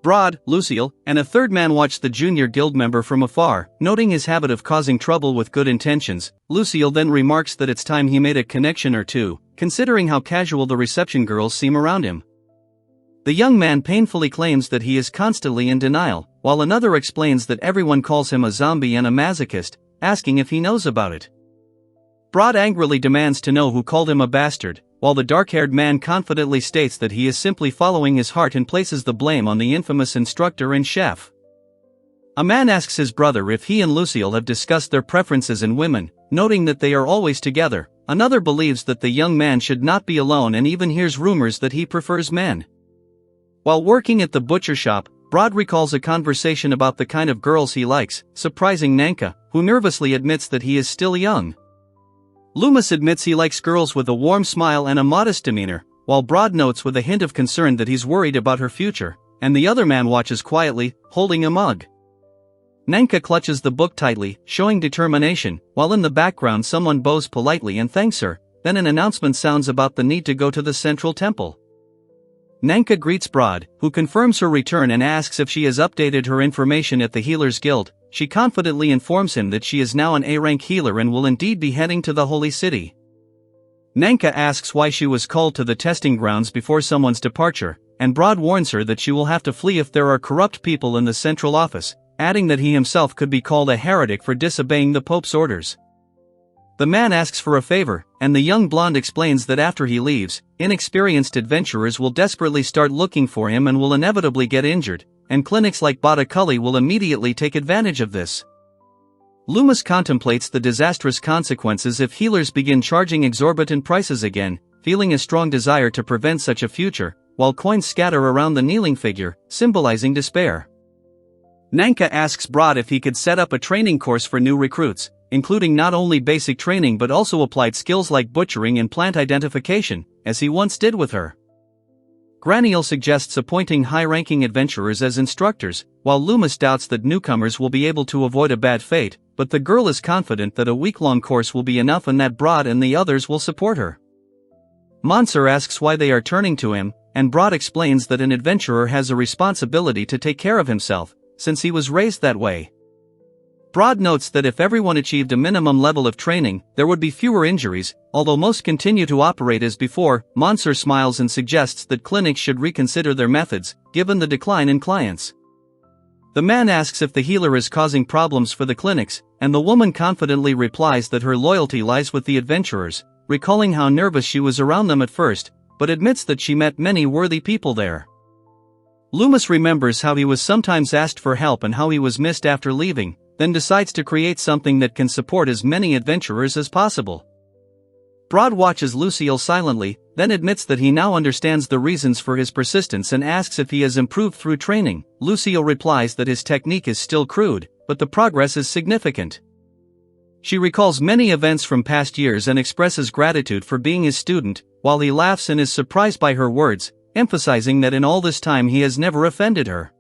Broad, Lucille, and a third man watch the junior guild member from afar, noting his habit of causing trouble with good intentions. Lucille then remarks that it's time he made a connection or two, considering how casual the reception girls seem around him. The young man painfully claims that he is constantly in denial, while another explains that everyone calls him a zombie and a masochist, asking if he knows about it. Broad angrily demands to know who called him a bastard, while the dark-haired man confidently states that he is simply following his heart and places the blame on the infamous instructor and chef. A man asks his brother if he and Lucille have discussed their preferences in women, noting that they are always together. Another believes that the young man should not be alone and even hears rumors that he prefers men. While working at the butcher shop, Broad recalls a conversation about the kind of girls he likes, surprising Nanka, who nervously admits that he is still young. Loomis admits he likes girls with a warm smile and a modest demeanor, while Broad notes with a hint of concern that he's worried about her future, and the other man watches quietly, holding a mug. Nanka clutches the book tightly, showing determination, while in the background someone bows politely and thanks her. Then an announcement sounds about the need to go to the central temple. Nanka greets Broad, who confirms her return and asks if she has updated her information at the Healers Guild. She confidently informs him that she is now an A-rank healer and will indeed be heading to the Holy City. Nanka asks why she was called to the testing grounds before someone's departure, and Broad warns her that she will have to flee if there are corrupt people in the central office, adding that he himself could be called a heretic for disobeying the Pope's orders. The man asks for a favor, and the young blonde explains that after he leaves, inexperienced adventurers will desperately start looking for him and will inevitably get injured, and clinics like Botticelli will immediately take advantage of this. Loomis contemplates the disastrous consequences if healers begin charging exorbitant prices again, feeling a strong desire to prevent such a future, while coins scatter around the kneeling figure, symbolizing despair. Nanka asks Broad if he could set up a training course for new recruits, including not only basic training but also applied skills like butchering and plant identification, as he once did with her. Graniel suggests appointing high-ranking adventurers as instructors, while Loomis doubts that newcomers will be able to avoid a bad fate, but the girl is confident that a week-long course will be enough and that Broad and the others will support her. Monsur asks why they are turning to him, and Broad explains that an adventurer has a responsibility to take care of himself, since he was raised that way. Broad notes that if everyone achieved a minimum level of training, there would be fewer injuries, although most continue to operate as before. Monsur smiles and suggests that clinics should reconsider their methods, given the decline in clients. The man asks if the healer is causing problems for the clinics, and the woman confidently replies that her loyalty lies with the adventurers, recalling how nervous she was around them at first, but admits that she met many worthy people there. Loomis remembers how he was sometimes asked for help and how he was missed after leaving, then decides to create something that can support as many adventurers as possible. Broad watches Lucille silently, then admits that he now understands the reasons for his persistence and asks if he has improved through training. Lucille replies that his technique is still crude, but the progress is significant. She recalls many events from past years and expresses gratitude for being his student, while he laughs and is surprised by her words, emphasizing that in all this time he has never offended her.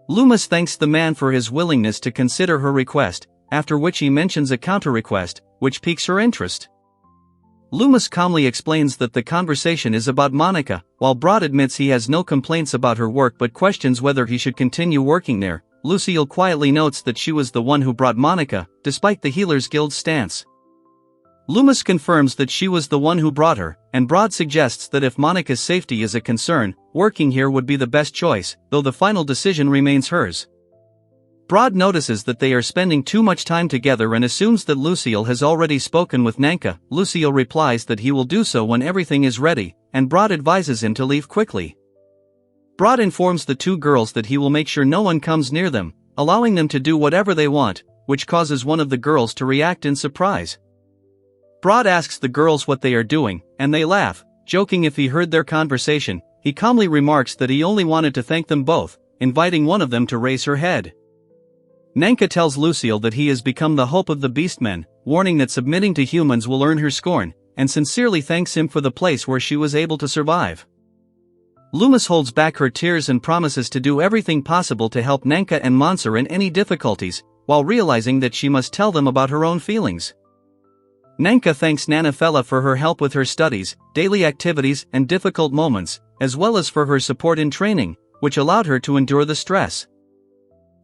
Loomis thanks the man for his willingness to consider her request, after which he mentions a counter-request, which piques her interest. Loomis calmly explains that the conversation is about Monica, while Broad admits he has no complaints about her work but questions whether he should continue working there. Lucille quietly notes that she was the one who brought Monica, despite the Healers Guild's stance. Loomis confirms that she was the one who brought her, and Broad suggests that if Monica's safety is a concern, working here would be the best choice, though the final decision remains hers. Broad notices that they are spending too much time together and assumes that Lucille has already spoken with Nanka. Lucille replies that he will do so when everything is ready, and Broad advises him to leave quickly. Broad informs the two girls that he will make sure no one comes near them, allowing them to do whatever they want, which causes one of the girls to react in surprise. Broad asks the girls what they are doing, and they laugh, joking if he heard their conversation. He calmly remarks that he only wanted to thank them both, inviting one of them to raise her head. Nanka tells Lucille that he has become the hope of the Beastmen, warning that submitting to humans will earn her scorn, and sincerely thanks him for the place where she was able to survive. Loomis holds back her tears and promises to do everything possible to help Nanka and Monsur in any difficulties, while realizing that she must tell them about her own feelings. Nanka thanks Nanafella for her help with her studies, daily activities and difficult moments, as well as for her support in training, which allowed her to endure the stress.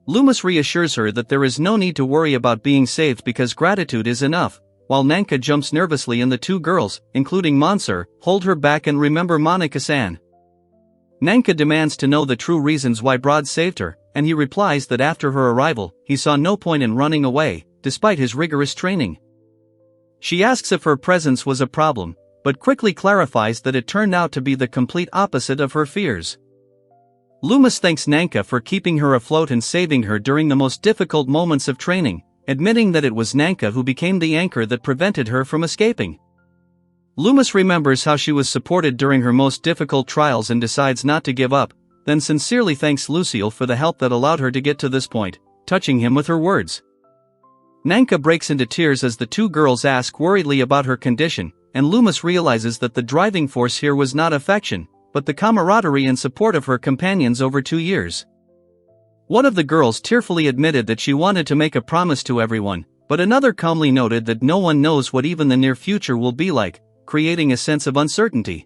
Loomis reassures her that there is no need to worry about being saved because gratitude is enough, while Nanka jumps nervously and the two girls, including Mansur, hold her back and remember Monica-san. Nanka demands to know the true reasons why Broad saved her, and he replies that after her arrival, he saw no point in running away, despite his rigorous training. She asks if her presence was a problem, but quickly clarifies that it turned out to be the complete opposite of her fears. Loomis thanks Nanka for keeping her afloat and saving her during the most difficult moments of training, admitting that it was Nanka who became the anchor that prevented her from escaping. Loomis remembers how she was supported during her most difficult trials and decides not to give up, then sincerely thanks Lucille for the help that allowed her to get to this point, touching him with her words. Nanka breaks into tears as the two girls ask worriedly about her condition, and Loomis realizes that the driving force here was not affection, but the camaraderie and support of her companions over 2 years. One of the girls tearfully admitted that she wanted to make a promise to everyone, but another calmly noted that no one knows what even the near future will be like, creating a sense of uncertainty.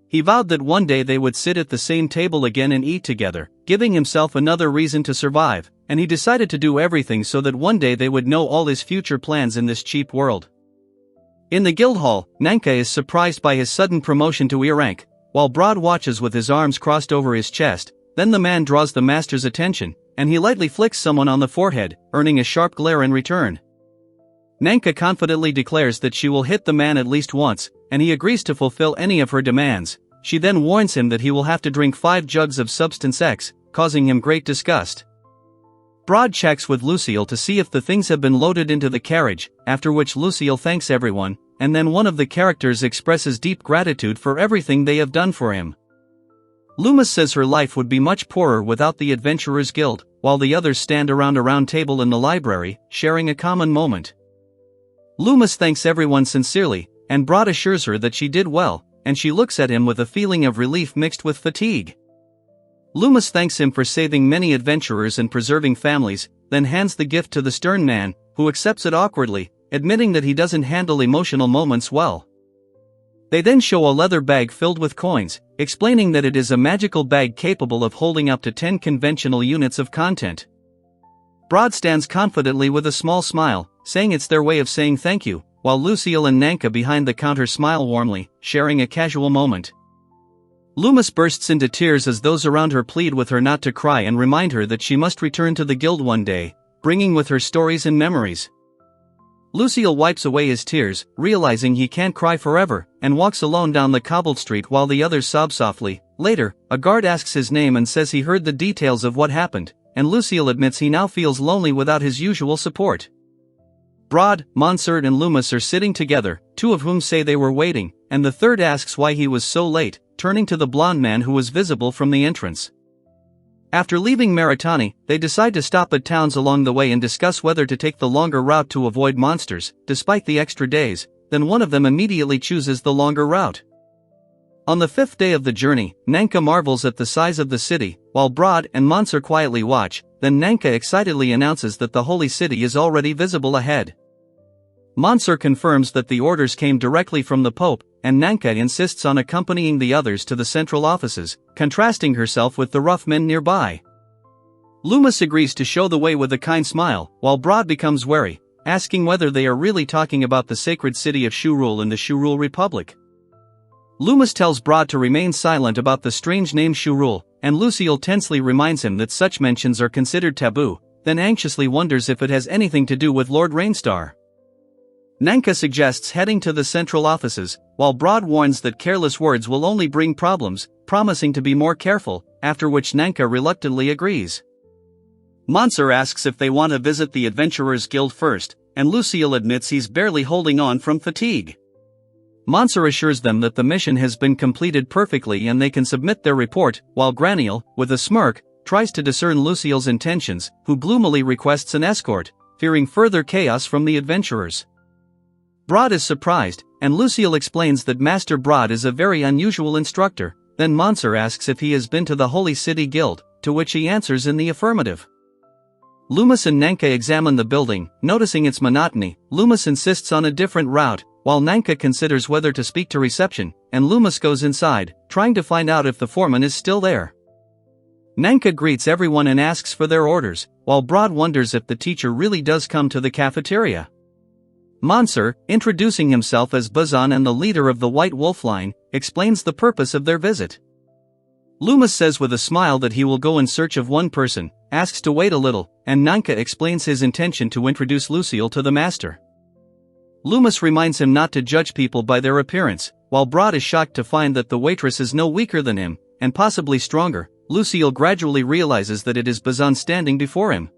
He vowed that one day they would sit at the same table again and eat together, giving himself another reason to survive, and he decided to do everything so that one day they would know all his future plans in this cheap world. In the guild hall, Nanka is surprised by his sudden promotion to ear rank, while Broad watches with his arms crossed over his chest. Then the man draws the master's attention, and he lightly flicks someone on the forehead, earning a sharp glare in return. Nanka confidently declares that she will hit the man at least once, and he agrees to fulfill any of her demands. She then warns him that he will have to drink 5 jugs of Substance X, causing him great disgust. Broad checks with Lucille to see if the things have been loaded into the carriage, after which Lucille thanks everyone, and then one of the characters expresses deep gratitude for everything they have done for him. Loomis says her life would be much poorer without the Adventurers Guild, while the others stand around a round table in the library, sharing a common moment. Loomis thanks everyone sincerely, and Broad assures her that she did well, and she looks at him with a feeling of relief mixed with fatigue. Loomis thanks him for saving many adventurers and preserving families, then hands the gift to the stern man, who accepts it awkwardly, admitting that he doesn't handle emotional moments well. They then show a leather bag filled with coins, explaining that it is a magical bag capable of holding up to 10 conventional units of content. Broad stands confidently with a small smile, saying it's their way of saying thank you, while Lucille and Nanka behind the counter smile warmly, sharing a casual moment. Loomis bursts into tears as those around her plead with her not to cry and remind her that she must return to the guild one day, bringing with her stories and memories. Lucille wipes away his tears, realizing he can't cry forever, and walks alone down the cobbled street while the others sob softly. Later, a guard asks his name and says he heard the details of what happened, and Lucille admits he now feels lonely without his usual support. Broad, Monsert and Loomis are sitting together, 2 of whom say they were waiting, and the third asks why he was so late, turning to the blonde man who was visible from the entrance. After leaving Maritani, they decide to stop at towns along the way and discuss whether to take the longer route to avoid monsters. Despite the extra days, then one of them immediately chooses the longer route. On the 5th day of the journey, Nanka marvels at the size of the city, while Broad and Monsert quietly watch. Then Nanka excitedly announces that the holy city is already visible ahead. Monsert confirms that the orders came directly from the Pope, and Nanka insists on accompanying the others to the central offices, contrasting herself with the rough men nearby. Loomis agrees to show the way with a kind smile, while Broad becomes wary, asking whether they are really talking about the sacred city of Shurul in the Shurul Republic. Loomis tells Broad to remain silent about the strange name Shurul, and Lucille tensely reminds him that such mentions are considered taboo, then anxiously wonders if it has anything to do with Lord Rainstar. Nanka suggests heading to the central offices, while Broad warns that careless words will only bring problems, promising to be more careful, after which Nanka reluctantly agrees. Monsert asks if they want to visit the Adventurers Guild first, and Lucille admits he's barely holding on from fatigue. Monsert assures them that the mission has been completed perfectly and they can submit their report, while Graniel, with a smirk, tries to discern Lucille's intentions, who gloomily requests an escort, fearing further chaos from the adventurers. Broad is surprised, and Lucille explains that Master Broad is a very unusual instructor. Then Monsert asks if he has been to the Holy City Guild, to which he answers in the affirmative. Loomis and Nanka examine the building. Noticing its monotony, Loomis insists on a different route, while Nanka considers whether to speak to reception, and Loomis goes inside, trying to find out if the foreman is still there. Nanka greets everyone and asks for their orders, while Broad wonders if the teacher really does come to the cafeteria. Mansur, introducing himself as Bazan and the leader of the White Wolf Line, explains the purpose of their visit. Loomis says with a smile that he will go in search of one person, asks to wait a little, and Nanka explains his intention to introduce Lucille to the master. Loomis reminds him not to judge people by their appearance, while Broad is shocked to find that the waitress is no weaker than him, and possibly stronger. Lucille gradually realizes that it is Bazan standing before him.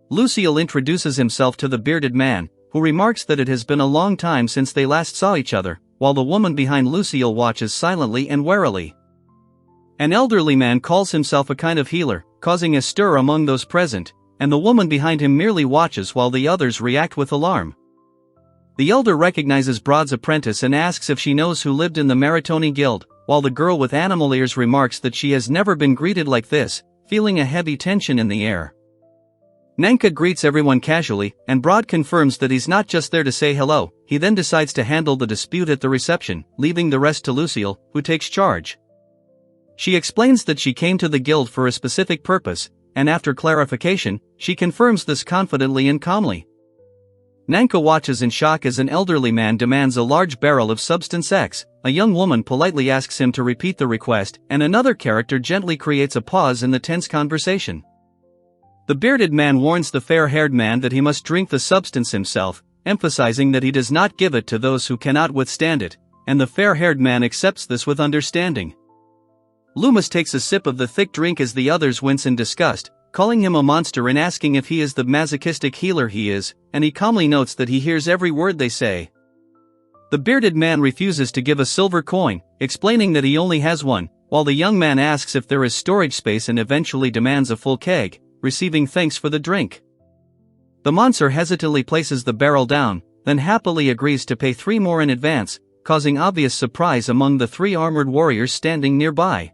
Lucille introduces himself to the bearded man, who remarks that it has been a long time since they last saw each other, while the woman behind Lucille watches silently and warily. An elderly man calls himself a kind of healer, causing a stir among those present, and the woman behind him merely watches while the others react with alarm. The elder recognizes Broad's apprentice and asks if she knows who lived in the Maritoni Guild, while the girl with animal ears remarks that she has never been greeted like this, feeling a heavy tension in the air. Nanka greets everyone casually, and Broad confirms that he's not just there to say hello. He then decides to handle the dispute at the reception, leaving the rest to Lucille, who takes charge. She explains that she came to the guild for a specific purpose, and after clarification, she confirms this confidently and calmly. Nanka watches in shock as an elderly man demands a large barrel of Substance X. A young woman politely asks him to repeat the request, and another character gently creates a pause in the tense conversation. The bearded man warns the fair-haired man that he must drink the substance himself, emphasizing that he does not give it to those who cannot withstand it, and the fair-haired man accepts this with understanding. Loomis takes a sip of the thick drink as the others wince in disgust, calling him a monster and asking if he is the masochistic healer he is, and he calmly notes that he hears every word they say. The bearded man refuses to give a silver coin, explaining that he only has one, while the young man asks if there is storage space and eventually demands a full keg, receiving thanks for the drink. The monster hesitantly places the barrel down, then happily agrees to pay 3 more in advance, causing obvious surprise among the 3 armored warriors standing nearby.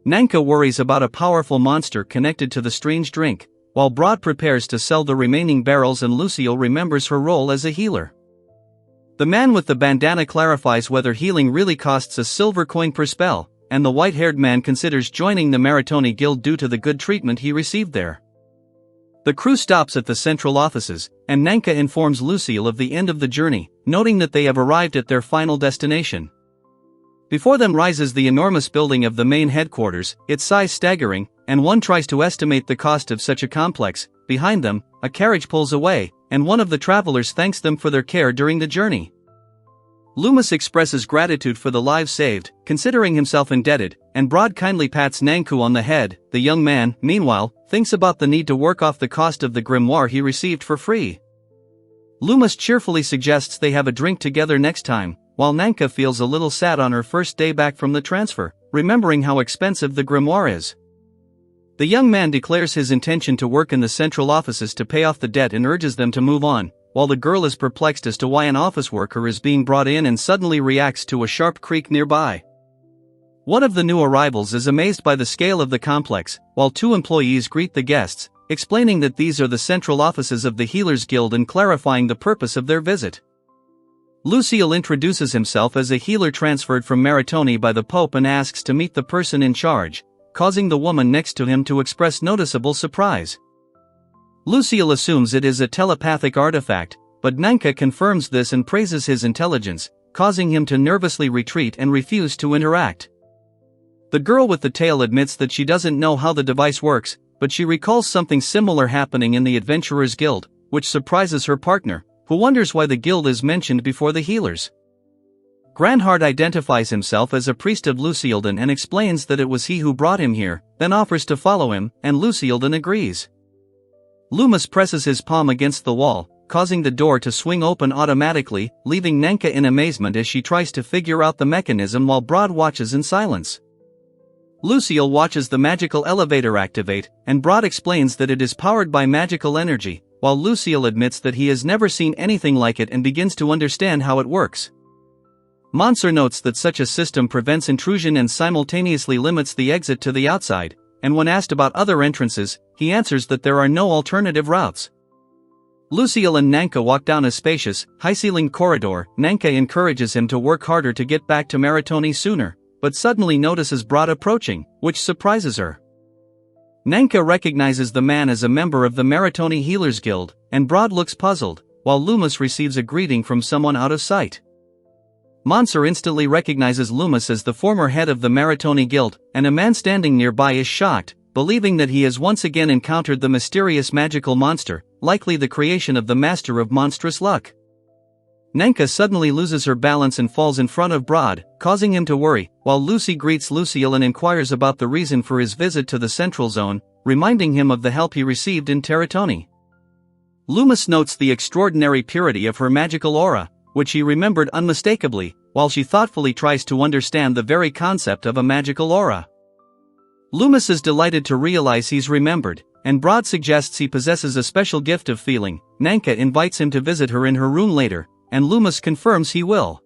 Nanka worries about a powerful monster connected to the strange drink, while Broad prepares to sell the remaining barrels and Lucille remembers her role as a healer. The man with the bandana clarifies whether healing really costs a silver coin per spell, and the white-haired man considers joining the Maritoni Guild due to the good treatment he received there. The crew stops at the central offices, and Nanka informs Lucille of the end of the journey, noting that they have arrived at their final destination. Before them rises the enormous building of the main headquarters, its size staggering, and one tries to estimate the cost of such a complex. Behind them, a carriage pulls away, and one of the travelers thanks them for their care during the journey. Loomis expresses gratitude for the lives saved, considering himself indebted, and Broad kindly pats Nanku on the head. The young man, meanwhile, thinks about the need to work off the cost of the grimoire he received for free. Loomis cheerfully suggests they have a drink together next time, while Nanka feels a little sad on her first day back from the transfer, remembering how expensive the grimoire is. The young man declares his intention to work in the central offices to pay off the debt and urges them to move on, while the girl is perplexed as to why an office worker is being brought in and suddenly reacts to a sharp creak nearby. One of the new arrivals is amazed by the scale of the complex, while 2 employees greet the guests, explaining that these are the central offices of the Healers Guild and clarifying the purpose of their visit. Lucille introduces himself as a healer transferred from Maritoni by the Pope and asks to meet the person in charge, causing the woman next to him to express noticeable surprise. Lucille assumes it is a telepathic artifact, but Nanka confirms this and praises his intelligence, causing him to nervously retreat and refuse to interact. The girl with the tail admits that she doesn't know how the device works, but she recalls something similar happening in the Adventurers Guild, which surprises her partner, who wonders why the guild is mentioned before the healers. Granhard identifies himself as a priest of Lucilden and explains that it was he who brought him here, then offers to follow him, and Lucilden agrees. Loomis presses his palm against the wall, causing the door to swing open automatically, leaving Nanka in amazement as she tries to figure out the mechanism while Broad watches in silence. Lucille watches the magical elevator activate, and Broad explains that it is powered by magical energy, while Lucille admits that he has never seen anything like it and begins to understand how it works. Mansur notes that such a system prevents intrusion and simultaneously limits the exit to the outside, and when asked about other entrances, he answers that there are no alternative routes. Lucille and Nanka walk down a spacious, high-ceilinged corridor. Nanka encourages him to work harder to get back to Maritoni sooner, but suddenly notices Brod approaching, which surprises her. Nanka recognizes the man as a member of the Maritoni Healers Guild, and Brod looks puzzled, while Loomis receives a greeting from someone out of sight. Mansur instantly recognizes Loomis as the former head of the Maritoni Guild, and a man standing nearby is shocked, believing that he has once again encountered the mysterious magical monster, likely the creation of the Master of Monstrous Luck. Nanka suddenly loses her balance and falls in front of Brod, causing him to worry, while Lucy greets Lucille and inquires about the reason for his visit to the Central Zone, reminding him of the help he received in Teratoni. Loomis notes the extraordinary purity of her magical aura, which he remembered unmistakably, while she thoughtfully tries to understand the very concept of a magical aura. Loomis is delighted to realize he's remembered, and Brod suggests he possesses a special gift of feeling. Nanka invites him to visit her in her room later, and Loomis confirms he will.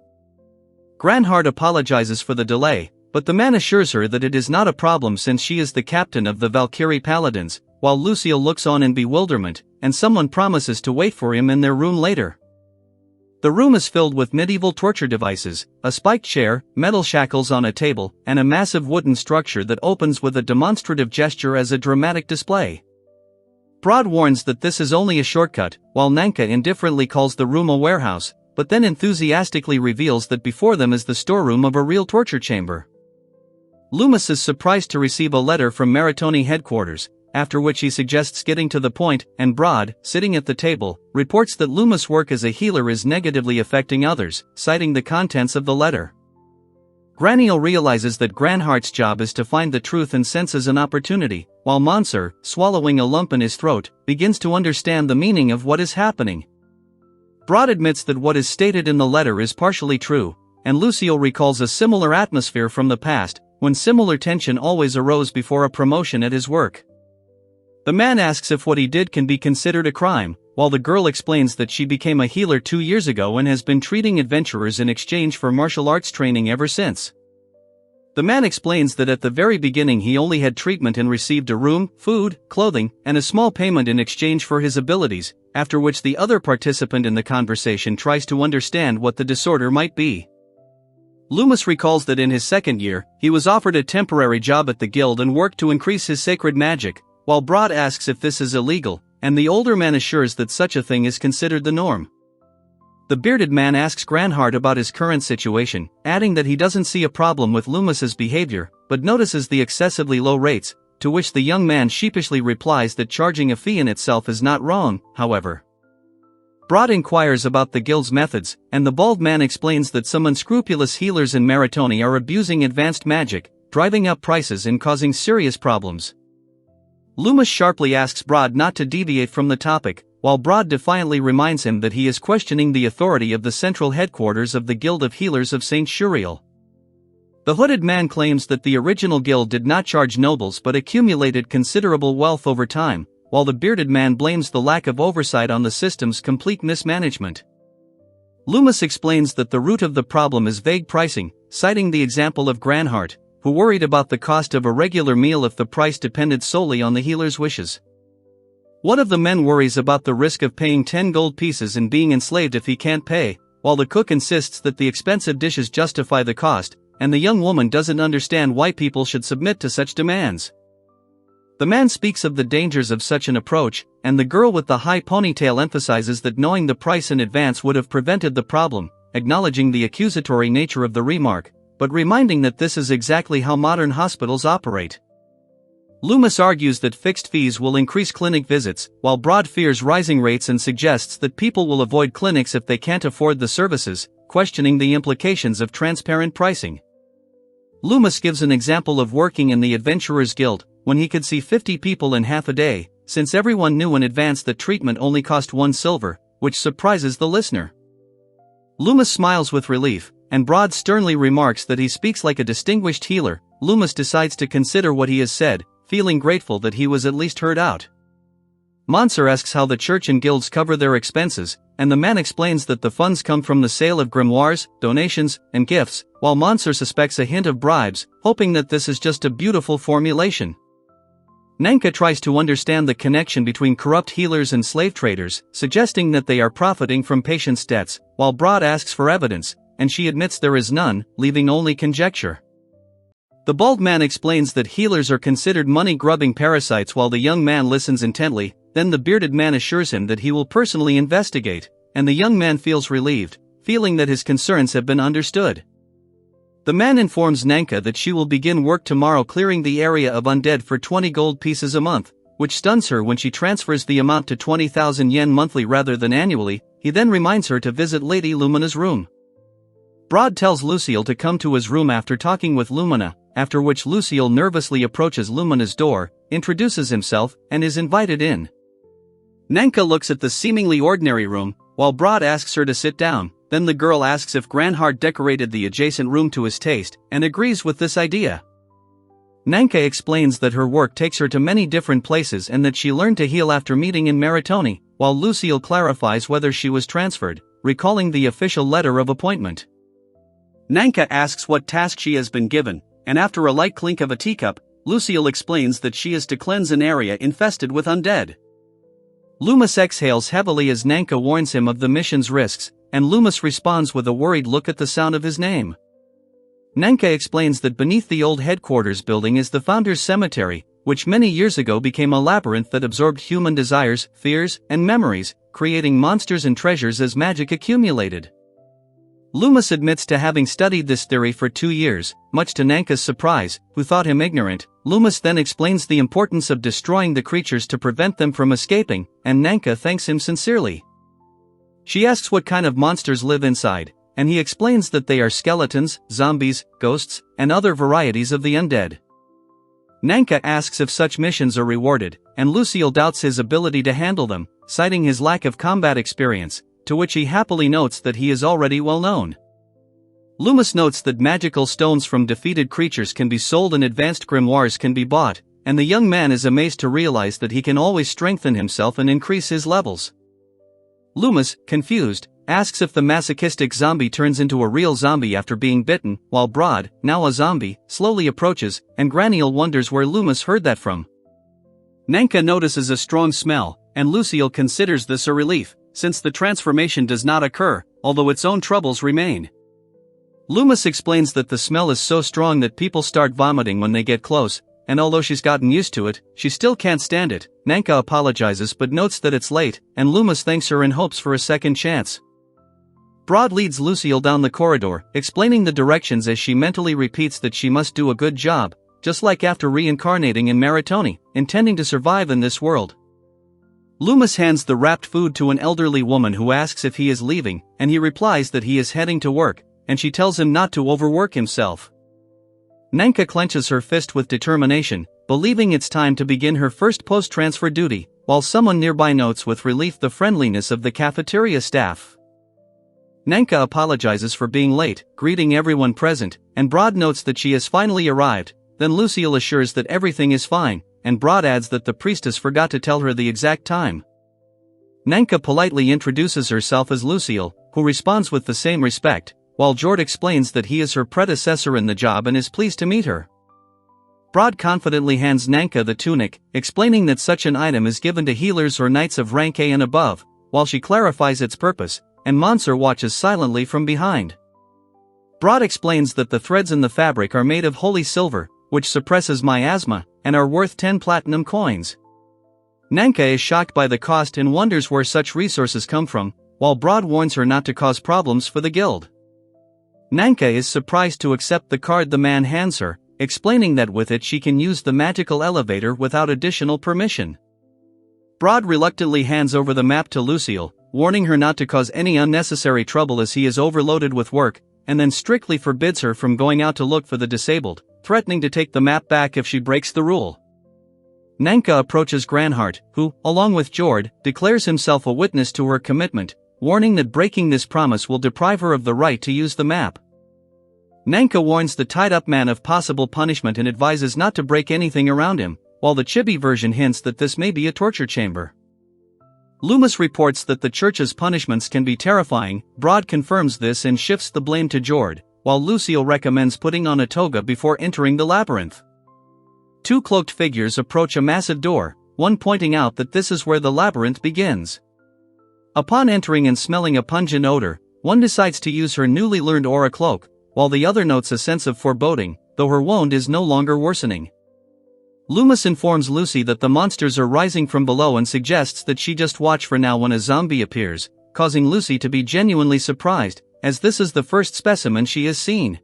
Granhard apologizes for the delay, but the man assures her that it is not a problem since she is the captain of the Valkyrie Paladins, while Lucille looks on in bewilderment, and someone promises to wait for him in their room later. The room is filled with medieval torture devices, a spiked chair, metal shackles on a table, and a massive wooden structure that opens with a demonstrative gesture as a dramatic display. Brod warns that this is only a shortcut, while Nanka indifferently calls the room a warehouse, but then enthusiastically reveals that before them is the storeroom of a real torture chamber. Loomis is surprised to receive a letter from Maritoni headquarters, after which he suggests getting to the point, and Brod, sitting at the table, reports that Loomis' work as a healer is negatively affecting others, citing the contents of the letter. Graniel realizes that Granhart's job is to find the truth and senses an opportunity, while Mansur, swallowing a lump in his throat, begins to understand the meaning of what is happening. Brod admits that what is stated in the letter is partially true, and Lucille recalls a similar atmosphere from the past, when similar tension always arose before a promotion at his work. The man asks if what he did can be considered a crime, while the girl explains that she became a healer 2 years ago and has been treating adventurers in exchange for martial arts training ever since. The man explains that at the very beginning he only had treatment and received a room, food, clothing, and a small payment in exchange for his abilities, after which the other participant in the conversation tries to understand what the disorder might be. Loomis recalls that in his second year, he was offered a temporary job at the guild and worked to increase his sacred magic, while Brod asks if this is illegal, and the older man assures that such a thing is considered the norm. The bearded man asks Granhard about his current situation, adding that he doesn't see a problem with Loomis's behavior, but notices the excessively low rates, to which the young man sheepishly replies that charging a fee in itself is not wrong, however. Brod inquires about the guild's methods, and the bald man explains that some unscrupulous healers in Maritoni are abusing advanced magic, driving up prices and causing serious problems. Loomis sharply asks Brod not to deviate from the topic, while Brod defiantly reminds him that he is questioning the authority of the central headquarters of the Guild of Healers of St. Shuriel. The hooded man claims that the original guild did not charge nobles but accumulated considerable wealth over time, while the bearded man blames the lack of oversight on the system's complete mismanagement. Loomis explains that the root of the problem is vague pricing, citing the example of Granhart, who worried about the cost of a regular meal if the price depended solely on the healer's wishes. One of the men worries about the risk of paying 10 gold pieces and being enslaved if he can't pay, while the cook insists that the expensive dishes justify the cost, and the young woman doesn't understand why people should submit to such demands. The man speaks of the dangers of such an approach, and the girl with the high ponytail emphasizes that knowing the price in advance would have prevented the problem, acknowledging the accusatory nature of the remark, but reminding that this is exactly how modern hospitals operate. Loomis argues that fixed fees will increase clinic visits, while Brod fears rising rates and suggests that people will avoid clinics if they can't afford the services, questioning the implications of transparent pricing. Loomis gives an example of working in the Adventurers Guild, when he could see 50 people in half a day, since everyone knew in advance that treatment only cost 1 silver, which surprises the listener. Loomis smiles with relief, and Brod sternly remarks that he speaks like a distinguished healer. Loomis decides to consider what he has said, feeling grateful that he was at least heard out. Mansur asks how the church and guilds cover their expenses, and the man explains that the funds come from the sale of grimoires, donations, and gifts, while Mansur suspects a hint of bribes, hoping that this is just a beautiful formulation. Nanka tries to understand the connection between corrupt healers and slave traders, suggesting that they are profiting from patients' debts, while Broad asks for evidence, and she admits there is none, leaving only conjecture. The bald man explains that healers are considered money-grubbing parasites while the young man listens intently, then the bearded man assures him that he will personally investigate, and the young man feels relieved, feeling that his concerns have been understood. The man informs Nanka that she will begin work tomorrow clearing the area of undead for 20 gold pieces a month, which stuns her when she transfers the amount to 20,000 yen monthly rather than annually. He then reminds her to visit Lady Lumina's room. Broad tells Lucille to come to his room after talking with Lumina, after which Lucille nervously approaches Lumina's door, introduces himself, and is invited in. Nanka looks at the seemingly ordinary room, while Broad asks her to sit down. Then the girl asks if Granhard decorated the adjacent room to his taste, and agrees with this idea. Nanka explains that her work takes her to many different places and that she learned to heal after meeting in Maritoni, while Lucille clarifies whether she was transferred, recalling the official letter of appointment. Nanka asks what task she has been given, and after a light clink of a teacup, Lucille explains that she is to cleanse an area infested with undead. Loomis exhales heavily as Nanka warns him of the mission's risks, and Loomis responds with a worried look at the sound of his name. Nanka explains that beneath the old headquarters building is the Founder's Cemetery, which many years ago became a labyrinth that absorbed human desires, fears, and memories, creating monsters and treasures as magic accumulated. Loomis admits to having studied this theory for 2 years, much to Nanka's surprise, who thought him ignorant. Loomis then explains the importance of destroying the creatures to prevent them from escaping, and Nanka thanks him sincerely. She asks what kind of monsters live inside, and he explains that they are skeletons, zombies, ghosts, and other varieties of the undead. Nanka asks if such missions are rewarded, and Lucille doubts his ability to handle them, citing his lack of combat experience, to which he happily notes that he is already well known. Loomis notes that magical stones from defeated creatures can be sold and advanced grimoires can be bought, and the young man is amazed to realize that he can always strengthen himself and increase his levels. Loomis, confused, asks if the masochistic zombie turns into a real zombie after being bitten, while Broad, now a zombie, slowly approaches, and Graniel wonders where Loomis heard that from. Nanka notices a strong smell, and Lucille considers this a relief, since the transformation does not occur, although its own troubles remain. Loomis explains that the smell is so strong that people start vomiting when they get close, and although she's gotten used to it, she still can't stand it. Nanka apologizes but notes that it's late, and Loomis thanks her and hopes for a second chance. Broad leads Lucille down the corridor, explaining the directions as she mentally repeats that she must do a good job, just like after reincarnating in Maritoni, intending to survive in this world. Loomis hands the wrapped food to an elderly woman who asks if he is leaving, and he replies that he is heading to work, and she tells him not to overwork himself. Nanka clenches her fist with determination, believing it's time to begin her first post-transfer duty, while someone nearby notes with relief the friendliness of the cafeteria staff. Nanka apologizes for being late, greeting everyone present, and Broad notes that she has finally arrived. Then Lucille assures that everything is fine, and Broad adds that the priestess forgot to tell her the exact time. Nanka politely introduces herself as Lucille, who responds with the same respect, while Jord explains that he is her predecessor in the job and is pleased to meet her. Broad confidently hands Nanka the tunic, explaining that such an item is given to healers or knights of rank A and above, while she clarifies its purpose, and Monsor watches silently from behind. Broad explains that the threads in the fabric are made of holy silver, which suppresses miasma, and are worth 10 platinum coins. Nanka is shocked by the cost and wonders where such resources come from, while Broad warns her not to cause problems for the guild. Nanka is surprised to accept the card the man hands her, explaining that with it she can use the magical elevator without additional permission. Broad reluctantly hands over the map to Lucille, warning her not to cause any unnecessary trouble as he is overloaded with work, and then strictly forbids her from going out to look for the disabled, threatening to take the map back if she breaks the rule. Nanka approaches Granhart, who, along with Jord, declares himself a witness to her commitment, warning that breaking this promise will deprive her of the right to use the map. Nanka warns the tied-up man of possible punishment and advises not to break anything around him, while the chibi version hints that this may be a torture chamber. Loomis reports that the church's punishments can be terrifying. Broad confirms this and shifts the blame to Jord, while Lucille recommends putting on a toga before entering the labyrinth. Two cloaked figures approach a massive door, one pointing out that this is where the labyrinth begins. Upon entering and smelling a pungent odor, one decides to use her newly learned aura cloak, while the other notes a sense of foreboding, though her wound is no longer worsening. Loomis informs Lucy that the monsters are rising from below and suggests that she just watch for now when a zombie appears, causing Lucy to be genuinely surprised, as this is the first specimen she has seen.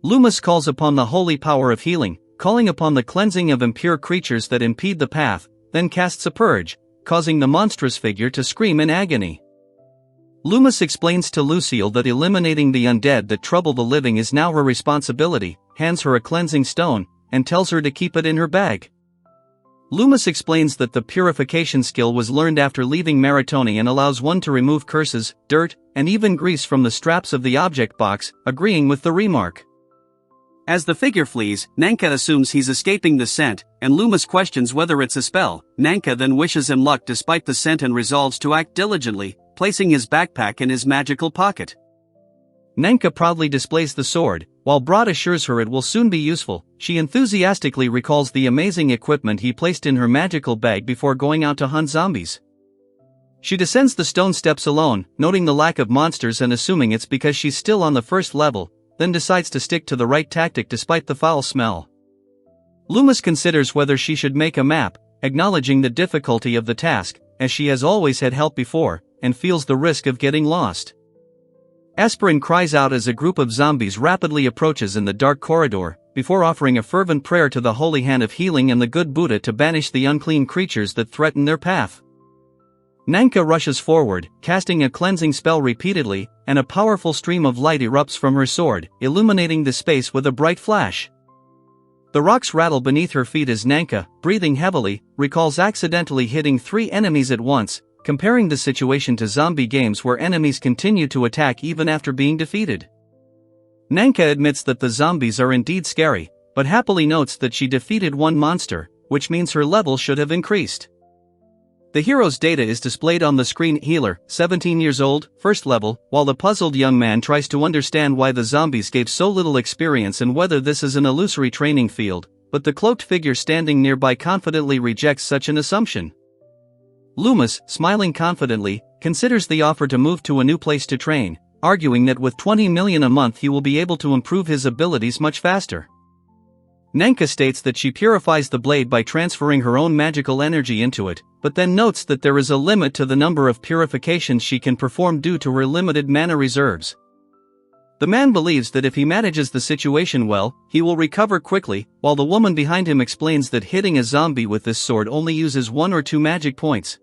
Loomis calls upon the holy power of healing, calling upon the cleansing of impure creatures that impede the path, then casts a purge, causing the monstrous figure to scream in agony. Loomis explains to Lucille that eliminating the undead that trouble the living is now her responsibility, hands her a cleansing stone, and tells her to keep it in her bag. Loomis explains that the purification skill was learned after leaving Maritoni and allows one to remove curses, dirt, and even grease from the straps of the object box, agreeing with the remark. As the figure flees, Nanka assumes he's escaping the scent, and Loomis questions whether it's a spell. Nanka then wishes him luck despite the scent and resolves to act diligently, placing his backpack in his magical pocket. Nanka proudly displays the sword, while Brad assures her it will soon be useful. She enthusiastically recalls the amazing equipment he placed in her magical bag before going out to hunt zombies. She descends the stone steps alone, noting the lack of monsters and assuming it's because she's still on the first level, then decides to stick to the right tactic despite the foul smell. Loomis considers whether she should make a map, acknowledging the difficulty of the task, as she has always had help before, and feels the risk of getting lost. Esperin cries out as a group of zombies rapidly approaches in the dark corridor, before offering a fervent prayer to the Holy Hand of Healing and the good Buddha to banish the unclean creatures that threaten their path. Nanka rushes forward, casting a cleansing spell repeatedly, and a powerful stream of light erupts from her sword, illuminating the space with a bright flash. The rocks rattle beneath her feet as Nanka, breathing heavily, recalls accidentally hitting 3 enemies at once, comparing the situation to zombie games where enemies continue to attack even after being defeated. Nanka admits that the zombies are indeed scary, but happily notes that she defeated one monster, which means her level should have increased. The hero's data is displayed on the screen. Healer, 17 years old, first level, while the puzzled young man tries to understand why the zombies gave so little experience and whether this is an illusory training field, but the cloaked figure standing nearby confidently rejects such an assumption. Loomis, smiling confidently, considers the offer to move to a new place to train, arguing that with 20 million a month he will be able to improve his abilities much faster. Nanka states that she purifies the blade by transferring her own magical energy into it, but then notes that there is a limit to the number of purifications she can perform due to her limited mana reserves. The man believes that if he manages the situation well, he will recover quickly, while the woman behind him explains that hitting a zombie with this sword only uses 1 or 2 magic points.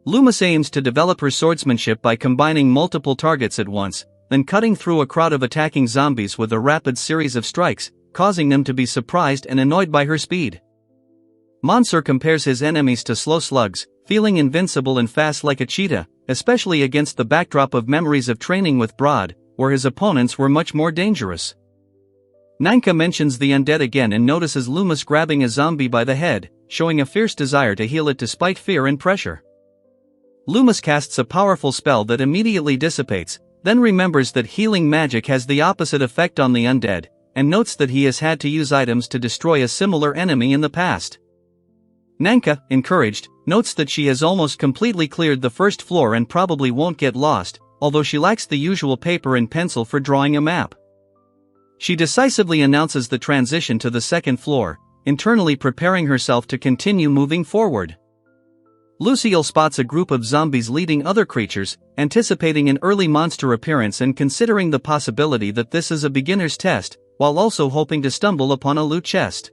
Loomis aims to develop her swordsmanship by combining multiple targets at once, then cutting through a crowd of attacking zombies with a rapid series of strikes, causing them to be surprised and annoyed by her speed. Monsur compares his enemies to slow slugs, feeling invincible and fast like a cheetah, especially against the backdrop of memories of training with Brad, where his opponents were much more dangerous. Nanka mentions the undead again and notices Loomis grabbing a zombie by the head, showing a fierce desire to heal it despite fear and pressure. Loomis casts a powerful spell that immediately dissipates, then remembers that healing magic has the opposite effect on the undead, and notes that he has had to use items to destroy a similar enemy in the past. Nanka, encouraged, notes that she has almost completely cleared the first floor and probably won't get lost, although she lacks the usual paper and pencil for drawing a map. She decisively announces the transition to the second floor, internally preparing herself to continue moving forward. Lucille spots a group of zombies leading other creatures, anticipating an early monster appearance and considering the possibility that this is a beginner's test, while also hoping to stumble upon a loot chest.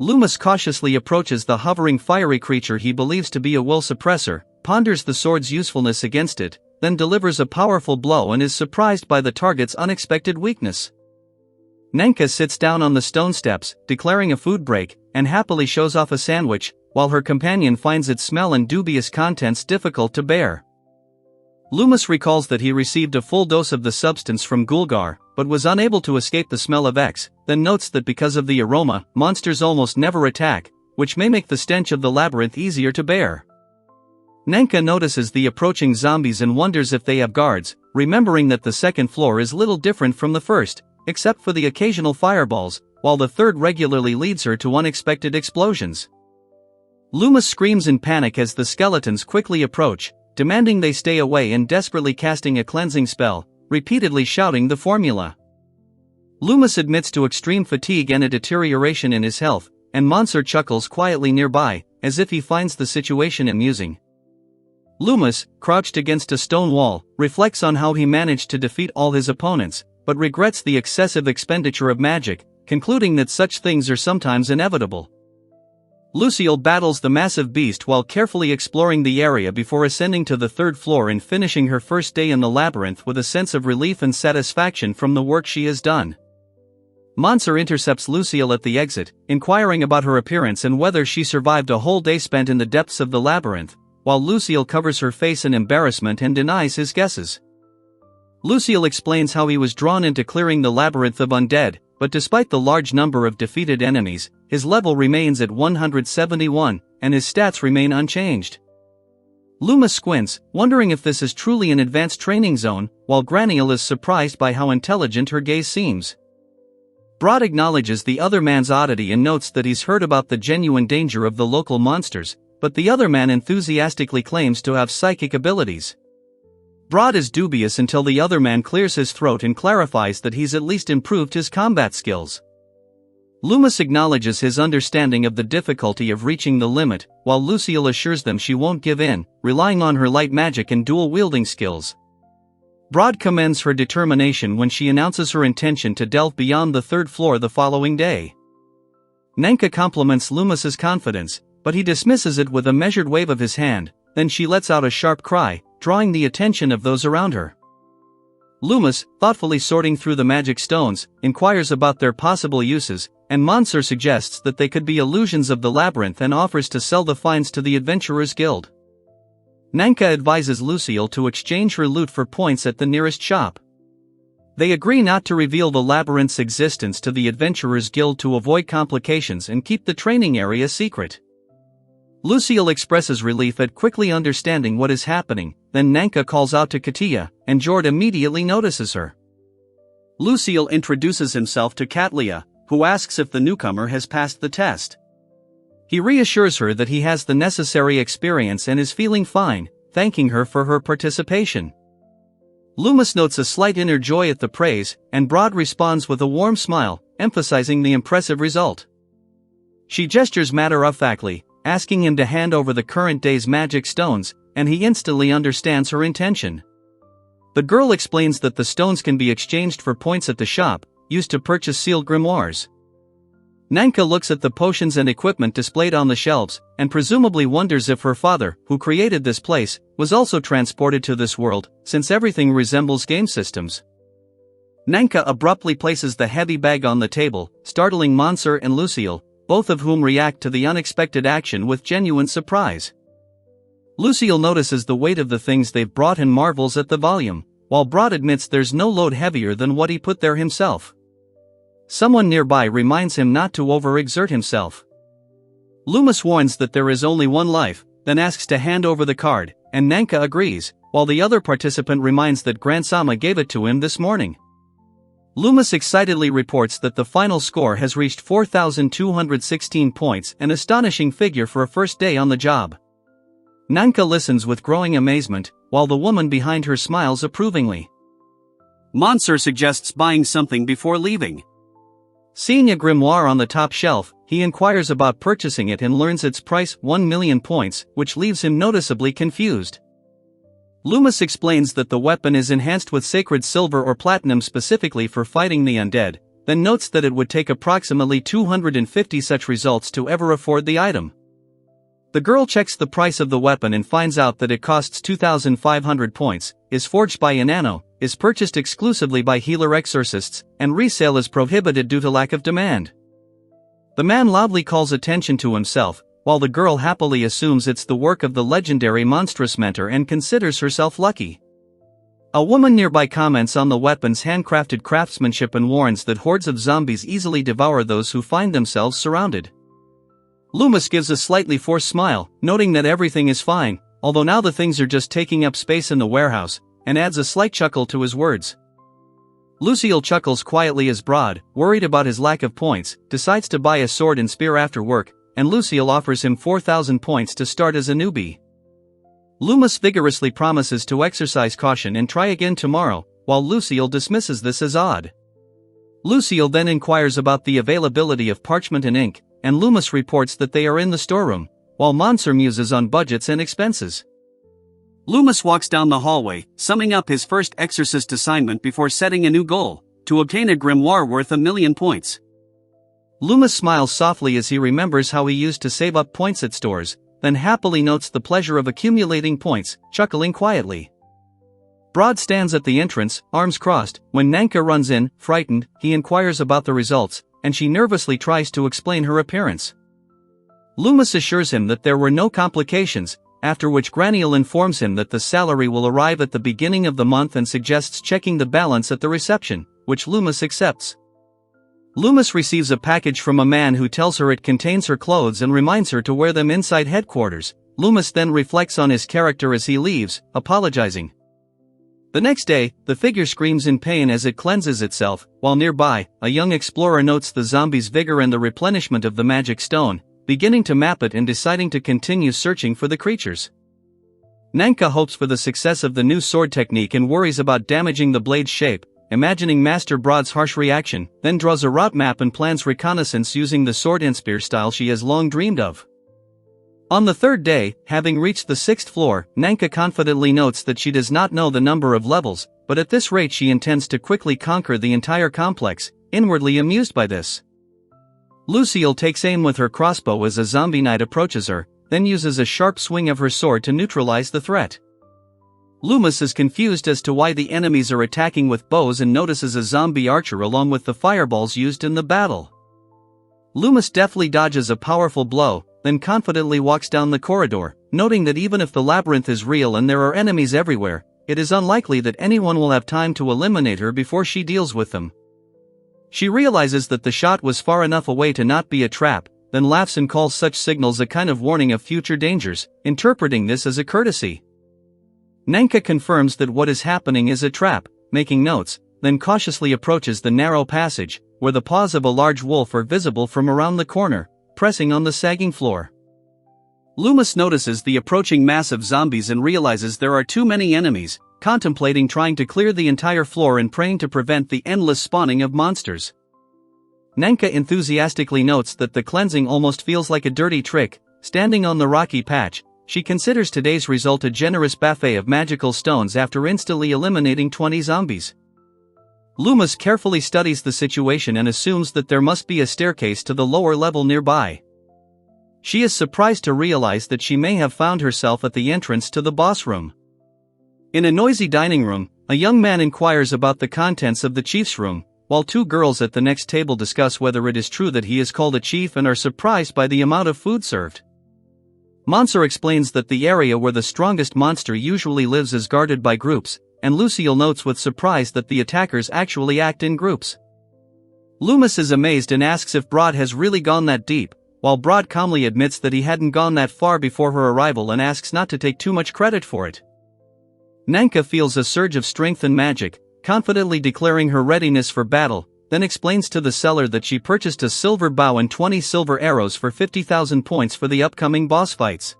Loomis cautiously approaches the hovering fiery creature he believes to be a will suppressor, ponders the sword's usefulness against it, then delivers a powerful blow and is surprised by the target's unexpected weakness. Nanka sits down on the stone steps, declaring a food break, and happily shows off a sandwich, while her companion finds its smell and dubious contents difficult to bear. Loomis recalls that he received a full dose of the substance from Gulgar, but was unable to escape the smell of X, then notes that because of the aroma, monsters almost never attack, which may make the stench of the labyrinth easier to bear. Nanka notices the approaching zombies and wonders if they have guards, remembering that the second floor is little different from the first, except for the occasional fireballs, while the third regularly leads her to unexpected explosions. Loomis screams in panic as the skeletons quickly approach, demanding they stay away and desperately casting a cleansing spell, repeatedly shouting the formula. Loomis admits to extreme fatigue and a deterioration in his health, and Monsor chuckles quietly nearby, as if he finds the situation amusing. Loomis, crouched against a stone wall, reflects on how he managed to defeat all his opponents, but regrets the excessive expenditure of magic, concluding that such things are sometimes inevitable. Lucille battles the massive beast while carefully exploring the area before ascending to the third floor and finishing her first day in the labyrinth with a sense of relief and satisfaction from the work she has done. Monsor intercepts Lucille at the exit, inquiring about her appearance and whether she survived a whole day spent in the depths of the labyrinth, while Lucille covers her face in embarrassment and denies his guesses. Lucille explains how he was drawn into clearing the labyrinth of undead, but despite the large number of defeated enemies, his level remains at 171, and his stats remain unchanged. Loomis squints, wondering if this is truly an advanced training zone, while Graniel is surprised by how intelligent her gaze seems. Broad acknowledges the other man's oddity and notes that he's heard about the genuine danger of the local monsters, but the other man enthusiastically claims to have psychic abilities. Broad is dubious until the other man clears his throat and clarifies that he's at least improved his combat skills. Loomis acknowledges his understanding of the difficulty of reaching the limit, while Lucille assures them she won't give in, relying on her light magic and dual-wielding skills. Broad commends her determination when she announces her intention to delve beyond the third floor the following day. Nanka compliments Loomis's confidence, but he dismisses it with a measured wave of his hand, then she lets out a sharp cry, drawing the attention of those around her. Loomis, thoughtfully sorting through the magic stones, inquires about their possible uses, and Monsor suggests that they could be illusions of the labyrinth and offers to sell the finds to the Adventurers Guild. Nanka advises Lucille to exchange her loot for points at the nearest shop. They agree not to reveal the labyrinth's existence to the Adventurers Guild to avoid complications and keep the training area secret. Lucille expresses relief at quickly understanding what is happening, then Nanka calls out to Katia, and Jord immediately notices her. Lucille introduces himself to Katlia, who asks if the newcomer has passed the test. He reassures her that he has the necessary experience and is feeling fine, thanking her for her participation. Loomis notes a slight inner joy at the praise, and Broad responds with a warm smile, emphasizing the impressive result. She gestures matter-of-factly, asking him to hand over the current day's magic stones, and he instantly understands her intention. The girl explains that the stones can be exchanged for points at the shop, used to purchase sealed grimoires. Nanka looks at the potions and equipment displayed on the shelves, and presumably wonders if her father, who created this place, was also transported to this world, since everything resembles game systems. Nanka abruptly places the heavy bag on the table, startling Monsor and Lucille, both of whom react to the unexpected action with genuine surprise. Lucille notices the weight of the things they've brought and marvels at the volume, while Broad admits there's no load heavier than what he put there himself. Someone nearby reminds him not to overexert himself. Loomis warns that there is only one life, then asks to hand over the card, and Nanka agrees, while the other participant reminds that Grandsama gave it to him this morning. Loomis excitedly reports that the final score has reached 4,216 points, an astonishing figure for a first day on the job. Nanka listens with growing amazement, while the woman behind her smiles approvingly. Monsor suggests buying something before leaving. Seeing a grimoire on the top shelf, he inquires about purchasing it and learns its price, 1 million points, which leaves him noticeably confused. Loomis explains that the weapon is enhanced with sacred silver or platinum specifically for fighting the undead, then notes that it would take approximately 250 such results to ever afford the item. The girl checks the price of the weapon and finds out that it costs 2,500 points, is forged by Inanno, is purchased exclusively by healer exorcists, and resale is prohibited due to lack of demand. The man loudly calls attention to himself, while the girl happily assumes it's the work of the legendary monstrous mentor and considers herself lucky. A woman nearby comments on the weapon's handcrafted craftsmanship and warns that hordes of zombies easily devour those who find themselves surrounded. Loomis gives a slightly forced smile, noting that everything is fine, although now the things are just taking up space in the warehouse, and adds a slight chuckle to his words. Lucille chuckles quietly as Broad, worried about his lack of points, decides to buy a sword and spear after work, and Lucille offers him 4,000 points to start as a newbie. Loomis vigorously promises to exercise caution and try again tomorrow, while Lucille dismisses this as odd. Lucille then inquires about the availability of parchment and ink, and Loomis reports that they are in the storeroom, while Monsieur muses on budgets and expenses. Loomis walks down the hallway, summing up his first exorcist assignment before setting a new goal, to obtain a grimoire worth 1,000,000 points. Loomis smiles softly as he remembers how he used to save up points at stores, then happily notes the pleasure of accumulating points, chuckling quietly. Broad stands at the entrance, arms crossed. When Nanka runs in, frightened, he inquires about the results, and she nervously tries to explain her appearance. Loomis assures him that there were no complications, after which Graniel informs him that the salary will arrive at the beginning of the month and suggests checking the balance at the reception, which Loomis accepts. Loomis receives a package from a man who tells her it contains her clothes and reminds her to wear them inside headquarters. Loomis then reflects on his character as he leaves, apologizing. The next day, the figure screams in pain as it cleanses itself, while nearby, a young explorer notes the zombie's vigor and the replenishment of the magic stone, beginning to map it and deciding to continue searching for the creatures. Nanka hopes for the success of the new sword technique and worries about damaging the blade's shape, imagining Master Broad's harsh reaction, then draws a route map and plans reconnaissance using the sword and spear style she has long dreamed of. On the third day, having reached the 6th floor, Nanka confidently notes that she does not know the number of levels, but at this rate she intends to quickly conquer the entire complex, inwardly amused by this. Lucille takes aim with her crossbow as a zombie knight approaches her, then uses a sharp swing of her sword to neutralize the threat. Loomis is confused as to why the enemies are attacking with bows and notices a zombie archer along with the fireballs used in the battle. Loomis deftly dodges a powerful blow, then confidently walks down the corridor, noting that even if the labyrinth is real and there are enemies everywhere, it is unlikely that anyone will have time to eliminate her before she deals with them. She realizes that the shot was far enough away to not be a trap, then laughs and calls such signals a kind of warning of future dangers, interpreting this as a courtesy. Nanka confirms that what is happening is a trap, making notes, then cautiously approaches the narrow passage, where the paws of a large wolf are visible from around the corner, pressing on the sagging floor. Loomis notices the approaching mass of zombies and realizes there are too many enemies, contemplating trying to clear the entire floor and praying to prevent the endless spawning of monsters. Nanka enthusiastically notes that the cleansing almost feels like a dirty trick. Standing on the rocky patch, she considers today's result a generous buffet of magical stones after instantly eliminating 20 zombies. Loomis carefully studies the situation and assumes that there must be a staircase to the lower level nearby. She is surprised to realize that she may have found herself at the entrance to the boss room. In a noisy dining room, a young man inquires about the contents of the chief's room, while two girls at the next table discuss whether it is true that he is called a chief and are surprised by the amount of food served. Monsieur explains that the area where the strongest monster usually lives is guarded by groups, and Lucille notes with surprise that the attackers actually act in groups. Loomis is amazed and asks if Broad has really gone that deep, while Broad calmly admits that he hadn't gone that far before her arrival and asks not to take too much credit for it. Nanka feels a surge of strength and magic, confidently declaring her readiness for battle, then explains to the seller that she purchased a silver bow and 20 silver arrows for 50,000 points for the upcoming boss fights.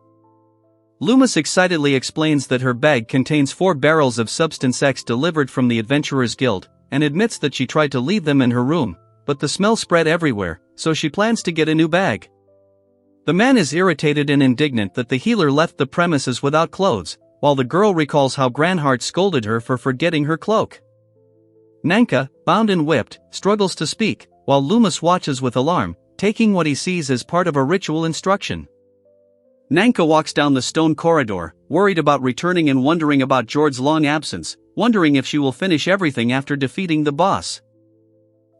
Loomis excitedly explains that her bag contains 4 barrels of Substance X delivered from the Adventurers Guild, and admits that she tried to leave them in her room, but the smell spread everywhere, so she plans to get a new bag. The man is irritated and indignant that the healer left the premises without clothes, while the girl recalls how Granhart scolded her for forgetting her cloak. Nanka, bound and whipped, struggles to speak, while Loomis watches with alarm, taking what he sees as part of a ritual instruction. Nanka walks down the stone corridor, worried about returning and wondering about George's long absence, wondering if she will finish everything after defeating the boss.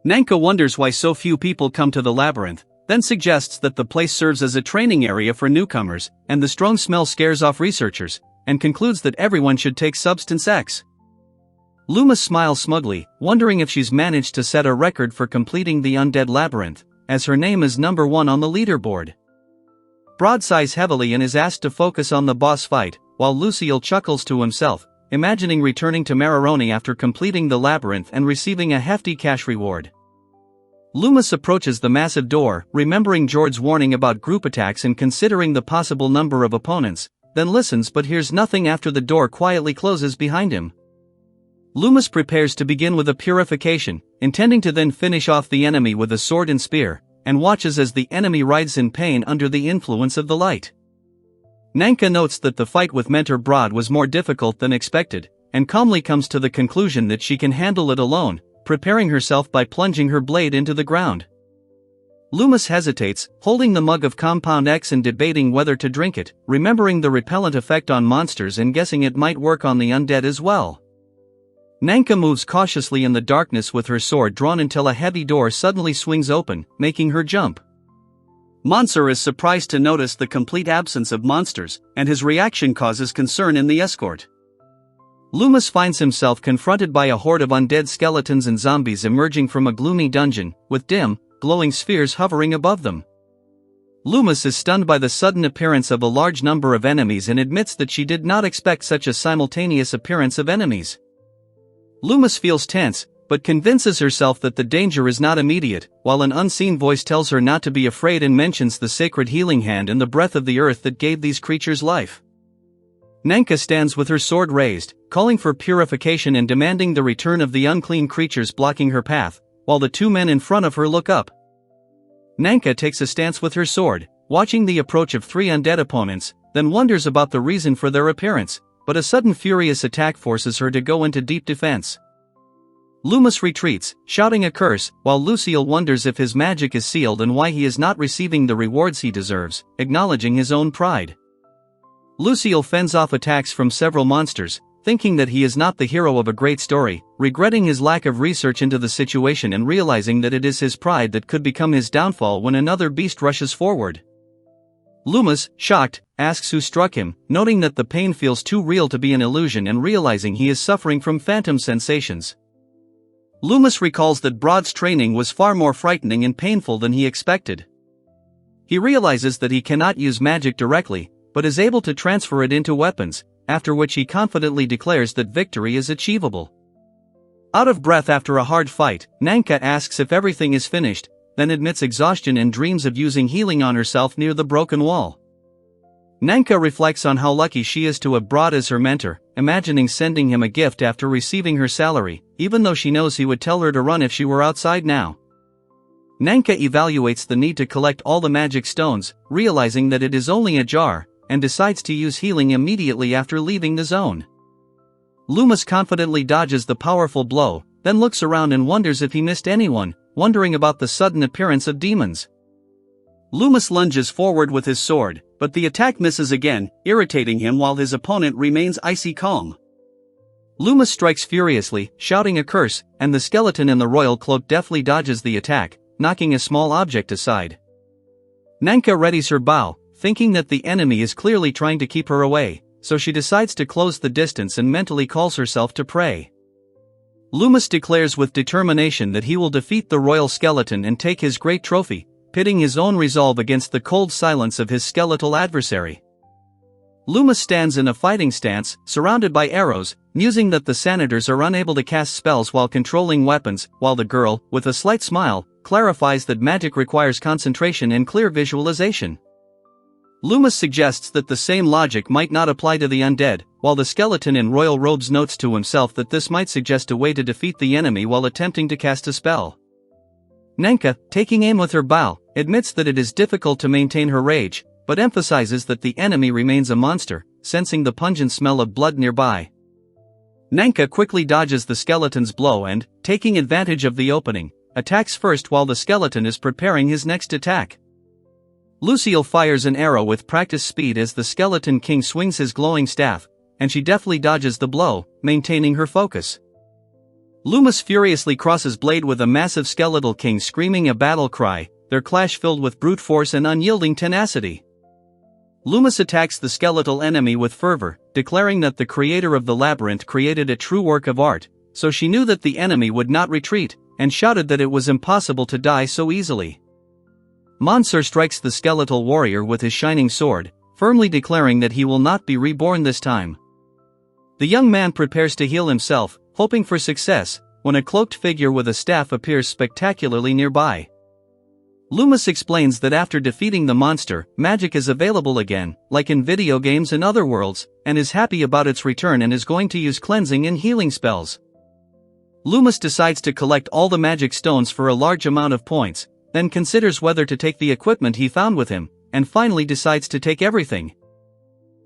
Nanka wonders why so few people come to the labyrinth, then suggests that the place serves as a training area for newcomers, and the strong smell scares off researchers, and concludes that everyone should take Substance X. Loomis smiles smugly, wondering if she's managed to set a record for completing the undead labyrinth, as her name is number 1 on the leaderboard. Broad sighs heavily and is asked to focus on the boss fight, while Lucille chuckles to himself, imagining returning to Mararoni after completing the labyrinth and receiving a hefty cash reward. Loomis approaches the massive door, remembering Jord's warning about group attacks and considering the possible number of opponents, then listens but hears nothing after the door quietly closes behind him. Loomis prepares to begin with a purification, intending to then finish off the enemy with a sword and spear, and watches as the enemy writhes in pain under the influence of the light. Nanka notes that the fight with Mentor Broad was more difficult than expected, and calmly comes to the conclusion that she can handle it alone, preparing herself by plunging her blade into the ground. Loomis hesitates, holding the mug of Compound X and debating whether to drink it, remembering the repellent effect on monsters and guessing it might work on the undead as well. Nanka moves cautiously in the darkness with her sword drawn until a heavy door suddenly swings open, making her jump. Monsur is surprised to notice the complete absence of monsters, and his reaction causes concern in the escort. Loomis finds himself confronted by a horde of undead skeletons and zombies emerging from a gloomy dungeon, with dim, glowing spheres hovering above them. Loomis is stunned by the sudden appearance of a large number of enemies and admits that she did not expect such a simultaneous appearance of enemies. Loomis feels tense, but convinces herself that the danger is not immediate, while an unseen voice tells her not to be afraid and mentions the sacred healing hand and the breath of the earth that gave these creatures life. Nanka stands with her sword raised, calling for purification and demanding the return of the unclean creatures blocking her path, while the two men in front of her look up. Nanka takes a stance with her sword, watching the approach of three undead opponents, then wonders about the reason for their appearance, but a sudden furious attack forces her to go into deep defense. Loomis retreats, shouting a curse, while Lucille wonders if his magic is sealed and why he is not receiving the rewards he deserves, acknowledging his own pride. Lucille fends off attacks from several monsters, thinking that he is not the hero of a great story, regretting his lack of research into the situation and realizing that it is his pride that could become his downfall when another beast rushes forward. Loomis, shocked, asks who struck him, noting that the pain feels too real to be an illusion and realizing he is suffering from phantom sensations. Loomis recalls that Broad's training was far more frightening and painful than he expected. He realizes that he cannot use magic directly, but is able to transfer it into weapons, after which he confidently declares that victory is achievable. Out of breath after a hard fight, Nanka asks if everything is finished, then admits exhaustion and dreams of using healing on herself near the broken wall. Nanka reflects on how lucky she is to have Broad as her mentor, imagining sending him a gift after receiving her salary, even though she knows he would tell her to run if she were outside now. Nanka evaluates the need to collect all the magic stones, realizing that it is only a jar, and decides to use healing immediately after leaving the zone. Loomis confidently dodges the powerful blow, then looks around and wonders if he missed anyone, wondering about the sudden appearance of demons. Loomis lunges forward with his sword, but the attack misses again, irritating him while his opponent remains icy calm. Loomis strikes furiously, shouting a curse, and the skeleton in the royal cloak deftly dodges the attack, knocking a small object aside. Nanka readies her bow, thinking that the enemy is clearly trying to keep her away, so she decides to close the distance and mentally calls herself to pray. Loomis declares with determination that he will defeat the royal skeleton and take his great trophy, pitting his own resolve against the cold silence of his skeletal adversary. Loomis stands in a fighting stance, surrounded by arrows, musing that the senators are unable to cast spells while controlling weapons, while the girl, with a slight smile, clarifies that magic requires concentration and clear visualization. Loomis suggests that the same logic might not apply to the undead, while the skeleton in royal robes notes to himself that this might suggest a way to defeat the enemy while attempting to cast a spell. Nanka, taking aim with her bow, admits that it is difficult to maintain her rage, but emphasizes that the enemy remains a monster, sensing the pungent smell of blood nearby. Nanka quickly dodges the skeleton's blow and, taking advantage of the opening, attacks first while the skeleton is preparing his next attack. Lucille fires an arrow with practiced speed as the skeleton king swings his glowing staff, and she deftly dodges the blow, maintaining her focus. Loomis furiously crosses blade with a massive skeletal king screaming a battle cry, their clash filled with brute force and unyielding tenacity. Loomis attacks the skeletal enemy with fervor, declaring that the creator of the labyrinth created a true work of art, so she knew that the enemy would not retreat, and shouted that it was impossible to die so easily. Monsur strikes the skeletal warrior with his shining sword, firmly declaring that he will not be reborn this time. The young man prepares to heal himself, hoping for success, when a cloaked figure with a staff appears spectacularly nearby. Loomis explains that after defeating the monster, magic is available again, like in video games and other worlds, and is happy about its return and is going to use cleansing and healing spells. Loomis decides to collect all the magic stones for a large amount of points, then considers whether to take the equipment he found with him, and finally decides to take everything.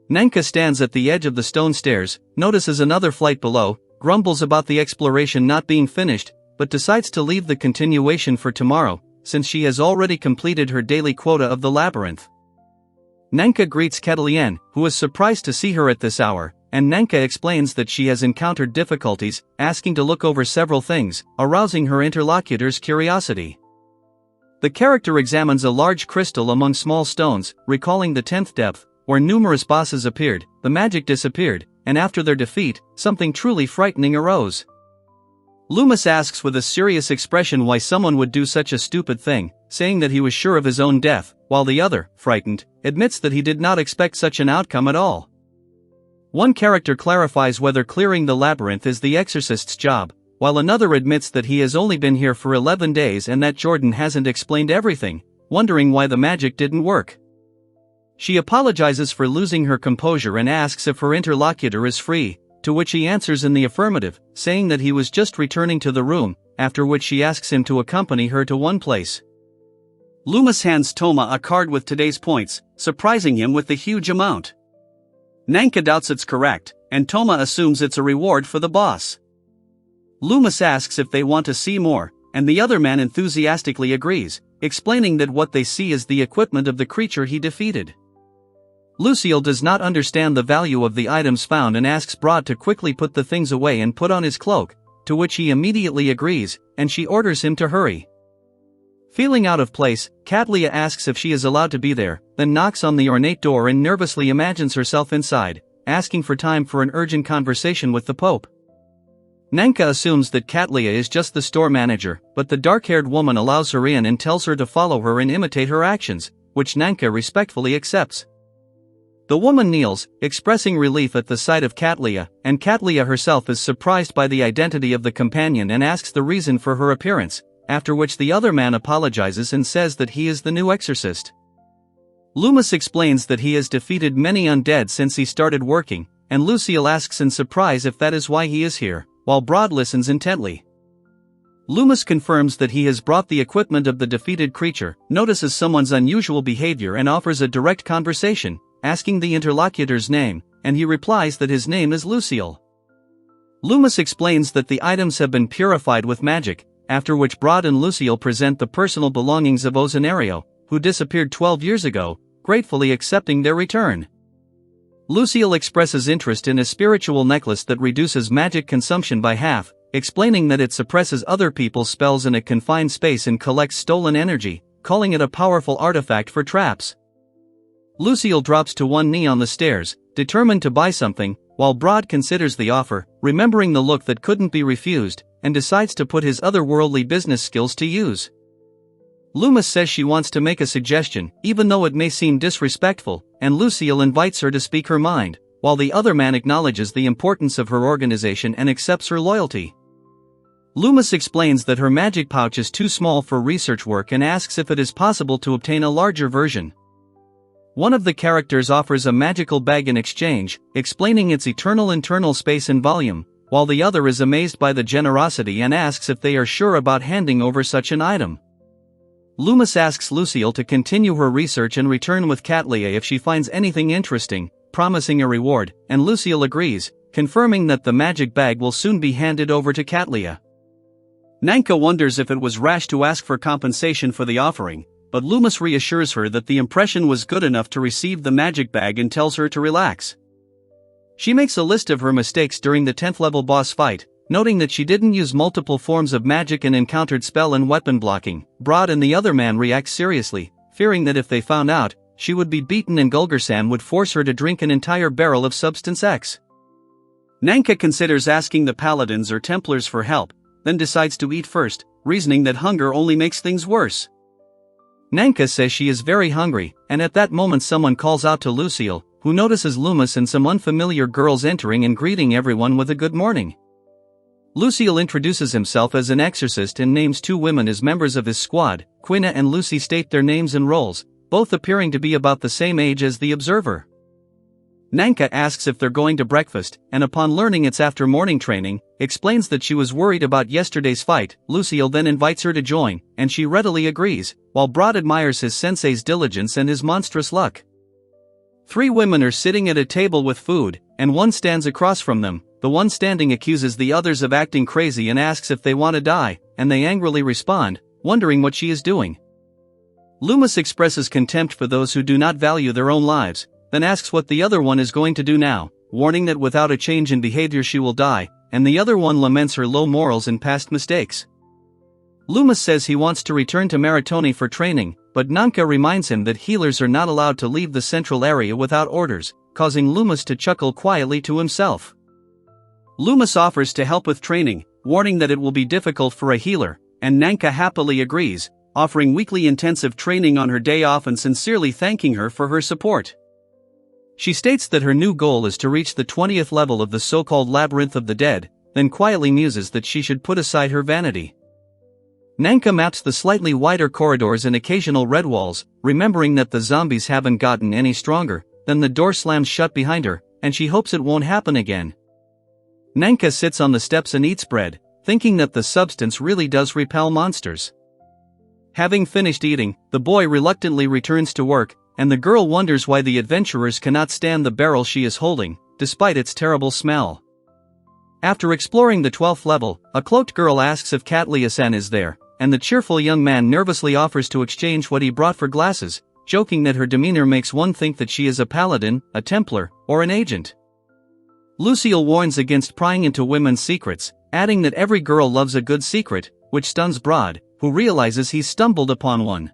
Nanka stands at the edge of the stone stairs, notices another flight below, grumbles about the exploration not being finished, but decides to leave the continuation for tomorrow, since she has already completed her daily quota of the labyrinth. Nanka greets Catalien, who is surprised to see her at this hour, and Nanka explains that she has encountered difficulties, asking to look over several things, arousing her interlocutor's curiosity. The character examines a large crystal among small stones, recalling the 10th depth, where numerous bosses appeared, the magic disappeared, and after their defeat, something truly frightening arose. Loomis asks with a serious expression why someone would do such a stupid thing, saying that he was sure of his own death, while the other, frightened, admits that he did not expect such an outcome at all. One character clarifies whether clearing the labyrinth is the exorcist's job, while another admits that he has only been here for 11 days and that Jordan hasn't explained everything, wondering why the magic didn't work. She apologizes for losing her composure and asks if her interlocutor is free, to which he answers in the affirmative, saying that he was just returning to the room, after which she asks him to accompany her to one place. Loomis hands Toma a card with today's points, surprising him with the huge amount. Nanka doubts it's correct, and Toma assumes it's a reward for the boss. Loomis asks if they want to see more, and the other man enthusiastically agrees, explaining that what they see is the equipment of the creature he defeated. Lucille does not understand the value of the items found and asks Brod to quickly put the things away and put on his cloak, to which he immediately agrees, and she orders him to hurry. Feeling out of place, Katlia asks if she is allowed to be there, then knocks on the ornate door and nervously imagines herself inside, asking for time for an urgent conversation with the Pope. Nanka assumes that Katlia is just the store manager, but the dark-haired woman allows her in and tells her to follow her and imitate her actions, which Nanka respectfully accepts. The woman kneels, expressing relief at the sight of Katlia, and Katlia herself is surprised by the identity of the companion and asks the reason for her appearance, after which the other man apologizes and says that he is the new exorcist. Loomis explains that he has defeated many undead since he started working, and Lucille asks in surprise if that is why he is here, while Brod listens intently. Loomis confirms that he has brought the equipment of the defeated creature, notices someone's unusual behavior and offers a direct conversation, asking the interlocutor's name, and he replies that his name is Lucille. Loomis explains that the items have been purified with magic, after which Brod and Lucille present the personal belongings of Ozenario, who disappeared 12 years ago, gratefully accepting their return. Lucille expresses interest in a spiritual necklace that reduces magic consumption by half, explaining that it suppresses other people's spells in a confined space and collects stolen energy, calling it a powerful artifact for traps. Lucille drops to one knee on the stairs, determined to buy something, while Brod considers the offer, remembering the look that couldn't be refused, and decides to put his otherworldly business skills to use. Loomis says she wants to make a suggestion, even though it may seem disrespectful, and Lucille invites her to speak her mind, while the other man acknowledges the importance of her organization and accepts her loyalty. Loomis explains that her magic pouch is too small for research work and asks if it is possible to obtain a larger version. One of the characters offers a magical bag in exchange, explaining its eternal internal space and volume, while the other is amazed by the generosity and asks if they are sure about handing over such an item. Loomis asks Lucille to continue her research and return with Katlia if she finds anything interesting, promising a reward, and Lucille agrees, confirming that the magic bag will soon be handed over to Katlia. Nanka wonders if it was rash to ask for compensation for the offering, but Loomis reassures her that the impression was good enough to receive the magic bag and tells her to relax. She makes a list of her mistakes during the 10th level boss fight, noting that she didn't use multiple forms of magic and encountered spell and weapon blocking. Brod and the other man react seriously, fearing that if they found out, she would be beaten and Gulgersan would force her to drink an entire barrel of Substance X. Nanka considers asking the Paladins or Templars for help, then decides to eat first, reasoning that hunger only makes things worse. Nanka says she is very hungry, and at that moment someone calls out to Lucille, who who notices Loomis and some unfamiliar girls entering and greeting everyone with a good morning. Lucille introduces himself as an exorcist and names two women as members of his squad. Quina and Lucy state their names and roles, both appearing to be about the same age as the observer. Nanka asks if they're going to breakfast, and upon learning it's after morning training, explains that she was worried about yesterday's fight. Lucille then invites her to join, and she readily agrees, while Broad admires his sensei's diligence and his monstrous luck. Three women are sitting at a table with food, and one stands across from them. The one standing accuses the others of acting crazy and asks if they want to die, and they angrily respond, wondering what she is doing. Loomis expresses contempt for those who do not value their own lives, then asks what the other one is going to do now, warning that without a change in behavior she will die, and the other one laments her low morals and past mistakes. Loomis says he wants to return to Maritoni for training, but Nanka reminds him that healers are not allowed to leave the central area without orders, causing Loomis to chuckle quietly to himself. Loomis offers to help with training, warning that it will be difficult for a healer, and Nanka happily agrees, offering weekly intensive training on her day off and sincerely thanking her for her support. She states that her new goal is to reach the 20th level of the so-called Labyrinth of the Dead, then quietly muses that she should put aside her vanity. Nanka maps the slightly wider corridors and occasional red walls, remembering that the zombies haven't gotten any stronger. Then the door slams shut behind her, and she hopes it won't happen again. Nanka sits on the steps and eats bread, thinking that the substance really does repel monsters. Having finished eating, the boy reluctantly returns to work, and the girl wonders why the adventurers cannot stand the barrel she is holding, despite its terrible smell. After exploring the 12th level, a cloaked girl asks if Katlia-san is there, and the cheerful young man nervously offers to exchange what he brought for glasses, joking that her demeanor makes one think that she is a paladin, a Templar, or an agent. Lucille warns against prying into women's secrets, adding that every girl loves a good secret, which stuns Broad, who realizes he's stumbled upon one.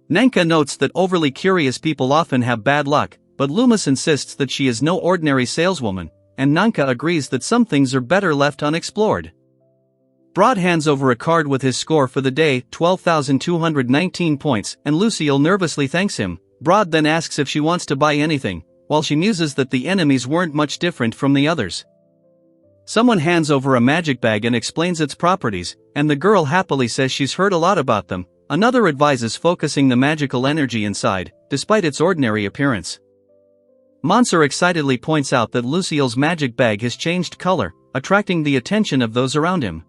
Nanka notes that overly curious people often have bad luck, but Loomis insists that she is no ordinary saleswoman, and Nanka agrees that some things are better left unexplored. Broad hands over a card with his score for the day, 12,219 points, and Lucille nervously thanks him. Broad then asks if she wants to buy anything, while she muses that the enemies weren't much different from the others. Someone hands over a magic bag and explains its properties, and the girl happily says she's heard a lot about them. Another advises focusing the magical energy inside, despite its ordinary appearance. Monsieur excitedly points out that Lucille's magic bag has changed color, attracting the attention of those around him.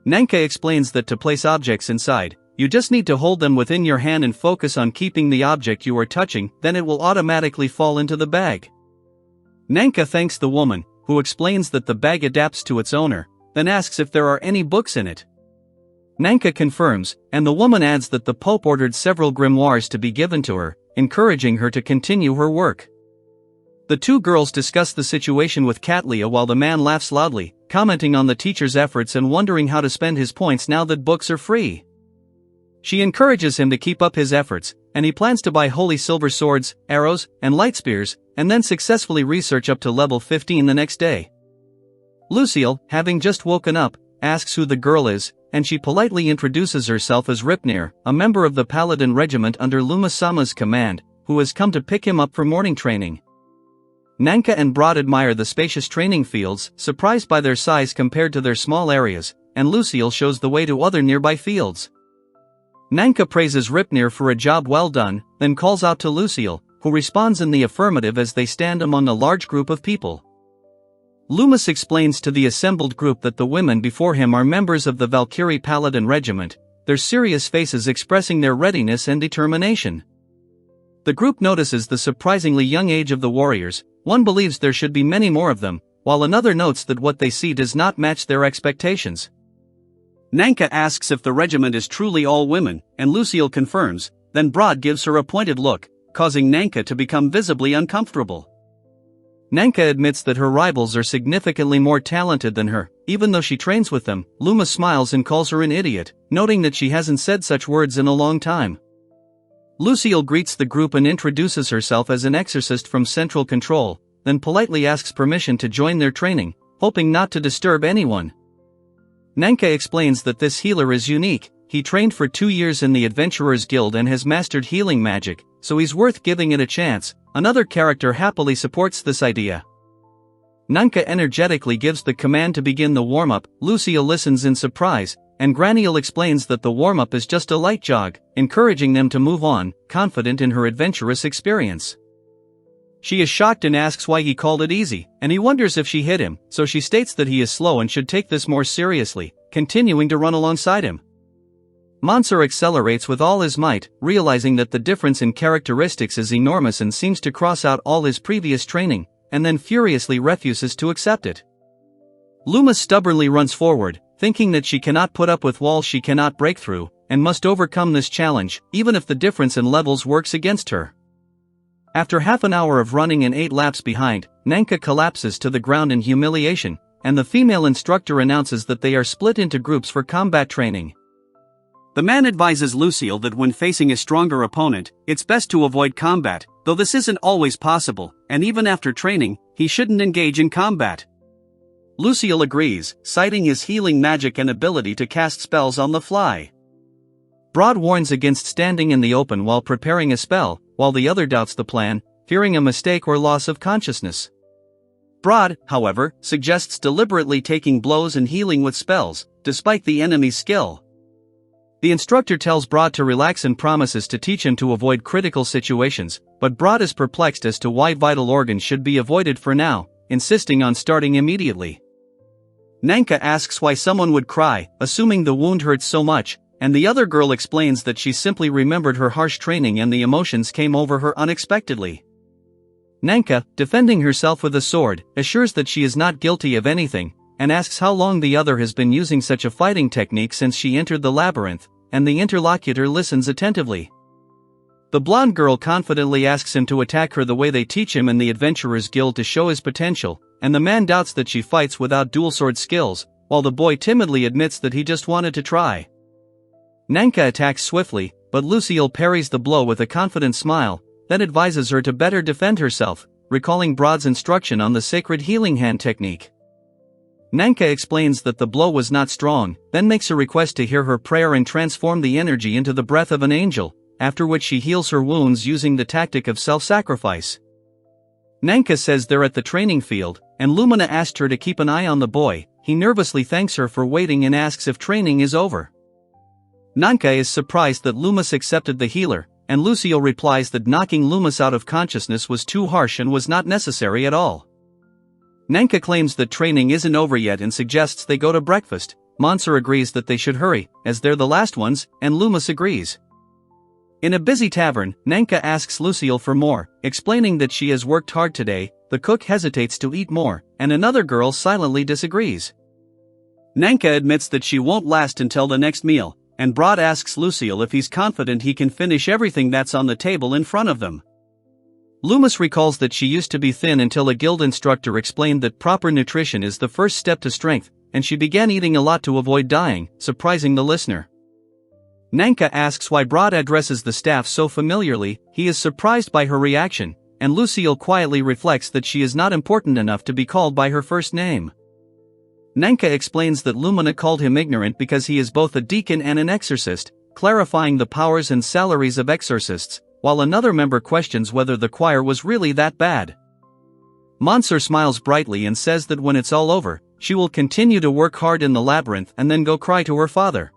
Nanka explains that to place objects inside, you just need to hold them within your hand and focus on keeping the object you are touching, then it will automatically fall into the bag. Nanka thanks the woman, who explains that the bag adapts to its owner, then asks if there are any books in it. Nanka confirms, and the woman adds that the Pope ordered several grimoires to be given to her, encouraging her to continue her work. The two girls discuss the situation with Katlia while the man laughs loudly, commenting on the teacher's efforts and wondering how to spend his points now that books are free. She encourages him to keep up his efforts, and he plans to buy holy silver swords, arrows, and light spears, and then successfully research up to level 15 the next day. Lucille, having just woken up, asks who the girl is, and she politely introduces herself as Ripnir, a member of the Paladin regiment under Luma-sama's command, who has come to pick him up for morning training. Nanka and Broad admire the spacious training fields, surprised by their size compared to their small areas, and Lucille shows the way to other nearby fields. Nanka praises Ripnir for a job well done, then calls out to Lucille, who responds in the affirmative as they stand among a large group of people. Loomis explains to the assembled group that the women before him are members of the Valkyrie Paladin regiment, their serious faces expressing their readiness and determination. The group notices the surprisingly young age of the warriors. One believes there should be many more of them, while another notes that what they see does not match their expectations. Nanka asks if the regiment is truly all women, and Lucille confirms, then Broad gives her a pointed look, causing Nanka to become visibly uncomfortable. Nanka admits that her rivals are significantly more talented than her, even though she trains with them. Luma smiles and calls her an idiot, noting that she hasn't said such words in a long time. Lucille greets the group and introduces herself as an exorcist from Central Control, then politely asks permission to join their training, hoping not to disturb anyone. Nanka explains that this healer is unique. He trained for 2 years in the Adventurers Guild and has mastered healing magic, so he's worth giving it a chance, another character happily supports this idea. Nanka energetically gives the command to begin the warm-up. Lucille listens in surprise, and Graniel explains that the warm-up is just a light jog, encouraging them to move on, confident in her adventurous experience. She is shocked and asks why he called it easy, and he wonders if she hit him, so she states that he is slow and should take this more seriously, continuing to run alongside him. Mansur accelerates with all his might, realizing that the difference in characteristics is enormous and seems to cross out all his previous training, and then furiously refuses to accept it. Luma stubbornly runs forward, thinking that she cannot put up with walls she cannot break through, and must overcome this challenge, even if the difference in levels works against her. After half an hour of running and 8 laps behind, Nanka collapses to the ground in humiliation, and the female instructor announces that they are split into groups for combat training. The man advises Lucille that when facing a stronger opponent, it's best to avoid combat, though this isn't always possible, and even after training, he shouldn't engage in combat. Lucille agrees, citing his healing magic and ability to cast spells on the fly. Broad warns against standing in the open while preparing a spell, while the other doubts the plan, fearing a mistake or loss of consciousness. Broad, however, suggests deliberately taking blows and healing with spells, despite the enemy's skill. The instructor tells Broad to relax and promises to teach him to avoid critical situations, but Broad is perplexed as to why vital organs should be avoided for now, insisting on starting immediately. Nanka asks why someone would cry, assuming the wound hurts so much, and the other girl explains that she simply remembered her harsh training and the emotions came over her unexpectedly. Nanka, defending herself with a sword, assures that she is not guilty of anything, and asks how long the other has been using such a fighting technique since she entered the labyrinth, and the interlocutor listens attentively. The blonde girl confidently asks him to attack her the way they teach him in the Adventurers Guild to show his potential, and the man doubts that she fights without dual sword skills, while the boy timidly admits that he just wanted to try. Nanka attacks swiftly, but Lucille parries the blow with a confident smile, then advises her to better defend herself, recalling Broad's instruction on the sacred healing hand technique. Nanka explains that the blow was not strong, then makes a request to hear her prayer and transform the energy into the breath of an angel, after which she heals her wounds using the tactic of self-sacrifice. Nanka says they're at the training field, and Lumina asked her to keep an eye on the boy. He nervously thanks her for waiting and asks if training is over. Nanka is surprised that Loomis accepted the healer, and Lucille replies that knocking Loomis out of consciousness was too harsh and was not necessary at all. Nanka claims that training isn't over yet and suggests they go to breakfast. Mansur agrees that they should hurry, as they're the last ones, and Loomis agrees. In a busy tavern, Nanka asks Lucille for more, explaining that she has worked hard today. The cook hesitates to eat more, and another girl silently disagrees. Nanka admits that she won't last until the next meal, and Broad asks Lucille if he's confident he can finish everything that's on the table in front of them. Loomis recalls that she used to be thin until a guild instructor explained that proper nutrition is the first step to strength, and she began eating a lot to avoid dying, surprising the listener. Nanka asks why Broad addresses the staff so familiarly. He is surprised by her reaction, and Lucille quietly reflects that she is not important enough to be called by her first name. Nanka explains that Lumina called him ignorant because he is both a deacon and an exorcist, clarifying the powers and salaries of exorcists, while another member questions whether the choir was really that bad. Mansur smiles brightly and says that when it's all over, she will continue to work hard in the labyrinth and then go cry to her father.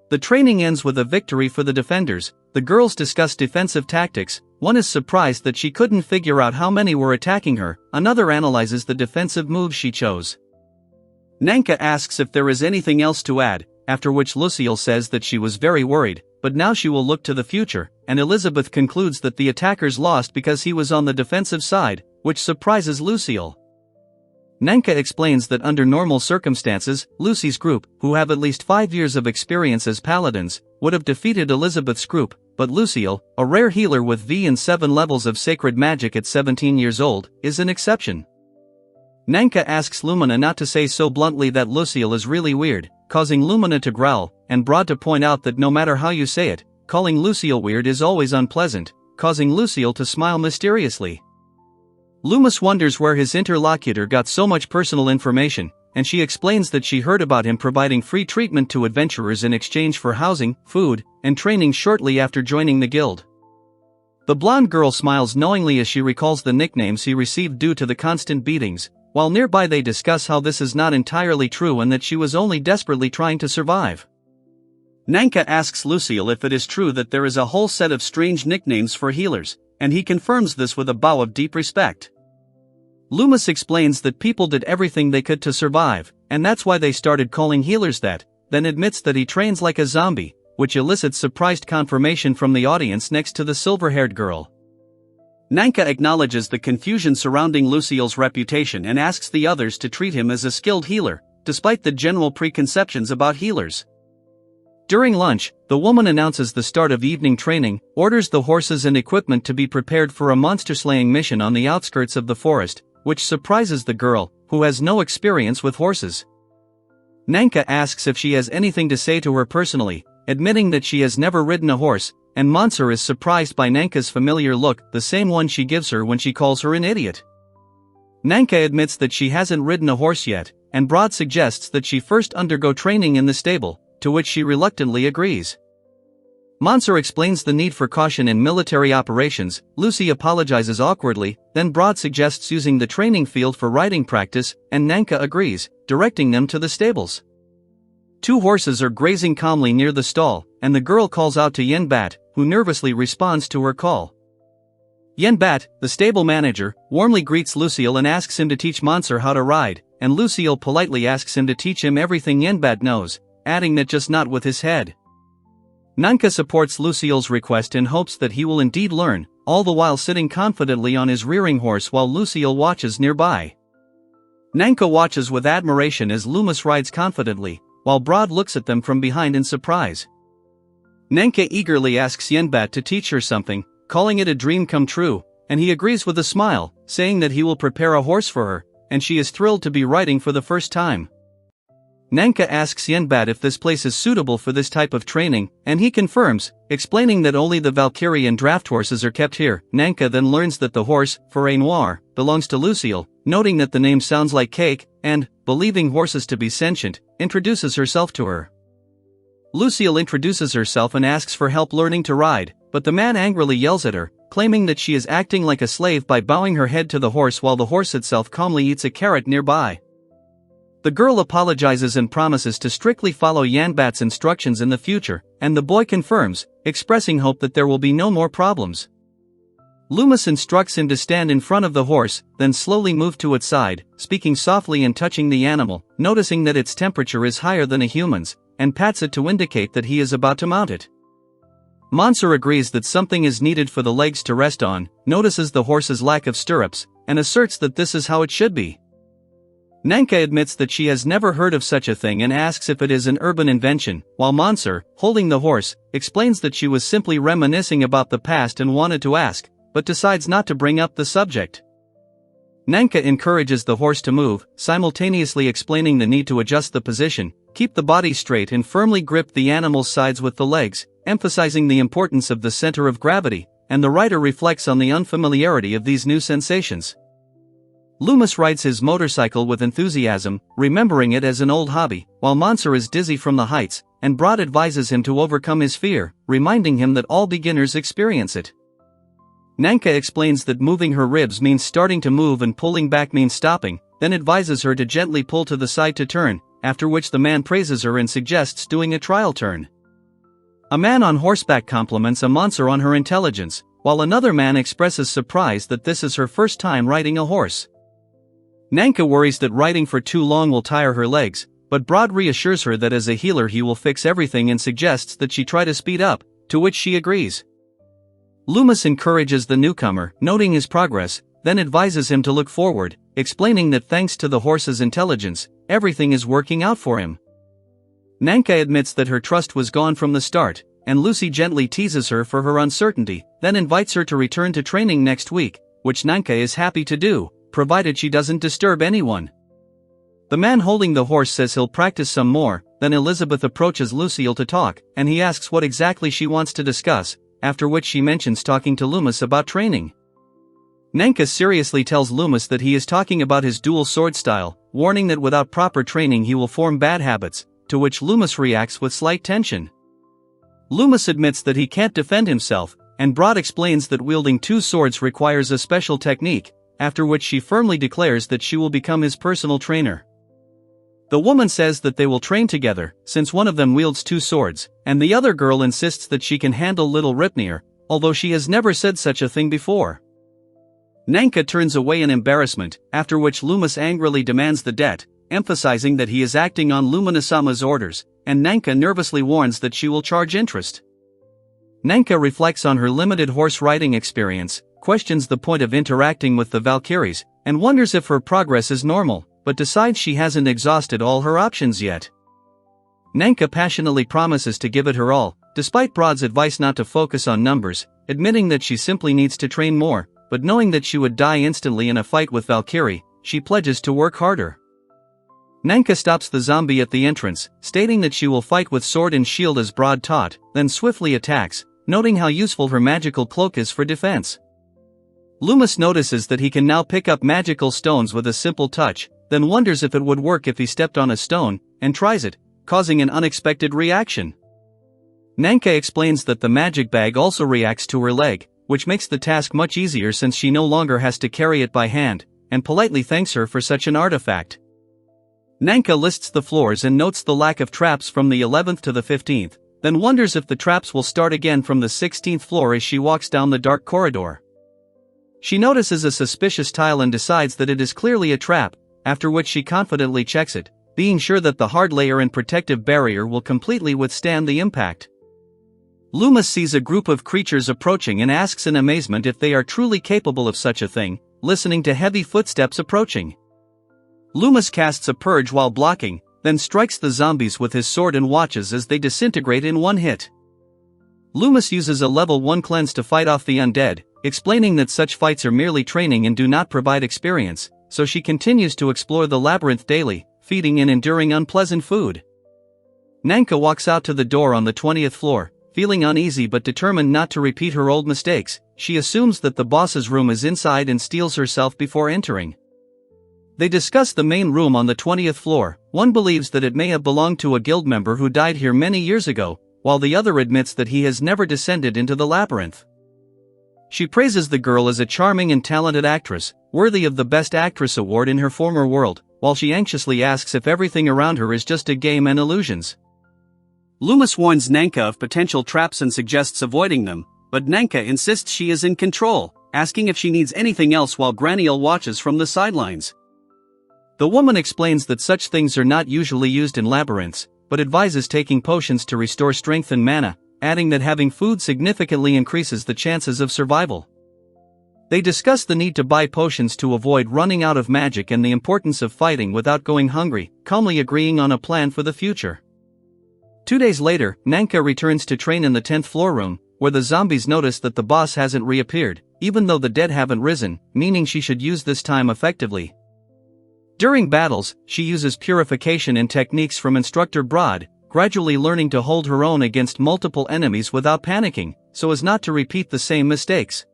The training ends with a victory for the defenders. The girls discuss defensive tactics. One is surprised that she couldn't figure out how many were attacking her, another analyzes the defensive moves she chose. Nanka asks if there is anything else to add, after which Lucille says that she was very worried, but now she will look to the future, and Elizabeth concludes that the attackers lost because he was on the defensive side, which surprises Lucille. Nanka explains that under normal circumstances, Lucy's group, who have at least 5 years of experience as paladins, would have defeated Elizabeth's group, but Lucille, a rare healer with V and 7 levels of sacred magic at 17 years old, is an exception. Nanka asks Lumina not to say so bluntly that Lucille is really weird, causing Lumina to growl, and Broad to point out that no matter how you say it, calling Lucille weird is always unpleasant, causing Lucille to smile mysteriously. Loomis wonders where his interlocutor got so much personal information, and she explains that she heard about him providing free treatment to adventurers in exchange for housing, food, and training shortly after joining the guild. The blonde girl smiles knowingly as she recalls the nicknames he received due to the constant beatings, while nearby they discuss how this is not entirely true and that she was only desperately trying to survive. Nanka asks Lucille if it is true that there is a whole set of strange nicknames for healers, and he confirms this with a bow of deep respect. Loomis explains that people did everything they could to survive, and that's why they started calling healers that, then admits that he trains like a zombie, which elicits surprised confirmation from the audience next to the silver-haired girl. Nanka acknowledges the confusion surrounding Lucille's reputation and asks the others to treat him as a skilled healer, despite the general preconceptions about healers. During lunch, the woman announces the start of evening training, orders the horses and equipment to be prepared for a monster-slaying mission on the outskirts of the forest, which surprises the girl, who has no experience with horses. Nanka asks if she has anything to say to her personally, admitting that she has never ridden a horse, and Mansur is surprised by Nanka's familiar look, the same one she gives her when she calls her an idiot. Nanka admits that she hasn't ridden a horse yet, and Broad suggests that she first undergo training in the stable, to which she reluctantly agrees. Mansur explains the need for caution in military operations. Lucy apologizes awkwardly, then Broad suggests using the training field for riding practice, and Nanka agrees, directing them to the stables. 2 horses are grazing calmly near the stall, and the girl calls out to Yen Bat, who nervously responds to her call. Yen Bat, the stable manager, warmly greets Lucille and asks him to teach Mansur how to ride, and Lucille politely asks him to teach him everything Yen Bat knows, adding that just not with his head. Nanka supports Lucille's request in hopes that he will indeed learn, all the while sitting confidently on his rearing horse while Lucille watches nearby. Nanka watches with admiration as Loomis rides confidently, while Broad looks at them from behind in surprise. Nanka eagerly asks Yen Bat to teach her something, calling it a dream come true, and he agrees with a smile, saying that he will prepare a horse for her, and she is thrilled to be riding for the first time. Nanka asks Yen Bat if this place is suitable for this type of training, and he confirms, explaining that only the Valkyrie and draft horses are kept here. Nanka then learns that the horse, Foray Noir, belongs to Lucille, noting that the name sounds like cake, and, believing horses to be sentient, introduces herself to her. Lucille introduces herself and asks for help learning to ride, but the man angrily yells at her, claiming that she is acting like a slave by bowing her head to the horse while the horse itself calmly eats a carrot nearby. The girl apologizes and promises to strictly follow Yen Bat's instructions in the future, and the boy confirms, expressing hope that there will be no more problems. Loomis instructs him to stand in front of the horse, then slowly move to its side, speaking softly and touching the animal, noticing that its temperature is higher than a human's, and pats it to indicate that he is about to mount it. Mansur agrees that something is needed for the legs to rest on, notices the horse's lack of stirrups, and asserts that this is how it should be. Nanka admits that she has never heard of such a thing and asks if it is an urban invention, while Mansur, holding the horse, explains that she was simply reminiscing about the past and wanted to ask, but decides not to bring up the subject. Nanka encourages the horse to move, simultaneously explaining the need to adjust the position, keep the body straight and firmly grip the animal's sides with the legs, emphasizing the importance of the center of gravity, and the rider reflects on the unfamiliarity of these new sensations. Loomis rides his motorcycle with enthusiasm, remembering it as an old hobby, while Mansur is dizzy from the heights, and Broad advises him to overcome his fear, reminding him that all beginners experience it. Nanka explains that moving her ribs means starting to move and pulling back means stopping, then advises her to gently pull to the side to turn, after which the man praises her and suggests doing a trial turn. A man on horseback compliments a Mansur on her intelligence, while another man expresses surprise that this is her first time riding a horse. Nanka worries that riding for too long will tire her legs, but Broad reassures her that as a healer he will fix everything and suggests that she try to speed up, to which she agrees. Loomis encourages the newcomer, noting his progress, then advises him to look forward, explaining that thanks to the horse's intelligence, everything is working out for him. Nanka admits that her trust was gone from the start, and Lucy gently teases her for her uncertainty, then invites her to return to training next week, which Nanka is happy to do, provided she doesn't disturb anyone. The man holding the horse says he'll practice some more, then Elizabeth approaches Lucille to talk, and he asks what exactly she wants to discuss, after which she mentions talking to Loomis about training. Nanka seriously tells Loomis that he is talking about his dual sword style, warning that without proper training he will form bad habits, to which Loomis reacts with slight tension. Loomis admits that he can't defend himself, and Broad explains that wielding two swords requires a special technique, after which she firmly declares that she will become his personal trainer. The woman says that they will train together, since one of them wields two swords, and the other girl insists that she can handle little Ripnir, although she has never said such a thing before. Nanka turns away in embarrassment, after which Loomis angrily demands the debt, emphasizing that he is acting on Luminasama's orders, and Nanka nervously warns that she will charge interest. Nanka reflects on her limited horse riding experience, questions the point of interacting with the Valkyries, and wonders if her progress is normal, but decides she hasn't exhausted all her options yet. Nanka passionately promises to give it her all, despite Broad's advice not to focus on numbers, admitting that she simply needs to train more, but knowing that she would die instantly in a fight with Valkyrie, she pledges to work harder. Nanka stops the zombie at the entrance, stating that she will fight with sword and shield as Broad taught, then swiftly attacks, noting how useful her magical cloak is for defense. Loomis notices that he can now pick up magical stones with a simple touch, then wonders if it would work if he stepped on a stone, and tries it, causing an unexpected reaction. Nanka explains that the magic bag also reacts to her leg, which makes the task much easier since she no longer has to carry it by hand, and politely thanks her for such an artifact. Nanka lists the floors and notes the lack of traps from the 11th to the 15th, then wonders if the traps will start again from the 16th floor as she walks down the dark corridor. She notices a suspicious tile and decides that it is clearly a trap, after which she confidently checks it, being sure that the hard layer and protective barrier will completely withstand the impact. Loomis sees a group of creatures approaching and asks in amazement if they are truly capable of such a thing, listening to heavy footsteps approaching. Loomis casts a purge while blocking, then strikes the zombies with his sword and watches as they disintegrate in one hit. Loomis uses a level 1 cleanse to fight off the undead, explaining that such fights are merely training and do not provide experience, so she continues to explore the labyrinth daily, feeding and enduring unpleasant food. Nanka walks out to the door on the 20th floor, feeling uneasy but determined not to repeat her old mistakes. She assumes that the boss's room is inside and steels herself before entering. They discuss the main room on the 20th floor. One believes that it may have belonged to a guild member who died here many years ago, while the other admits that he has never descended into the labyrinth. She praises the girl as a charming and talented actress, worthy of the Best Actress award in her former world, while she anxiously asks if everything around her is just a game and illusions. Loomis warns Nanka of potential traps and suggests avoiding them, but Nanka insists she is in control, asking if she needs anything else while Graniel watches from the sidelines. The woman explains that such things are not usually used in labyrinths, but advises taking potions to restore strength and mana, adding that having food significantly increases the chances of survival. They discuss the need to buy potions to avoid running out of magic and the importance of fighting without going hungry, calmly agreeing on a plan for the future. 2 days later, Nanka returns to train in the 10th floor room, where the zombies notice that the boss hasn't reappeared, even though the dead haven't risen, meaning she should use this time effectively. During battles, she uses purification and techniques from Instructor Broad, gradually learning to hold her own against multiple enemies without panicking, so as not to repeat the same mistakes.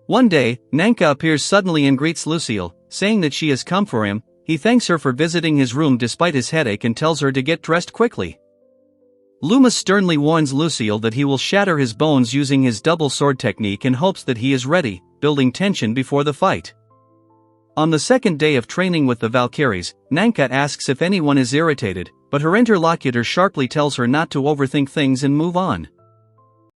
One day, Nanka appears suddenly and greets Lucille, saying that she has come for him. He thanks her for visiting his room despite his headache and tells her to get dressed quickly. Loomis sternly warns Lucille that he will shatter his bones using his double sword technique and hopes that he is ready, building tension before the fight. On the second day of training with the Valkyries, Nanka asks if anyone is irritated, but her interlocutor sharply tells her not to overthink things and move on.